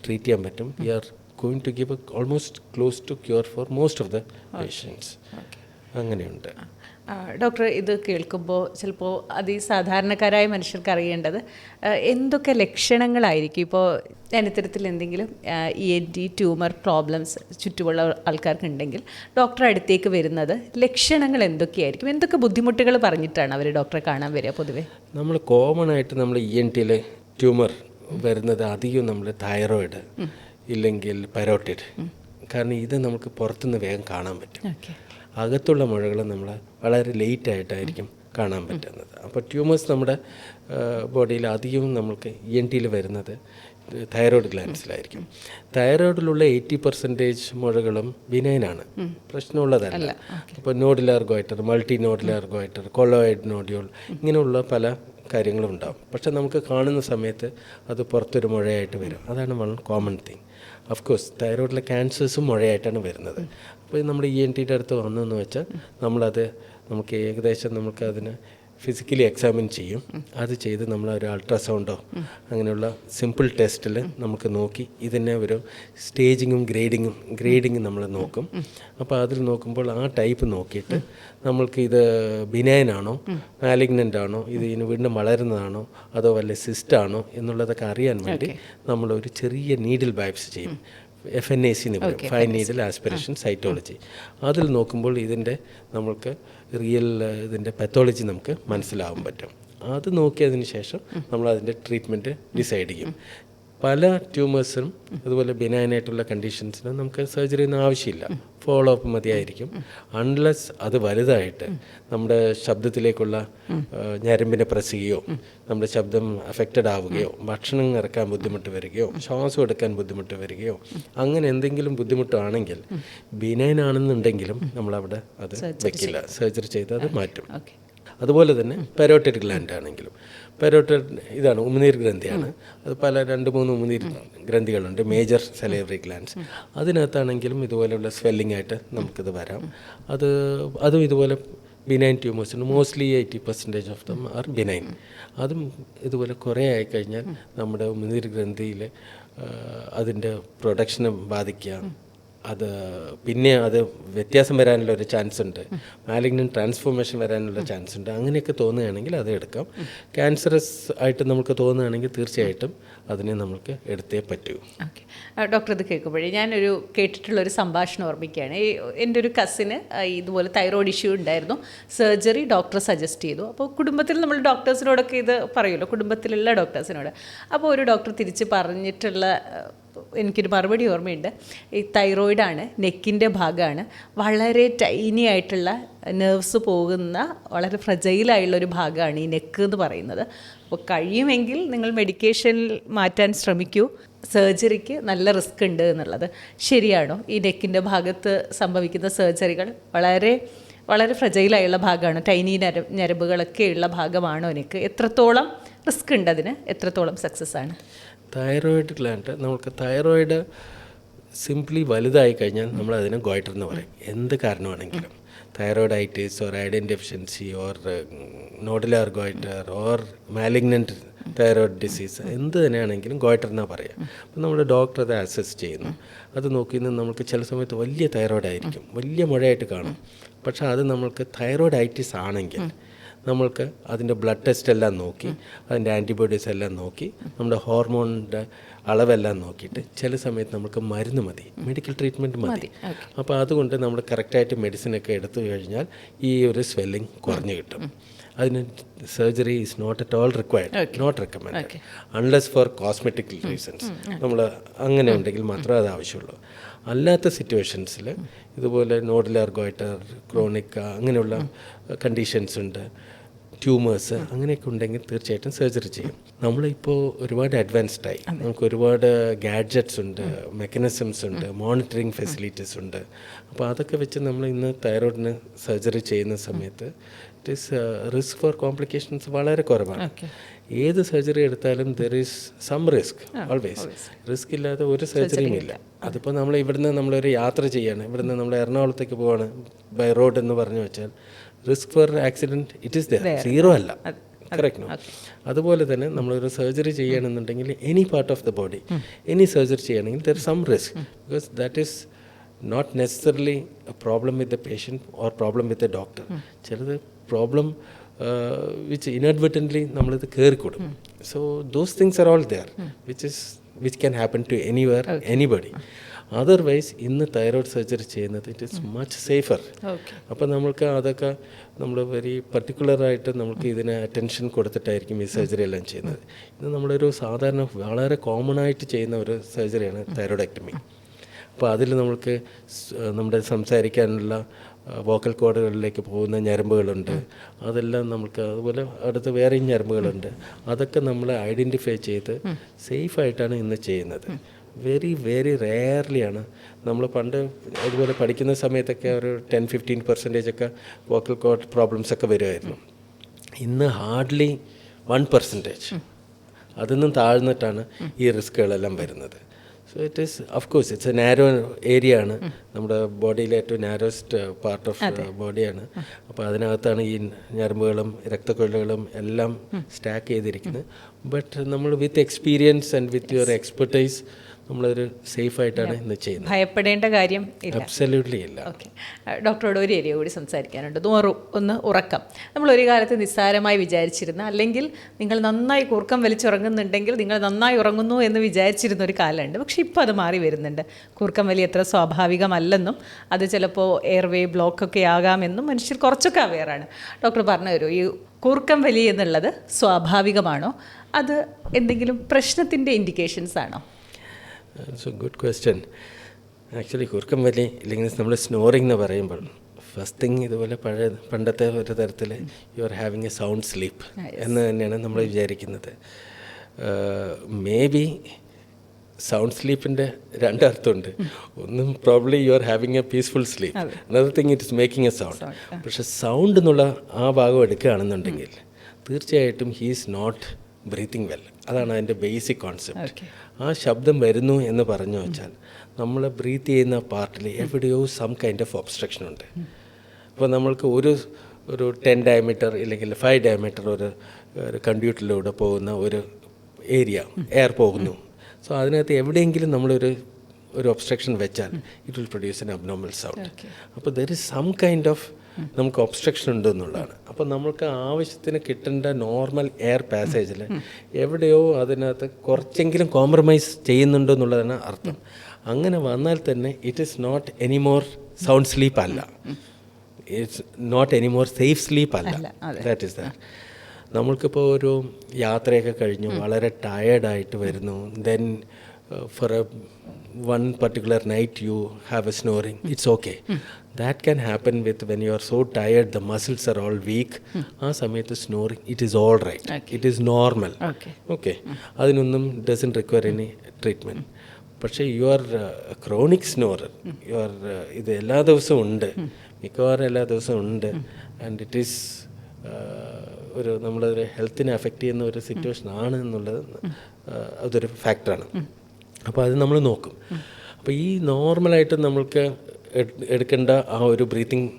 ട്രീറ്റ് ചെയ്യാൻ പറ്റും. We are going to give almost close to cure for most of the patients. അങ്ങനെയുണ്ട്. ഡോക്ടർ, ഇത് കേൾക്കുമ്പോൾ ചിലപ്പോൾ അതിസാധാരണക്കാരായ മനുഷ്യർക്ക് അറിയേണ്ടത് എന്തൊക്കെ ലക്ഷണങ്ങളായിരിക്കും? ഇപ്പോൾ ഞാൻ ഇത്തരത്തിൽ എന്തെങ്കിലും ENT ട്യൂമർ പ്രോബ്ലംസ് ചുറ്റുമുള്ള ആൾക്കാർക്കുണ്ടെങ്കിൽ ഡോക്ടറെ അടുത്തേക്ക് വരുന്നത് ലക്ഷണങ്ങൾ എന്തൊക്കെയായിരിക്കും? എന്തൊക്കെ ബുദ്ധിമുട്ടുകൾ പറഞ്ഞിട്ടാണ് അവർ ഡോക്ടറെ കാണാൻ വരിക? പൊതുവേ നമ്മൾ കോമൺ ആയിട്ട് നമ്മൾ ENTയിൽ ട്യൂമർ വരുന്നത് അധികം നമ്മൾ തൈറോയിഡ് ഇല്ലെങ്കിൽ പരോട്ടിഡ്. കാരണം ഇത് നമുക്ക് പുറത്തുനിന്ന് വേഗം കാണാൻ പറ്റും. അകത്തുള്ള മുഴകൾ നമ്മൾ വളരെ ലേറ്റായിട്ടായിരിക്കും കാണാൻ പറ്റുന്നത്. അപ്പോൾ ട്യൂമേഴ്സ് നമ്മുടെ ബോഡിയിൽ അധികവും നമുക്ക് ENTയിൽ വരുന്നത് തൈറോയ്ഡ് ഗ്ലാൻഡ്സിലായിരിക്കും. തൈറോയ്ഡിലുള്ള 80% മുഴകളും ബിനൈനാണ്, പ്രശ്നമുള്ളതല്ല. ഇപ്പോൾ nodular goitre, multi nodular goitre, colloid nodule, ഇങ്ങനെയുള്ള പല കാര്യങ്ങളും ഉണ്ടാകും. പക്ഷെ നമുക്ക് കാണുന്ന സമയത്ത് അത് പുറത്തൊരു മുഴയായിട്ട് വരും. അതാണ് വളരെ കോമൺ തിങ്. ഓഫ് കോഴ്സ് തൈറോയ്ഡിലെ ക്യാൻസേഴ്സും മുഴയായിട്ടാണ് വരുന്നത്. അപ്പോൾ നമ്മുടെ ENTയുടെ അടുത്ത് വന്നതെന്ന് വെച്ചാൽ നമുക്ക് ഏകദേശം നമുക്ക് അതിന് ഫിസിക്കലി എക്സാമിൻ ചെയ്യും. അത് ചെയ്ത് നമ്മളൊരു അൾട്രാസൗണ്ടോ അങ്ങനെയുള്ള സിമ്പിൾ ടെസ്റ്റിൽ നമുക്ക് നോക്കി ഇതിനെ ഒരു സ്റ്റേജിങ്ങും ഗ്രേഡിങ്ങും നമ്മൾ നോക്കും. അപ്പോൾ അതിൽ നോക്കുമ്പോൾ ആ ടൈപ്പ് നോക്കിയിട്ട് നമ്മൾക്ക് ഇത് ബിനൈൻ ആണോ മാലിഗ്നൻ്റ് ആണോ, ഇത് ഇതിന് വീണ്ടും വളരുന്നതാണോ അതോ വല്ല സിസ്റ്റാണോ എന്നുള്ളതൊക്കെ അറിയാൻ വേണ്ടി നമ്മളൊരു ചെറിയ നീഡിൽ ബയോപ്സി ചെയ്യും. FNAC എന്ന് പറയും, ഫൈൻ നീഡിൽ ആസ്പിറേഷൻ സൈറ്റോളജി. അതിൽ നോക്കുമ്പോൾ ഇതിൻ്റെ നമ്മൾക്ക് റിയൽ ഇതിൻ്റെ പത്തോളജി നമുക്ക് മനസ്സിലാവാൻ പറ്റും. അത് നോക്കിയതിന് ശേഷം നമ്മളതിൻ്റെ ട്രീറ്റ്മെൻറ്റ് ഡിസൈഡ് ചെയ്യും. പല ട്യൂമേഴ്സിനും അതുപോലെ ബിനൈനായിട്ടുള്ള കണ്ടീഷൻസിനും നമുക്ക് സർജറി ഒന്നും ആവശ്യമില്ല, ഫോളോ അപ്പ് മതിയായിരിക്കും. അൺലെസ് അത് വലുതായിട്ട് നമ്മുടെ ശബ്ദത്തിലേക്കുള്ള ഞരമ്പിനെ പ്രസ് ചെയ്യുകയോ നമ്മുടെ ശബ്ദം അഫക്റ്റഡ് ആവുകയോ ഭക്ഷണം ഇറക്കാൻ ബുദ്ധിമുട്ട് വരികയോ ശ്വാസം എടുക്കാൻ ബുദ്ധിമുട്ട് വരികയോ അങ്ങനെ എന്തെങ്കിലും ബുദ്ധിമുട്ടാണെങ്കിൽ ബിനൈൻ ആണെന്നുണ്ടെങ്കിലും നമ്മളവിടെ അത് വെക്കില്ല, സർജറി ചെയ്ത് അത് മാറ്റും. അതുപോലെ തന്നെ പരോട്ടിഡ് ഗ്ലാൻഡ് ആണെങ്കിലും പരോട്ടിഡ് ഇതാണ് ഉമിനീർ ഗ്രന്ഥിയാണ്. അത് പല 2-3 ഉമിനീർ ഗ്രന്ഥികളുണ്ട്, മേജർ സലൈവറി ഗ്ലാൻഡ്സ്. അതിനകത്താണെങ്കിലും ഇതുപോലെയുള്ള സ്വെല്ലിംഗ് ആയിട്ട് നമുക്കിത് വരാം. അതും ഇതുപോലെ ബിനൈൻ ട്യൂമേഴ്സിന് mostly 80% of them are benign. അതും ഇതുപോലെ കുറേ ആയിക്കഴിഞ്ഞാൽ നമ്മുടെ ഉമിനീർ ഗ്രന്ഥിയിൽ അതിൻ്റെ പ്രൊഡക്ഷനെ ബാധിക്കുക. പിന്നെ അത് വ്യത്യാസം വരാനുള്ള ഒരു ചാൻസ് ഉണ്ട്, മാലിഗ്നൻ്റ് ട്രാൻസ്ഫോർമേഷൻ വരാനുള്ള ചാൻസ് ഉണ്ട്. അങ്ങനെയൊക്കെ തോന്നുകയാണെങ്കിൽ അത് എടുക്കാം. ക്യാൻസറസ് ആയിട്ട് നമുക്ക് തോന്നുകയാണെങ്കിൽ തീർച്ചയായിട്ടും അതിനെ നമുക്ക് എടുത്തേ പറ്റൂ. ഓക്കെ ഡോക്ടർ, ഇത് കേൾക്കുമ്പോഴേ ഞാനൊരു കേട്ടിട്ടുള്ളൊരു സംഭാഷണം ഓർമ്മിക്കുകയാണ്. എൻ്റെ ഒരു കസിന് ഇതുപോലെ തൈറോയ്ഡ് ഇഷ്യൂ ഉണ്ടായിരുന്നു. സർജറി ഡോക്ടർ സജസ്റ്റ് ചെയ്തു. അപ്പോൾ കുടുംബത്തിൽ നമ്മൾ ഡോക്ടേഴ്സിനോടൊക്കെ ഇത് പറയുമല്ലോ, കുടുംബത്തിലുള്ള ഡോക്ടേഴ്സിനോട്. അപ്പോൾ ഒരു ഡോക്ടർ തിരിച്ച് പറഞ്ഞിട്ടുള്ള എനിക്കൊരു മറുപടി ഓർമ്മയുണ്ട്. ഈ തൈറോയിഡാണ്, നെക്കിൻ്റെ ഭാഗമാണ്, വളരെ ടൈനി ആയിട്ടുള്ള നെർവ്സ് പോകുന്ന വളരെ ഫ്രജൈലായുള്ളൊരു ഭാഗമാണ് ഈ നെക്ക് എന്ന് പറയുന്നത്. അപ്പോൾ കഴിയുമെങ്കിൽ നിങ്ങൾ മെഡിക്കേഷനിൽ മാറ്റാൻ ശ്രമിക്കൂ, സർജറിക്ക് നല്ല റിസ്ക് ഉണ്ട് എന്നുള്ളത് ശരിയാണോ? ഈ നെക്കിൻ്റെ ഭാഗത്ത് സംഭവിക്കുന്ന സർജറികൾ വളരെ വളരെ ഫ്രജൈലായുള്ള ഭാഗമാണ്, ടൈനി ഞരമ്പുകളൊക്കെയുള്ള ഭാഗമാണോ നെക്ക്? എത്രത്തോളം റിസ്ക് ഉണ്ട് അതിന്? എത്രത്തോളം സക്സസ് ആണ്? തൈറോയിഡ് ഗ്ലാൻഡ്, നമുക്ക് തൈറോയിഡ് സിംപ്ലി വലുതായി കഴിഞ്ഞാൽ നമ്മൾ അതിനെ ഗോയിറ്റർ എന്ന് പറയും. എന്ത് കാരണമാണെങ്കിലും thyroiditis or iodine deficiency or nodular goitre or malignant thyroid disease എന്ത് തന്നെയാണെങ്കിലും ഗോയിറ്റർ എന്നാണ് പറയുക. അപ്പോൾ നമ്മൾ ഡോക്ടർ അത് അസസ് ചെയ്യുന്നു. അത് നോക്കി നമുക്ക് ചില സമയത്ത് വലിയ തൈറോയിഡ് ആയിരിക്കും, വലിയ മുഴയായിട്ട് കാണും. പക്ഷേ അത് നമ്മൾക്ക് തൈറോയിഡൈറ്റിസ് ആണെങ്കിൽ നമ്മൾക്ക് അതിൻ്റെ ബ്ലഡ് ടെസ്റ്റ് എല്ലാം നോക്കി അതിൻ്റെ ആൻറ്റിബോഡീസ് എല്ലാം നോക്കി നമ്മുടെ ഹോർമോണിൻ്റെ അളവെല്ലാം നോക്കിയിട്ട് ചില സമയത്ത് നമുക്ക് മരുന്ന് മതി, മെഡിക്കൽ ട്രീറ്റ്മെൻറ്റ് മതി. അപ്പോൾ അതുകൊണ്ട് നമ്മൾ കറക്റ്റായിട്ട് മെഡിസിനൊക്കെ എടുത്തു കഴിഞ്ഞാൽ ഈ ഒരു സ്വെല്ലിംഗ് കുറഞ്ഞു കിട്ടും. അതിന് surgery is not at all required, not recommend unless for cosmetic reasons. നമ്മൾ അങ്ങനെ ഉണ്ടെങ്കിൽ മാത്രമേ അത് ആവശ്യമുള്ളൂ. അല്ലാത്ത സിറ്റുവേഷൻസിൽ ഇതുപോലെ നോഡുലാർ ഗോയിറ്റർ, ക്രോണിക് അങ്ങനെയുള്ള കണ്ടീഷൻസ് ഉണ്ട്, ട്യൂമേഴ്സ് അങ്ങനെയൊക്കെ ഉണ്ടെങ്കിൽ തീർച്ചയായിട്ടും സർജറി ചെയ്യും. നമ്മളിപ്പോൾ ഒരുപാട് അഡ്വാൻസ്ഡായി, നമുക്ക് ഒരുപാട് ഗാഡ്ജറ്റ്സ് ഉണ്ട്, മെക്കാനിസംസ് ഉണ്ട്, മോണിറ്ററിങ് ഫെസിലിറ്റീസ് ഉണ്ട്. അപ്പോൾ അതൊക്കെ വെച്ച് നമ്മൾ ഇന്ന് തൈറോയിഡിന് സർജറി ചെയ്യുന്ന സമയത്ത് it is risk for complications വളരെ കുറവാണ്. ഏത് സർജറി എടുത്താലും there is some risk, always. Risk ഇല്ലാതെ ഒരു സർജറിയും ഇല്ല. അതിപ്പോൾ നമ്മൾ ഇവിടുന്ന് നമ്മളൊരു യാത്ര ചെയ്യാണ്, ഇവിടുന്ന് നമ്മൾ എറണാകുളത്തേക്ക് പോവാണ് ബൈ റോഡ് എന്ന് പറഞ്ഞു വെച്ചാൽ risk for accident it is there, zero അല്ല. കറക്റ്റ്. അതുപോലെ തന്നെ നമ്മളൊരു സർജറി ചെയ്യണമെന്നുണ്ടെങ്കിൽ any part of the body any surgery ചെയ്യണമെങ്കിൽ there some risk, because that is not necessarily a problem with the patient or problem with the doctor. ചിലത് problem which inadvertently നമ്മളിത് കയറിക്കൊടും. So those things are all there which can happen to anywhere anybody. Otherwise ഇന്ന് thyroid surgery ചെയ്യുന്നത് it is much safer. അപ്പോൾ നമ്മൾക്ക് അതൊക്കെ നമ്മൾ very പർട്ടിക്കുലറായിട്ട് നമുക്ക് ഇതിന് അറ്റൻഷൻ കൊടുത്തിട്ടായിരിക്കും ഈ സർജറി എല്ലാം ചെയ്യുന്നത്. ഇത് നമ്മളൊരു സാധാരണ വളരെ കോമൺ ആയിട്ട് ചെയ്യുന്ന ഒരു സർജറിയാണ് തൈറോയ്ഡക്ടമി. അപ്പോൾ അതിൽ നമുക്ക് നമ്മുടെ സംസാരിക്കാനുള്ള വോക്കൽ കോഡുകളിലേക്ക് പോകുന്ന ഞരമ്പുകളുണ്ട്, അതെല്ലാം നമുക്ക് അതുപോലെ അടുത്ത് വേറെയും ഞരമ്പുകളുണ്ട്. അതൊക്കെ നമ്മൾ ഐഡൻറ്റിഫൈ ചെയ്ത് സേഫായിട്ടാണ് ഇന്ന് ചെയ്യുന്നത്. വെരി വെരി റെയർലിയാണ്. നമ്മൾ പണ്ട് അതുപോലെ പഠിക്കുന്ന സമയത്തൊക്കെ ഒരു 10-15% ഒക്കെ വോക്കൽ കോഡ് പ്രോബ്ലംസ് ഒക്കെ വരുമായിരുന്നു. ഇന്ന് ഹാർഡ്ലി 1%, അതൊന്നും താഴ്ന്നിട്ടാണ് ഈ റിസ്കുകളെല്ലാം വരുന്നത്. So it is of course it's A narrow area ആണ്, നമ്മുടെ ബോഡിയിലെ ഏറ്റവും നാരോസ്റ്റ് പാർട്ട് ഓഫ് ബോഡിയാണ്. അപ്പോൾ അതിനകത്താണ് ഈ ഞരമ്പുകളും രക്തക്കൊഴലുകളും എല്ലാം സ്റ്റാക്ക് ചെയ്തിരിക്കുന്നത്. ബട്ട് നമ്മൾ വിത്ത് experience and with your expertise നമ്മളൊരു സേഫായിട്ടാണ് ഇന്ന് ചെയ്യുന്നത്. ഭയപ്പെടേണ്ട കാര്യം ഇല്ല, അബ്സല്യൂട്ട്ലി ഇല്ല. ഓക്കെ. ഡോക്ടറോട് ഒരു ഏരിയ കൂടി സംസാരിക്കാനുണ്ട്. ഒന്ന് ഉറക്കം. നമ്മൾ ഒരു കാലത്ത് നിസ്സാരമായി വിചാരിച്ചിരുന്ന, അല്ലെങ്കിൽ നിങ്ങൾ നന്നായി കൂർക്കം വലിച്ചുറങ്ങുന്നുണ്ടെങ്കിൽ നിങ്ങൾ നന്നായി ഉറങ്ങുന്നു എന്ന് വിചാരിച്ചിരുന്ന ഒരു കാലമുണ്ട്. പക്ഷേ ഇപ്പോൾ അത് മാറി വരുന്നുണ്ട്. കൂർക്കം വലി അത്ര സ്വാഭാവികമല്ലെന്നും അത് ചിലപ്പോൾ എയർവേ ബ്ലോക്കൊക്കെ ആകാമെന്നും മനുഷ്യർ കുറച്ചൊക്കെ അവെയറാണ്. ഡോക്ടർ പറഞ്ഞു തരൂ, ഈ കൂർക്കം വലി എന്നുള്ളത് സ്വാഭാവികമാണോ, അത് എന്തെങ്കിലും പ്രശ്നത്തിൻ്റെ ഇൻഡിക്കേഷൻസ് ആണോ? So good question. ആക്ച്വലി കൂർക്കം വലി ഇല്ലെങ്കിൽ നമ്മൾ സ്നോറിംഗ് എന്ന് പറയുമ്പോൾ ഫസ്റ്റ് തിങ് ഇതുപോലെ പണ്ടത്തെ ഒരു തരത്തിൽ you are having a sound sleep എന്ന് തന്നെയാണ് നമ്മൾ വിചാരിക്കുന്നത്. മേ ബി സൗണ്ട് സ്ലീപ്പിൻ്റെ രണ്ടർത്ഥമുണ്ട്. ഒന്നും probably you are having a peaceful sleep, another thing it is making a sound. പക്ഷെ സൗണ്ട് എന്നുള്ള ആ ഭാഗം എടുക്കുകയാണെന്നുണ്ടെങ്കിൽ തീർച്ചയായിട്ടും he is not breathing well. അതാണ് അതിൻ്റെ ബേസിക് കോൺസെപ്റ്റ്. ആ ശബ്ദം വരുന്നു എന്ന് പറഞ്ഞു വെച്ചാൽ നമ്മൾ ബ്രീത്ത് ചെയ്യുന്ന പാർട്ടിൽ എവിടെയോ സം കൈൻഡ് ഓഫ് ഒബ്സ്ട്രക്ഷൻ ഉണ്ട്. അപ്പോൾ നമ്മൾക്ക് ഒരു 10 ഡയമീറ്റർ ഇല്ലെങ്കിൽ 5 ഡയമീറ്റർ ഒരു കമ്പ്യൂട്ടറിലൂടെ പോകുന്ന ഒരു ഏരിയ എയർ പോകുന്നു. സോ അതിനകത്ത് എവിടെയെങ്കിലും നമ്മളൊരു ഒബ്സ്ട്രക്ഷൻ വെച്ചാൽ it will produce an abnormal sound. അപ്പോൾ there is some kind of നമുക്ക് ഒബ്സ്ട്രക്ഷൻ ഉണ്ട് എന്നുള്ളതാണ്. അപ്പോൾ നമുക്ക് ആവശ്യത്തിന് കിട്ടേണ്ട നോർമൽ എയർ പാസേജിൽ എവിടെയോ അതിനകത്ത് കുറച്ചെങ്കിലും കോംപ്രമൈസ് ചെയ്യുന്നുണ്ടോ എന്നുള്ളതാണ് അർത്ഥം. അങ്ങനെ വന്നാൽ തന്നെ it is not anymore sound sleep അല്ല, it's not anymore safe sleep അല്ല. That is that. നമ്മൾക്കിപ്പോൾ ഒരു യാത്രയൊക്കെ കഴിഞ്ഞു വളരെ ടയേർഡായിട്ട് വരുന്നു, then for one particular night you have a snoring, it's okay. That can happen with when you are so tired, the muscles are all weak. ആ സമയത്ത് snoring, it is all right, it is normal. Okay. അതിനൊന്നും doesn't require any treatment. പക്ഷേ you are chronic snorer, you are ഇത് എല്ലാ ദിവസവും ഉണ്ട്, മിക്കവാറും എല്ലാ ദിവസവും ഉണ്ട്, ആൻഡ് ഇറ്റ് ഈസ് ഒരു നമ്മളൊരു ഹെൽത്തിനെ അഫക്റ്റ് ചെയ്യുന്ന ഒരു സിറ്റുവേഷൻ ആണ് എന്നുള്ളത് അതൊരു ഫാക്ടറാണ്. അപ്പോൾ അത് നമ്മൾ നോക്കും. അപ്പോൾ ഈ നോർമലായിട്ട് നമ്മൾക്ക് എടുക്കേണ്ട ആ ഒരു ബ്രീത്തിങ്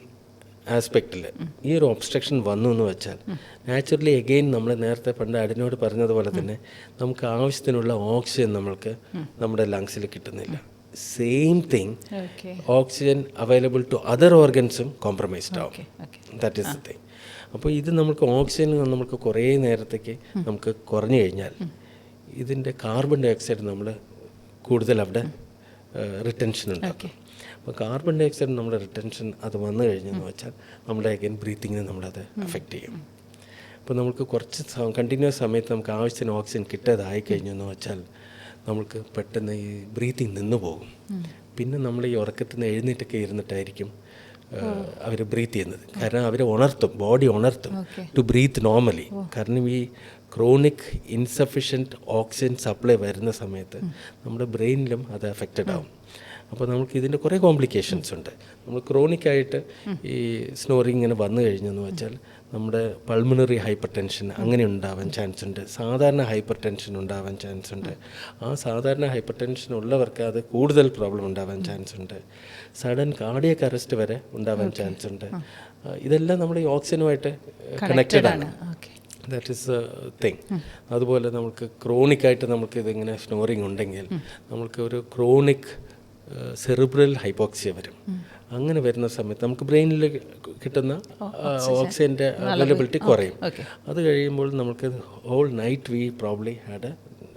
ആസ്പെക്റ്റിൽ ഈ ഒരു ഒബ്സ്ട്രക്ഷൻ വന്നു എന്ന് വെച്ചാൽ നാച്ചുറലി അഗെയിൻ നമ്മൾ നേരത്തെ പണ്ട് അടിനോട് പറഞ്ഞതുപോലെ തന്നെ നമുക്ക് ആവശ്യത്തിനുള്ള ഓക്സിജൻ നമ്മൾക്ക് നമ്മുടെ ലങ്സിൽ കിട്ടുന്നില്ല. Same thing, oxygen available to other ഓർഗൻസും കോംപ്രമൈസ്ഡ് ആവും. That is the thing. അപ്പോൾ ഇത് നമുക്ക് ഓക്സിജൻ നമുക്ക് കുറേ നേരത്തേക്ക് നമുക്ക് കുറഞ്ഞു കഴിഞ്ഞാൽ ഇതിൻ്റെ കാർബൺ ഡൈ ഓക്സൈഡ് നമ്മൾ കൂടുതൽ അവിടെ റിട്ടൻഷൻ ഉണ്ടാക്കും. അപ്പോൾ കാർബൺ ഡൈ ഓക്സൈഡ് നമ്മുടെ റിട്ടൻഷൻ അത് വന്നു കഴിഞ്ഞെന്ന് വെച്ചാൽ നമ്മുടെ അഗൈൻ ബ്രീത്തിങ്ങിനെ നമ്മളത് അഫക്റ്റ് ചെയ്യും. അപ്പോൾ നമുക്ക് കുറച്ച് കണ്ടിന്യൂസ് സമയത്ത് നമുക്ക് ആവശ്യത്തിന് ഓക്സിജൻ കിട്ടാതായി കഴിഞ്ഞെന്ന് വെച്ചാൽ നമുക്ക് പെട്ടെന്ന് ഈ ബ്രീത്തിങ് നിന്ന് പോകും. പിന്നെ നമ്മൾ ഈ ഉറക്കത്തിൽ നിന്ന് എഴുന്നേറ്റൊക്കെ ഇരുന്നിട്ടായിരിക്കും അവർ ബ്രീത്ത് ചെയ്യുന്നത്. കാരണം അവർ ഉണർത്തും, ബോഡി ഉണർത്തും ടു ബ്രീത്ത് നോർമലി. കാരണം ഈ ക്രോണിക് ഇൻസഫിഷ്യൻറ്റ് ഓക്സിജൻ സപ്ലൈ വരുന്ന സമയത്ത് നമ്മുടെ ബ്രെയിനിലും അത് എഫക്റ്റഡ് ആവും. അപ്പോൾ നമുക്ക് ഇതിൻ്റെ കുറേ കോംപ്ലിക്കേഷൻസ് ഉണ്ട്. നമ്മൾ ക്രോണിക്കായിട്ട് ഈ സ്നോറിങ് ഇങ്ങനെ വന്നു കഴിഞ്ഞെന്ന് വെച്ചാൽ നമ്മുടെ പൾമണറി ഹൈപ്പർ ടെൻഷൻ അങ്ങനെ ഉണ്ടാവാൻ ചാൻസ് ഉണ്ട്. സാധാരണ ഹൈപ്പർ ടെൻഷൻ ഉണ്ടാവാൻ ചാൻസ് ഉണ്ട്. ആ സാധാരണ ഹൈപ്പർ ടെൻഷൻ ഉള്ളവർക്ക് അത് കൂടുതൽ പ്രോബ്ലം ഉണ്ടാവാൻ ചാൻസ് ഉണ്ട്. സഡൻ കാർഡിയക് അറസ്റ്റ് വരെ ഉണ്ടാവാൻ ചാൻസ് ഉണ്ട്. ഇതെല്ലാം നമ്മൾ ഈ ഓക്സിജനുമായിട്ട് കണക്റ്റഡ് ആണ്. That is thing. അതുപോലെ നമുക്ക് ക്രോണിക്കായിട്ട് നമുക്ക് ഇതിങ്ങനെ സ്നോറിങ് ഉണ്ടെങ്കിൽ നമുക്ക് ഒരു ക്രോണിക് സെറിബ്രൽ ഹൈപ്പോക്സിയ വരും. അങ്ങനെ വരുന്ന സമയത്ത് നമുക്ക് ബ്രെയിനിൽ കിട്ടുന്ന ഓക്സിജൻ്റെ അവൈലബിലിറ്റി കുറയും. അത് കഴിയുമ്പോൾ നമുക്ക് whole night we probably had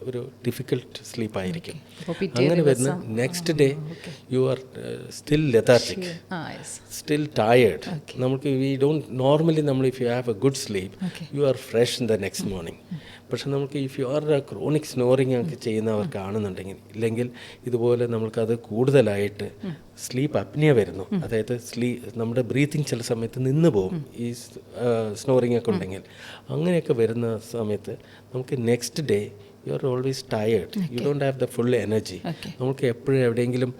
ഒരു ഡിഫിക്കൽട്ട് സ്ലീപ്പ് ആയിരിക്കും. അങ്ങനെ വരുന്ന next day you are still lethargic, still tired. നമുക്ക് വി ഡോണ്ട് നോർമലി നമ്മൾ if you have a good sleep you are fresh in the next morning. പക്ഷെ നമുക്ക് if you are chronic snoring ഒക്കെ ചെയ്യുന്നവർക്കാണെന്നുണ്ടെങ്കിൽ ഇല്ലെങ്കിൽ ഇതുപോലെ നമുക്കത് കൂടുതലായിട്ട് സ്ലീപ്പ് അപ്നിയ വരുന്നു, അതായത് നമ്മുടെ ബ്രീത്തിങ് ചില സമയത്ത് നിന്ന് പോകും ഈ സ്നോറിങ് ഒക്കെ ഉണ്ടെങ്കിൽ. അങ്ങനെയൊക്കെ വരുന്ന സമയത്ത് നമുക്ക് next day you are always tired, you don't have the full energy. നമുക്ക് എപ്പോഴും എവിടെയെങ്കിലും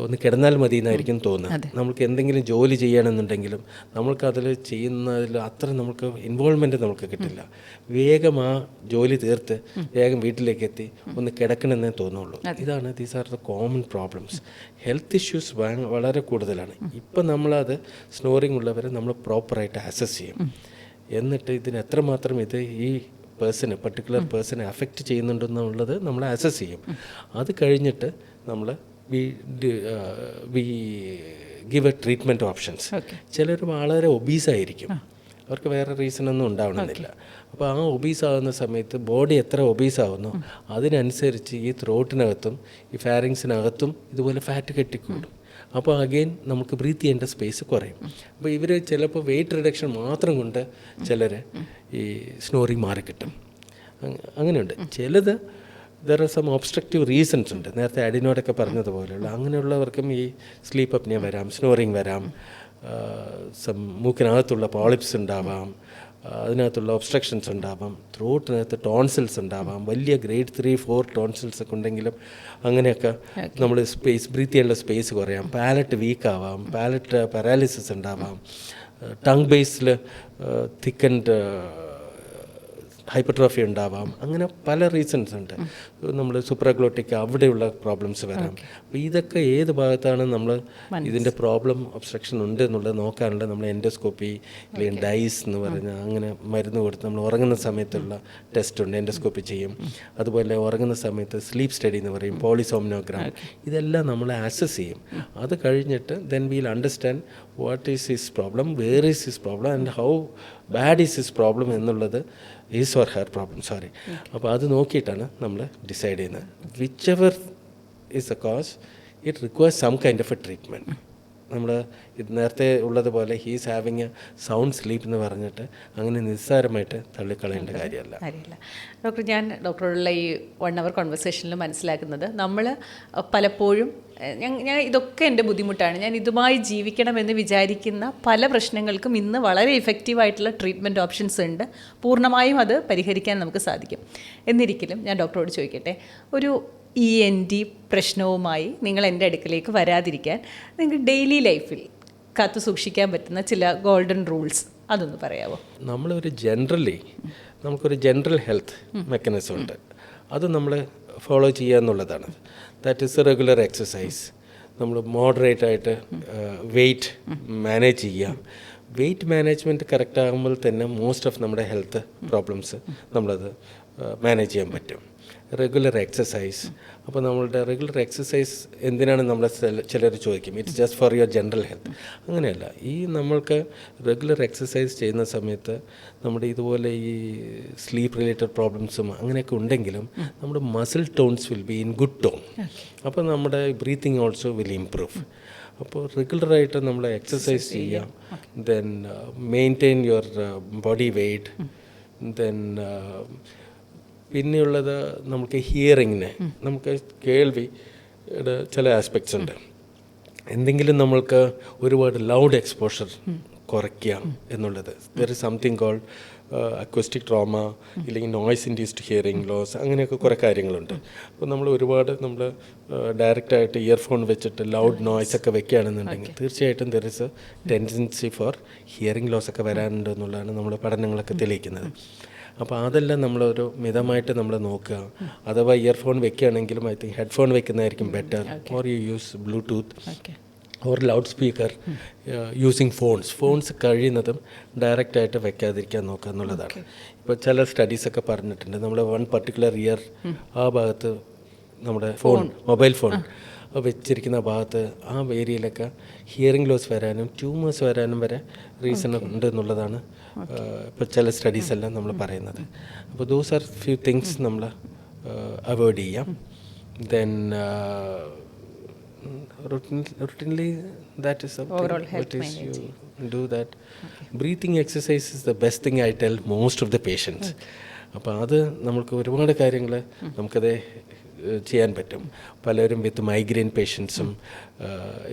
ഒന്ന് കിടന്നാൽ മതി എന്നായിരിക്കും തോന്നുന്നത്. നമുക്ക് എന്തെങ്കിലും ജോലി ചെയ്യണമെന്നുണ്ടെങ്കിലും നമുക്കതിൽ ചെയ്യുന്നതിൽ അത്ര നമുക്ക് ഇൻവോൾവ്മെൻറ്റ് നമുക്ക് കിട്ടില്ല. വേഗം ആ ജോലി തീർത്ത് വേഗം വീട്ടിലേക്ക് എത്തി ഒന്ന് കിടക്കണമെന്നേ തോന്നുള്ളൂ. ഇതാണ് these are the common problems. Health issues വളരെ കൂടുതലാണ്. ഇപ്പം നമ്മളത് സ്നോറിങ് ഉള്ളവരെ നമ്മൾ പ്രോപ്പറായിട്ട് അസസ് ചെയ്യും. എന്നിട്ട് ഇതിന് എത്രമാത്രം ഇത് ഈ പർട്ടിക്കുലർ പേഴ്സണെ അഫക്റ്റ് ചെയ്യുന്നുണ്ടെന്നുള്ളത് നമ്മൾ അസസ് ചെയ്യും. അത് കഴിഞ്ഞിട്ട് നമ്മൾ we give A treatment options. ചിലർ വളരെ ഒബീസായിരിക്കും, അവർക്ക് വേറെ റീസണൊന്നും ഉണ്ടാവണമെന്നില്ല. അപ്പോൾ ആ ഒബീസാകുന്ന സമയത്ത് ബോഡി എത്ര ഒബീസാകുന്നു അതിനനുസരിച്ച് ഈ ത്രോട്ടിനകത്തും ഈ ഫാരിങ്സിനകത്തും ഇതുപോലെ ഫാറ്റ് കെട്ടിക്കൂടും. അപ്പോൾ അഗെയിൻ നമുക്ക് ബ്രീത്ത് ചെയ്യേണ്ട സ്പേസ് കുറയും. അപ്പോൾ ഇവർ ചിലപ്പോൾ വെയിറ്റ് റിഡക്ഷൻ മാത്രം കൊണ്ട് ചിലർ ഈ സ്നോറിങ് മാറിക്കിട്ടും. അങ്ങനെയുണ്ട്. ചിലത് there are some obstructive reasons ഉണ്ട്. നേരത്തെ അഡിനോടൊക്കെ പറഞ്ഞതുപോലെയുള്ള അങ്ങനെയുള്ളവർക്കും ഈ സ്ലീപ്പ് അപ്നിയ വരാം, സ്നോറിങ് വരാം, മൂക്കിനകത്തുള്ള പോളിപ്സ് ഉണ്ടാവാം, അതിനകത്തുള്ള ഒബ്സ്ട്രക്ഷൻസ് ഉണ്ടാവാം, ത്രോട്ടിനകത്ത് ടോൺസിൽസ് ഉണ്ടാവാം, വലിയ ഗ്രേഡ് 3-4 ടോൺസിൽസ് ഒക്കെ ഉണ്ടെങ്കിലും അങ്ങനെയൊക്കെ നമ്മൾ ബ്രീത്ത് ചെയ്യാനുള്ള സ്പേസ് കുറയാം, പാലറ്റ് വീക്ക് ആവാം, പാലറ്റ് പാരാലിസിസ് ഉണ്ടാവാം, ടങ് ബേസിൽ തിക്കൻഡ് ഹൈപ്പർട്രോഫി ഉണ്ടാവാം. അങ്ങനെ പല റീസൺസ് ഉണ്ട്. നമ്മൾ സൂപ്രാഗ്ലോട്ടിക് അവിടെയുള്ള പ്രോബ്ലംസ് വരാം. അപ്പോൾ ഇതൊക്കെ ഏത് ഭാഗത്താണ് നമ്മൾ ഇതിൻ്റെ പ്രോബ്ലം ഒബ്സ്ട്രക്ഷൻ ഉണ്ട് എന്നുള്ളത് നോക്കാനുള്ള നമ്മൾ എൻഡോസ്കോപ്പി അല്ലെങ്കിൽ ഡൈസ് എന്ന് പറഞ്ഞ അങ്ങനെ മരുന്ന് കൊടുത്ത് നമ്മൾ ഉറങ്ങുന്ന സമയത്തുള്ള ടെസ്റ്റ് ഉണ്ട്, എൻഡോസ്കോപ്പി ചെയ്യും. അതുപോലെ ഉറങ്ങുന്ന സമയത്ത് സ്ലീപ്പ് സ്റ്റഡി എന്ന് പറയും, പോളിസോംനോഗ്രാം, ഇതെല്ലാം നമ്മൾ അസസ് ചെയ്യും. അത് കഴിഞ്ഞിട്ട് then we'll understand what is his problem, where is his problem and how bad is his problem എന്നുള്ളത്, ഈസ് ഓർ ഹെർ പ്രോബ്ലം അപ്പോൾ അത് നോക്കിയിട്ടാണ് നമ്മൾ ഡിസൈഡ് ചെയ്യുന്നത്. Whichever is a cause it requires some kind of a treatment. നമ്മൾ ഇത് നേരത്തെ ഉള്ളതുപോലെ he's having a sound sleep എന്ന് പറഞ്ഞിട്ട് അങ്ങനെ നിസ്സാരമായിട്ട് തള്ളിക്കളയേണ്ട കാര്യമല്ല. ഡോക്ടർ, ഞാൻ ഡോക്ടറോടുള്ള ഈ 1 hour കോൺവെർസേഷനിൽ മനസ്സിലാക്കുന്നത് നമ്മൾ പലപ്പോഴും ഞാൻ ഇതൊക്കെ എൻ്റെ ബുദ്ധിമുട്ടാണ്, ഞാൻ ഇതുമായി ജീവിക്കണമെന്ന് വിചാരിക്കുന്ന പല പ്രശ്നങ്ങൾക്കും ഇന്ന് വളരെ ഇഫക്റ്റീവായിട്ടുള്ള ട്രീറ്റ്മെൻറ്റ് ഓപ്ഷൻസ് ഉണ്ട്. പൂർണ്ണമായും അത് പരിഹരിക്കാൻ നമുക്ക് സാധിക്കും. എന്നിരിക്കലും ഞാൻ ഡോക്ടറോട് ചോദിക്കട്ടെ, ഒരു ENT പ്രശ്നവുമായി നിങ്ങൾ എൻ്റെ അടുക്കലേക്ക് വരാതിരിക്കാൻ നിങ്ങൾക്ക് ഡെയിലി ലൈഫിൽ കാത്തു സൂക്ഷിക്കാൻ പറ്റുന്ന ചില ഗോൾഡൻ റൂൾസ് അതൊന്ന് പറയാമോ? നമ്മളൊരു നമുക്കൊരു ജനറൽ ഹെൽത്ത് മെക്കാനിസം ഉണ്ട്. അത് നമ്മൾ ഫോളോ ചെയ്യുക എന്നുള്ളതാണ്. That is regular exercise. നമ്മൾ മോഡറേറ്റായിട്ട് വെയിറ്റ് മാനേജ് ചെയ്യാം. വെയിറ്റ് മാനേജ്മെൻറ്റ് കറക്റ്റ് ആകുമ്പോൾ തന്നെ മോസ്റ്റ് ഓഫ് നമ്മുടെ ഹെൽത്ത് പ്രോബ്ലംസ് നമ്മളത് മാനേജ് ചെയ്യാൻ പറ്റും. Regular exercise. അപ്പോൾ നമ്മളുടെ റെഗുലർ എക്സസൈസ് എന്തിനാണ് നമ്മളെ ചിലർ ചോദിക്കും, it's just for your general health. അങ്ങനെയല്ല, ഈ നമ്മൾക്ക് റെഗുലർ എക്സസൈസ് ചെയ്യുന്ന സമയത്ത് നമ്മുടെ ഇതുപോലെ ഈ സ്ലീപ്പ് റിലേറ്റഡ് പ്രോബ്ലംസും അങ്ങനെയൊക്കെ ഉണ്ടെങ്കിലും നമ്മുടെ muscle tones will be in good tone. അപ്പോൾ നമ്മുടെ ബ്രീത്തിങ് ഓൾസോ വിൽ ഇംപ്രൂവ്. അപ്പോൾ റെഗുലറായിട്ട് നമ്മൾ എക്സസൈസ് ചെയ്യാം. Then maintain your body weight. Then പിന്നെയുള്ളത് നമുക്ക് ഹിയറിങ്ങിന്, നമുക്ക് കേൾവിയുടെ ചില ആസ്പെക്ട്സ് ഉണ്ട്. എന്തെങ്കിലും നമ്മൾക്ക് ഒരുപാട് ലൗഡ് എക്സ്പോഷർ കുറയ്ക്കാം എന്നുള്ളത്. There is something called acoustic trauma, ഇല്ലെങ്കിൽ നോയ്സ് ഇൻഡ്യൂസ്ഡ് ഹിയറിംഗ് ലോസ്, അങ്ങനെയൊക്കെ കുറേ കാര്യങ്ങളുണ്ട്. അപ്പോൾ നമ്മൾ ഒരുപാട് നമ്മൾ ഡയറക്റ്റായിട്ട് ഇയർഫോൺ വെച്ചിട്ട് ലൗഡ് നോയ്സ് ഒക്കെ വെക്കുകയാണെന്നുണ്ടെങ്കിൽ തീർച്ചയായിട്ടും there is a tendency for hearing loss ഒക്കെ വരാനുണ്ട് എന്നുള്ളതാണ് നമ്മുടെ പഠനങ്ങളൊക്കെ തെളിയിക്കുന്നത്. അപ്പോൾ അതെല്ലാം നമ്മളൊരു മിതമായിട്ട് നമ്മൾ നോക്കുക. അഥവാ ഇയർഫോൺ വെക്കുകയാണെങ്കിലും ഐ തിങ്ക് ഹെഡ്ഫോൺ വെക്കുന്നതായിരിക്കും better. Or you use Bluetooth or loud speaker using phones കഴിയുന്നതും ഡയറക്റ്റായിട്ട് വെക്കാതിരിക്കാൻ നോക്കുക എന്നുള്ളതാണ്. ഇപ്പോൾ ചില സ്റ്റഡീസൊക്കെ പറഞ്ഞിട്ടുണ്ട്, നമ്മുടെ വൺ പർട്ടിക്കുലർ ഇയർ ആ ഭാഗത്ത് നമ്മുടെ മൊബൈൽ ഫോൺ വെച്ചിരിക്കുന്ന ഭാഗത്ത് ആ ഏരിയയിലൊക്കെ ഹിയറിംഗ് ലോസ് വരാനും ട്യൂമേഴ്സ് വരാനും വരെ റീസൺ ഉണ്ട് എന്നുള്ളതാണ് ഇപ്പോൾ ചില സ്റ്റഡീസ് എല്ലാം നമ്മൾ പറയുന്നത്. അപ്പോൾ ദോസ് ആർ ഫ്യൂ തിങ്സ് നമ്മൾ അവോയ്ഡ് ചെയ്യാം. Then routinely that is something overall health what is managing. you do that. Breathing exercise is the best thing I tell most of the patients. അപ്പോൾ അത് നമുക്ക് ഒരുപാട് കാര്യങ്ങൾ നമുക്കത് ചെയ്യാൻ പറ്റും. പലരും വിത്ത് മൈഗ്രെയിൻ പേഷ്യൻസും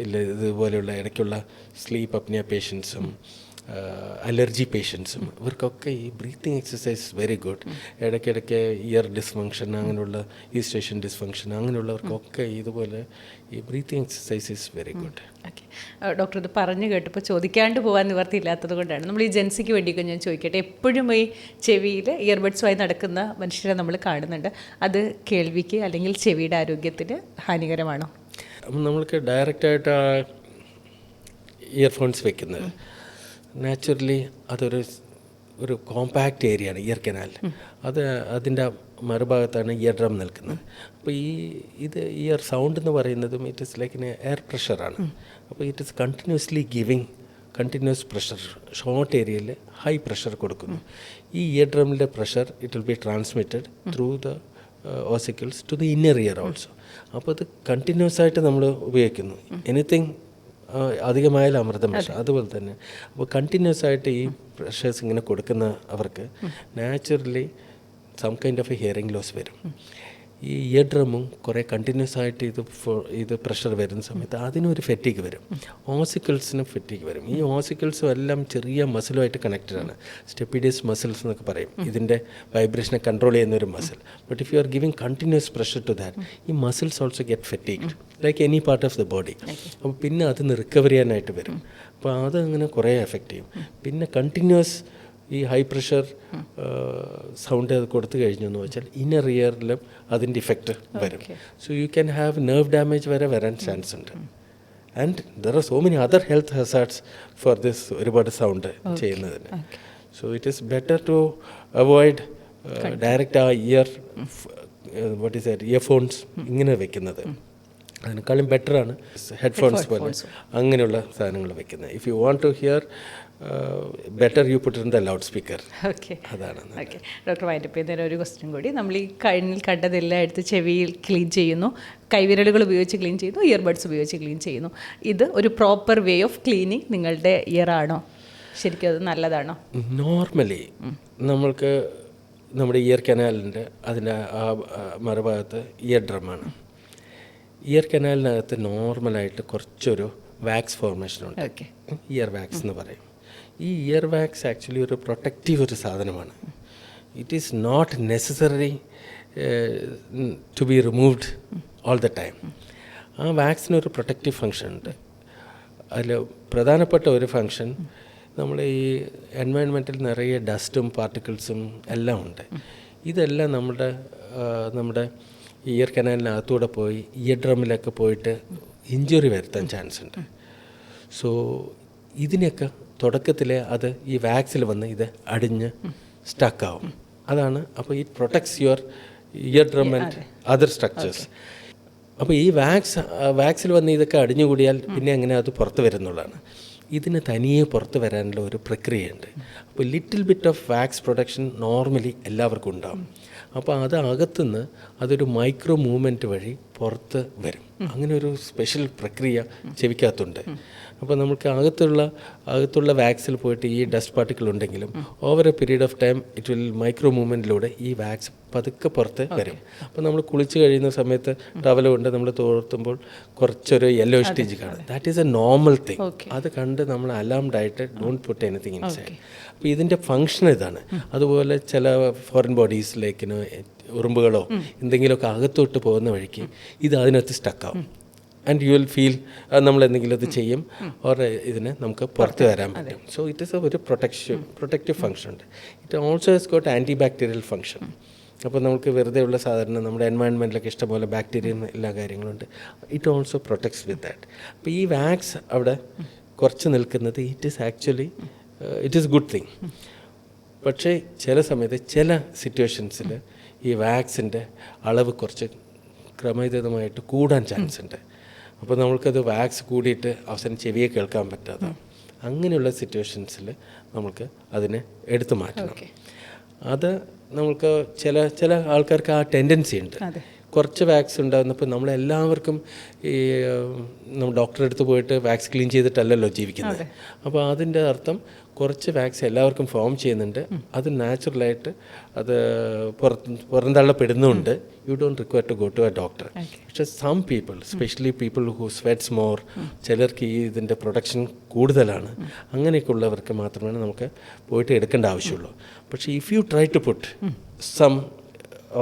ഇല്ല ഇതുപോലെയുള്ള ഇടയ്ക്കുള്ള സ്ലീപ്പ് അപ്നിയ പേഷ്യൻസും അലർജി പേഷ്യൻസും ഇവർക്കൊക്കെ ഈ ബ്രീത്തിങ് എക്സസൈസ് വെരി ഗുഡ്. ഇടയ്ക്കിടയ്ക്ക് ഇയർ ഡിസ്ഫങ്ഷൻ, അങ്ങനെയുള്ള ഈ സ്റ്റേഷൻ ഡിസ്ഫങ്ഷൻ, അങ്ങനെയുള്ളവർക്കൊക്കെ ഇതുപോലെ ഈ breathing exercise is very good. Okay doctor, ഇത് പറഞ്ഞു കേട്ടപ്പോൾ ചോദിക്കാണ്ട് പോകാൻ നിവർത്തിയില്ലാത്തത് കൊണ്ടാണ്. നമ്മൾ ഈ ജെൻസിക്ക് വേണ്ടിയൊക്കെ ഞാൻ ചോദിക്കട്ടെ, എപ്പോഴും ഈ ചെവിയിൽ ഇയർബഡ്സുമായി നടക്കുന്ന മനുഷ്യരെ നമ്മൾ കാണുന്നുണ്ട്. അത് കേൾവിക്ക് അല്ലെങ്കിൽ ചെവിയുടെ ആരോഗ്യത്തിന് ഹാനികരമാണോ? അപ്പം നമ്മൾക്ക് ഡയറക്റ്റായിട്ട് ഇയർഫോൺസ് വെക്കുന്നത് നാച്ചുറലി അതൊരു കോമ്പാക്റ്റ് ഏരിയയാണ് ഇയർ കനാൽ. അതിൻ്റെ മറുഭാഗത്താണ് ഇയർ ഡ്രം നിൽക്കുന്നത്. അപ്പോൾ ഇയർ സൗണ്ട് എന്ന് പറയുന്നതും ഇറ്റ് ഇസ് ലൈക്ക് എയർ പ്രഷറാണ്. അപ്പോൾ it is continuously giving continuous pressure. Short ഏരിയയിൽ ഹൈ പ്രഷർ കൊടുക്കുന്നു. ഈ ഇയർ ഡ്രമിൻ്റെ pressure it will be transmitted through the ossicles to the inner ear also. അപ്പോൾ അത് കണ്ടിന്യൂസ് ആയിട്ട് നമ്മൾ ഉപയോഗിക്കുന്നു. എനിത്തിങ് അധികമായാലും അമൃതം വിഷം, അതുപോലെ തന്നെ. അപ്പോൾ കണ്ടിന്യൂസ് ആയിട്ട് ഈ പ്രഷേഴ്സ് ഇങ്ങനെ കൊടുക്കുന്ന അവർക്ക് naturally some kind of a hearing loss വരും. ഈ ഇയർ ഡ്രമ്മും കുറേ കണ്ടിന്യൂസ് ആയിട്ട് ഇത് പ്രഷർ വരുന്ന സമയത്ത് അതിനൊരു ഫെറ്റീഗ് വരും, ഓസിക്കിൾസിനും ഫെറ്റീഗ് വരും. ഈ ഓസിക്കിൾസും എല്ലാം ചെറിയ മസിലുമായിട്ട് കണക്റ്റഡ് ആണ്. സ്റ്റെപ്പിഡിയസ് മസിൽസ് എന്നൊക്കെ പറയും, ഇതിൻ്റെ വൈബ്രേഷനെ കൺട്രോൾ ചെയ്യുന്ന ഒരു muscle. But if you are giving continuous pressure to that, ഈ muscles also get fatigued like any part of the body. അപ്പോൾ പിന്നെ അതിന് റിക്കവർ ചെയ്യാനായിട്ട് വരും. അപ്പോൾ അതങ്ങനെ കുറേ എഫക്റ്റ് ചെയ്യും. പിന്നെ കണ്ടിന്യൂസ് ഈ ഹൈ പ്രഷർ സൗണ്ട് അത് കൊടുത്തു കഴിഞ്ഞു എന്ന് വെച്ചാൽ ഇന്നർ ഇയറിലും അതിൻ്റെ ഇഫക്റ്റ് വരും. So you can have nerve damage വരെ വരാൻ ചാൻസ് ഉണ്ട്. And there are so many other health hazards for this ഒരുപാട് സൗണ്ട് ചെയ്യുന്നതിന്. So it is better to avoid direct ah what is that earphones ഇങ്ങനെ വെക്കുന്നത്. അതിനേക്കാളും ബെറ്ററാണ് ഹെഡ്ഫോൺസ് പോലെ അങ്ങനെയുള്ള സാധനങ്ങൾ വെക്കുന്നത്. If you want to hear better you put in the loud speaker. Okay, അതാണ്. ഓക്കെ ഡോക്ടർ വൈൻഡപ്പ് ചെയ്യുന്നതിന് ഒരു ക്വസ്റ്റ്യൻ കൂടി. നമ്മൾ ഈ കണ്ണിൽ കണ്ടതെല്ലാം എടുത്ത് ചെവിയിൽ ക്ലീൻ ചെയ്യുന്നു, കൈവിരലുകൾ ഉപയോഗിച്ച് ക്ലീൻ ചെയ്യുന്നു, ഇയർബഡ്സ് ഉപയോഗിച്ച് ക്ലീൻ ചെയ്യുന്നു. ഇത് ഒരു പ്രോപ്പർ വേ ഓഫ് ക്ലീനിങ് നിങ്ങളുടെ ഇയർ ആണോ? ശരിക്കും അത് നല്ലതാണോ? നോർമലി നമ്മൾക്ക് നമ്മുടെ ഇയർ കനാലിൻ്റെ അതിൻ്റെ ആ മറുഭാഗത്ത് ഇയർ ഡ്രമ്മാണ്. ഇയർ കനാലിനകത്ത് നോർമലായിട്ട് കുറച്ചൊരു വാക്സ് ഫോർമേഷനുണ്ട്, ഇയർ വാക്സ് എന്ന് പറയും. ഈ ഇയർ വാക്സ് ആക്ച്വലി ഒരു പ്രൊട്ടക്റ്റീവ് ഒരു സാധനമാണ്. It is not necessary to be removed all the time. ആ വാക്സിനൊരു പ്രൊട്ടക്റ്റീവ് ഫങ്ഷൻ ഉണ്ട്. അതിൽ പ്രധാനപ്പെട്ട ഒരു ഫങ്ഷൻ, നമ്മൾ ഈ എൻവയൺമെൻറ്റിൽ നിറയെ ഡസ്റ്റും പാർട്ടിക്കിൾസും എല്ലാം ഉണ്ട്. ഇതെല്ലാം നമ്മുടെ ഇയർ കനാലിനകത്തൂടെ പോയി ഇയർ ഡ്രമ്മിലൊക്കെ പോയിട്ട് ഇഞ്ചുറി വരുത്താൻ ചാൻസ് ഉണ്ട്. സോ ഇതിനൊക്കെ തുടക്കത്തിൽ അത് ഈ വാക്സിൽ വന്ന് ഇത് അടിഞ്ഞ് സ്റ്റക്കാവും. അതാണ്. അപ്പോൾ it protects your ear drum and other structures. അപ്പോൾ ഈ വാക്സിൽ വന്ന് ഇതൊക്കെ അടിഞ്ഞുകൂടിയാൽ പിന്നെ എങ്ങനെ അത് പുറത്ത് വരുന്നുള്ളതാണ്. ഇതിന് തനിയെ പുറത്ത് വരാനുള്ള ഒരു പ്രക്രിയയുണ്ട്. അപ്പോൾ little bit of wax production normally എല്ലാവർക്കും ഉണ്ടാകും. അപ്പോൾ അത് അകത്തുനിന്ന് അതൊരു മൈക്രോ മൂവ്മെൻറ്റ് വഴി പുറത്ത് വരും. അങ്ങനെ ഒരു സ്പെഷ്യൽ പ്രക്രിയ ചെവിക്കകത്തുണ്ട്. അപ്പോൾ നമുക്ക് അകത്തുള്ള വാക്സിൽ പോയിട്ട് ഈ ഡസ്റ്റ് പാർട്ടിക്കിൾ ഉണ്ടെങ്കിലും over a period of time it will micro മൂവ്മെൻറ്റിലൂടെ ഈ വാക്സ് പതുക്കെ പുറത്ത് വരും. അപ്പോൾ നമ്മൾ കുളിച്ച് കഴിയുന്ന സമയത്ത് ടവൽ കൊണ്ട് നമ്മൾ തോർത്തുമ്പോൾ കുറച്ചൊരു യെല്ലോ സ്റ്റേജ് കാണും. That is A normal thing. അത് കണ്ട് നമ്മൾ അലാംഡ് ആയിട്ട് ഡോണ്ട് പുട്ട് എനിത്തിങ് ഇൻസൈഡ്. അപ്പോൾ ഇതിൻ്റെ ഫങ്ഷൻ ഇതാണ്. അതുപോലെ ചില ഫോറിൻ ബോഡീസിലേക്കിന് ഉറുമ്പുകളോ എന്തെങ്കിലുമൊക്കെ അകത്തോട്ട് പോകുന്ന വഴിക്ക് ഇത് അതിനകത്ത് സ്റ്റക്കാവും. ആൻഡ് യു വിൽ ഫീൽ നമ്മൾ എന്തെങ്കിലും അത് ചെയ്യും ഓർ ഇതിന് നമുക്ക് പുറത്ത് വരാൻ പറ്റും. സോ ഇറ്റ് ഈസ് ഒരു പ്രൊട്ടക്റ്റീവ് ഫങ്ഷൻ ഉണ്ട്. It also has got anti bacterial function. അപ്പോൾ നമുക്ക് വെറുതെ ഉള്ള സാധാരണ നമ്മുടെ എൻവയൺമെൻറ്റിലൊക്കെ ഇഷ്ടംപോലെ ബാക്ടീരിയ എല്ലാ കാര്യങ്ങളുണ്ട്. It also protects with that. അപ്പോൾ ഈ വാക്സ് അവിടെ കുറച്ച് നിൽക്കുന്നത് it is actually it is good thing. പക്ഷേ ചില സമയത്ത് ചില സിറ്റുവേഷൻസിൽ ഈ വാക്സിൻ്റെ അളവ് കുറച്ച് ക്രമീതമായിട്ട് കൂടാൻ ചാൻസ് ഉണ്ട്. അപ്പോൾ നമ്മൾക്കത് വാക്സ് കൂടിയിട്ട് അവസാനം ചെവിയെ കേൾക്കാൻ പറ്റാതെ അങ്ങനെയുള്ള സിറ്റുവേഷൻസിൽ നമുക്ക് അതിനെ എടുത്തു മാറ്റണം. അത് നമുക്ക് ചില ആൾക്കാർക്ക് ആ ടെൻഡൻസി ഉണ്ട്. കുറച്ച് വാക്സ് ഉണ്ടാകുന്നപ്പോൾ നമ്മളെല്ലാവർക്കും ഈ നമ്മൾ ഡോക്ടറെ അടുത്ത് പോയിട്ട് വാക്സ് ക്ലീൻ ചെയ്തിട്ടല്ലല്ലോ ജീവിക്കുന്നത്. അപ്പോൾ അതിൻ്റെ അർത്ഥം കുറച്ച് വാക്സ് എല്ലാവർക്കും ഫോം ചെയ്യുന്നുണ്ട്. അത് നാച്ചുറലായിട്ട് അത് പുറന്തള്ളപ്പെടുന്നുണ്ട്. You don't require to go to a doctor. പക്ഷേ some people, specially people who sweats more, ചിലർക്ക് ഈ ഇതിൻ്റെ പ്രൊഡക്ഷൻ കൂടുതലാണ്. അങ്ങനെയൊക്കെ ഉള്ളവർക്ക് മാത്രമേ നമുക്ക് പോയിട്ട് എടുക്കേണ്ട ആവശ്യമുള്ളൂ. പക്ഷേ if you try to put some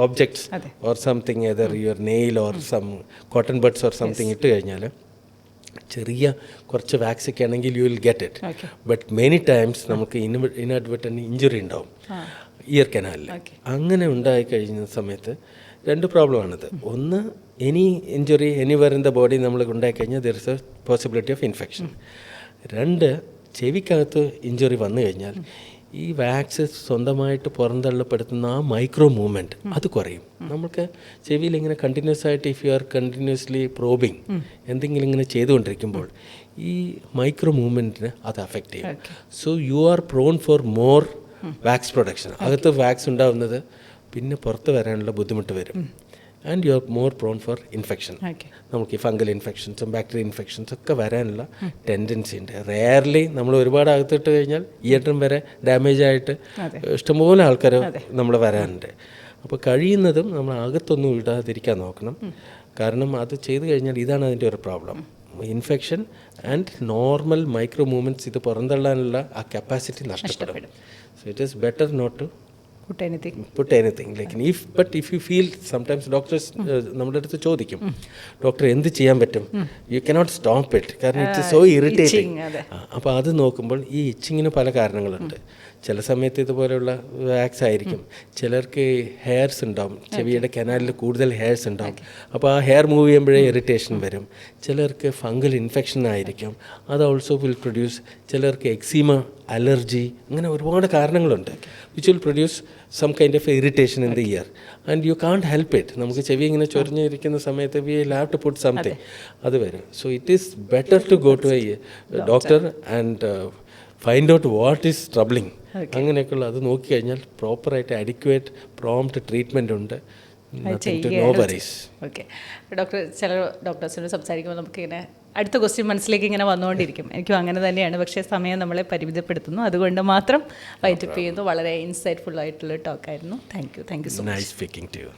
objects or something, either your nail or some cotton buds or something ഇട്ട് കഴിഞ്ഞാൽ ചെറിയ കുറച്ച് വാക്സ് ഒക്കെ ആണെങ്കിൽ you will get it. But many times നമുക്ക് ഇൻഅഡ്വർട്ടൻ്റ് ഇഞ്ചുറി ഉണ്ടാവും ഇയർ കനാലിൽ. അങ്ങനെ ഉണ്ടായി കഴിയുന്ന സമയത്ത് രണ്ട് പ്രോബ്ലമാണിത്. ഒന്ന്, any injury anywhere in the body നമ്മൾ ഉണ്ടായിക്കഴിഞ്ഞാൽ there is A possibility of infection. രണ്ട്, ചെവിക്കകത്ത് ഇഞ്ചുറി വന്നു കഴിഞ്ഞാൽ ഈ വാക്സ് സ്വന്തമായിട്ട് പുറന്തള്ളപ്പെടുത്തുന്ന ആ മൈക്രോ മൂവ്മെൻറ്റ് അത് കുറയും. നമുക്ക് ചെവിയിൽ ഇങ്ങനെ കണ്ടിന്യൂസ് ആയിട്ട് if you are continuously probing എന്തെങ്കിലും ഇങ്ങനെ ചെയ്തുകൊണ്ടിരിക്കുമ്പോൾ ഈ മൈക്രോ മൂവ്മെൻറ്റിന് അത് അഫക്റ്റ് ചെയ്യും. So you are prone for more wax production. അകത്ത് വാക്സ് ഉണ്ടാവുന്നത് പിന്നെ പുറത്ത് വരാനുള്ള ബുദ്ധിമുട്ട് വരും. And you are more prone for infection. നമുക്ക് ഈ ഫംഗൽ ഇൻഫെക്ഷൻസും ബാക്ടീരിയൽ ഇൻഫെക്ഷൻസും ഒക്കെ വരാനുള്ള ടെൻഡൻസി ഉണ്ട്. റെയർലി നമ്മൾ ഒരുപാട് അകത്തിട്ട് കഴിഞ്ഞാൽ ഇയർഡ്രം വരെ ഡാമേജ് ആയിട്ട് ഇഷ്ടംപോലെ ആൾക്കാർ നമ്മൾ വരാനുണ്ട്. അപ്പോൾ കഴിയുന്നതും നമ്മൾ അകത്തൊന്നും ഇടാതിരിക്കാൻ നോക്കണം. കാരണം അത് ചെയ്തു കഴിഞ്ഞാൽ ഇതാണ് അതിൻ്റെ ഒരു problem, infection and normal micro movements. ഇത് പുറന്തള്ളാനുള്ള ആ കപ്പാസിറ്റി നഷ്ടപ്പെടും. So it is better not to put anything like if you feel sometimes doctors നമ്മുടെ അടുത്ത് ചോദിക്കും, ഡോക്ടർ എന്ത് ചെയ്യാൻ പറ്റും? യു കനോട്ട് സ്റ്റോപ്പ് ഇറ്റ്, കാരണം ഇറ്റ്സ് സോ ഇറിറ്റേറ്റിംഗ്. അപ്പോൾ അത് നോക്കുമ്പോൾ ഈ ഇച്ചിങ്ങിന് പല കാരണങ്ങളുണ്ട്. ചില സമയത്ത് ഇതുപോലെയുള്ള വാക്സ് ആയിരിക്കും. ചിലർക്ക് ഹെയർസ് ഉണ്ടാവും, ചെവിയുടെ കനാലിൽ കൂടുതൽ ഹെയർസ് ഉണ്ടാവും. അപ്പോൾ ആ ഹെയർ മൂവ് ചെയ്യുമ്പോഴേ ഇറിറ്റേഷൻ വരും. ചിലർക്ക് ഫംഗൽ ഇൻഫെക്ഷൻ ആയിരിക്കും, അത് ഓൾസോ വിൽ പ്രൊഡ്യൂസ്. ചിലർക്ക് എക്സീമ, അലർജി, അങ്ങനെ ഒരുപാട് കാരണങ്ങളുണ്ട് which will produce some kind of irritation in the ear and you can't help it. നമുക്ക് ചെവി ഇങ്ങനെ ചൊറിഞ്ഞിരിക്കുന്ന സമയത്ത് we will have to put something, അത് വരും. So it is better to go to a doctor and find out what is troubling. അങ്ങനെയൊക്കെയുള്ള അത് നോക്കിക്കഴിഞ്ഞാൽ പ്രോപ്പറായിട്ട് അഡിക്വേറ്റ് പ്രോംപ്റ്റ് ട്രീറ്റ്മെൻ്റ് ഉണ്ട്. ഓക്കെ ഡോക്ടർ, ചില ഡോക്ടേഴ്സിനോട് സംസാരിക്കുമ്പോൾ നമുക്കിങ്ങനെ അടുത്ത ക്വസ്റ്റ്യൻ മനസ്സിലേക്ക് ഇങ്ങനെ വന്നുകൊണ്ടിരിക്കും. എനിക്കും അങ്ങനെ തന്നെയാണ്. പക്ഷേ സമയം നമ്മളെ പരിമിതപ്പെടുത്തുന്നു, അതുകൊണ്ട് മാത്രം വൈൻഡപ്പ് ചെയ്യുന്നു. വളരെ ഇൻസൈറ്റ്ഫുൾ ആയിട്ടുള്ള ടോക്കായിരുന്നു. Thank you so much. Nice speaking to U.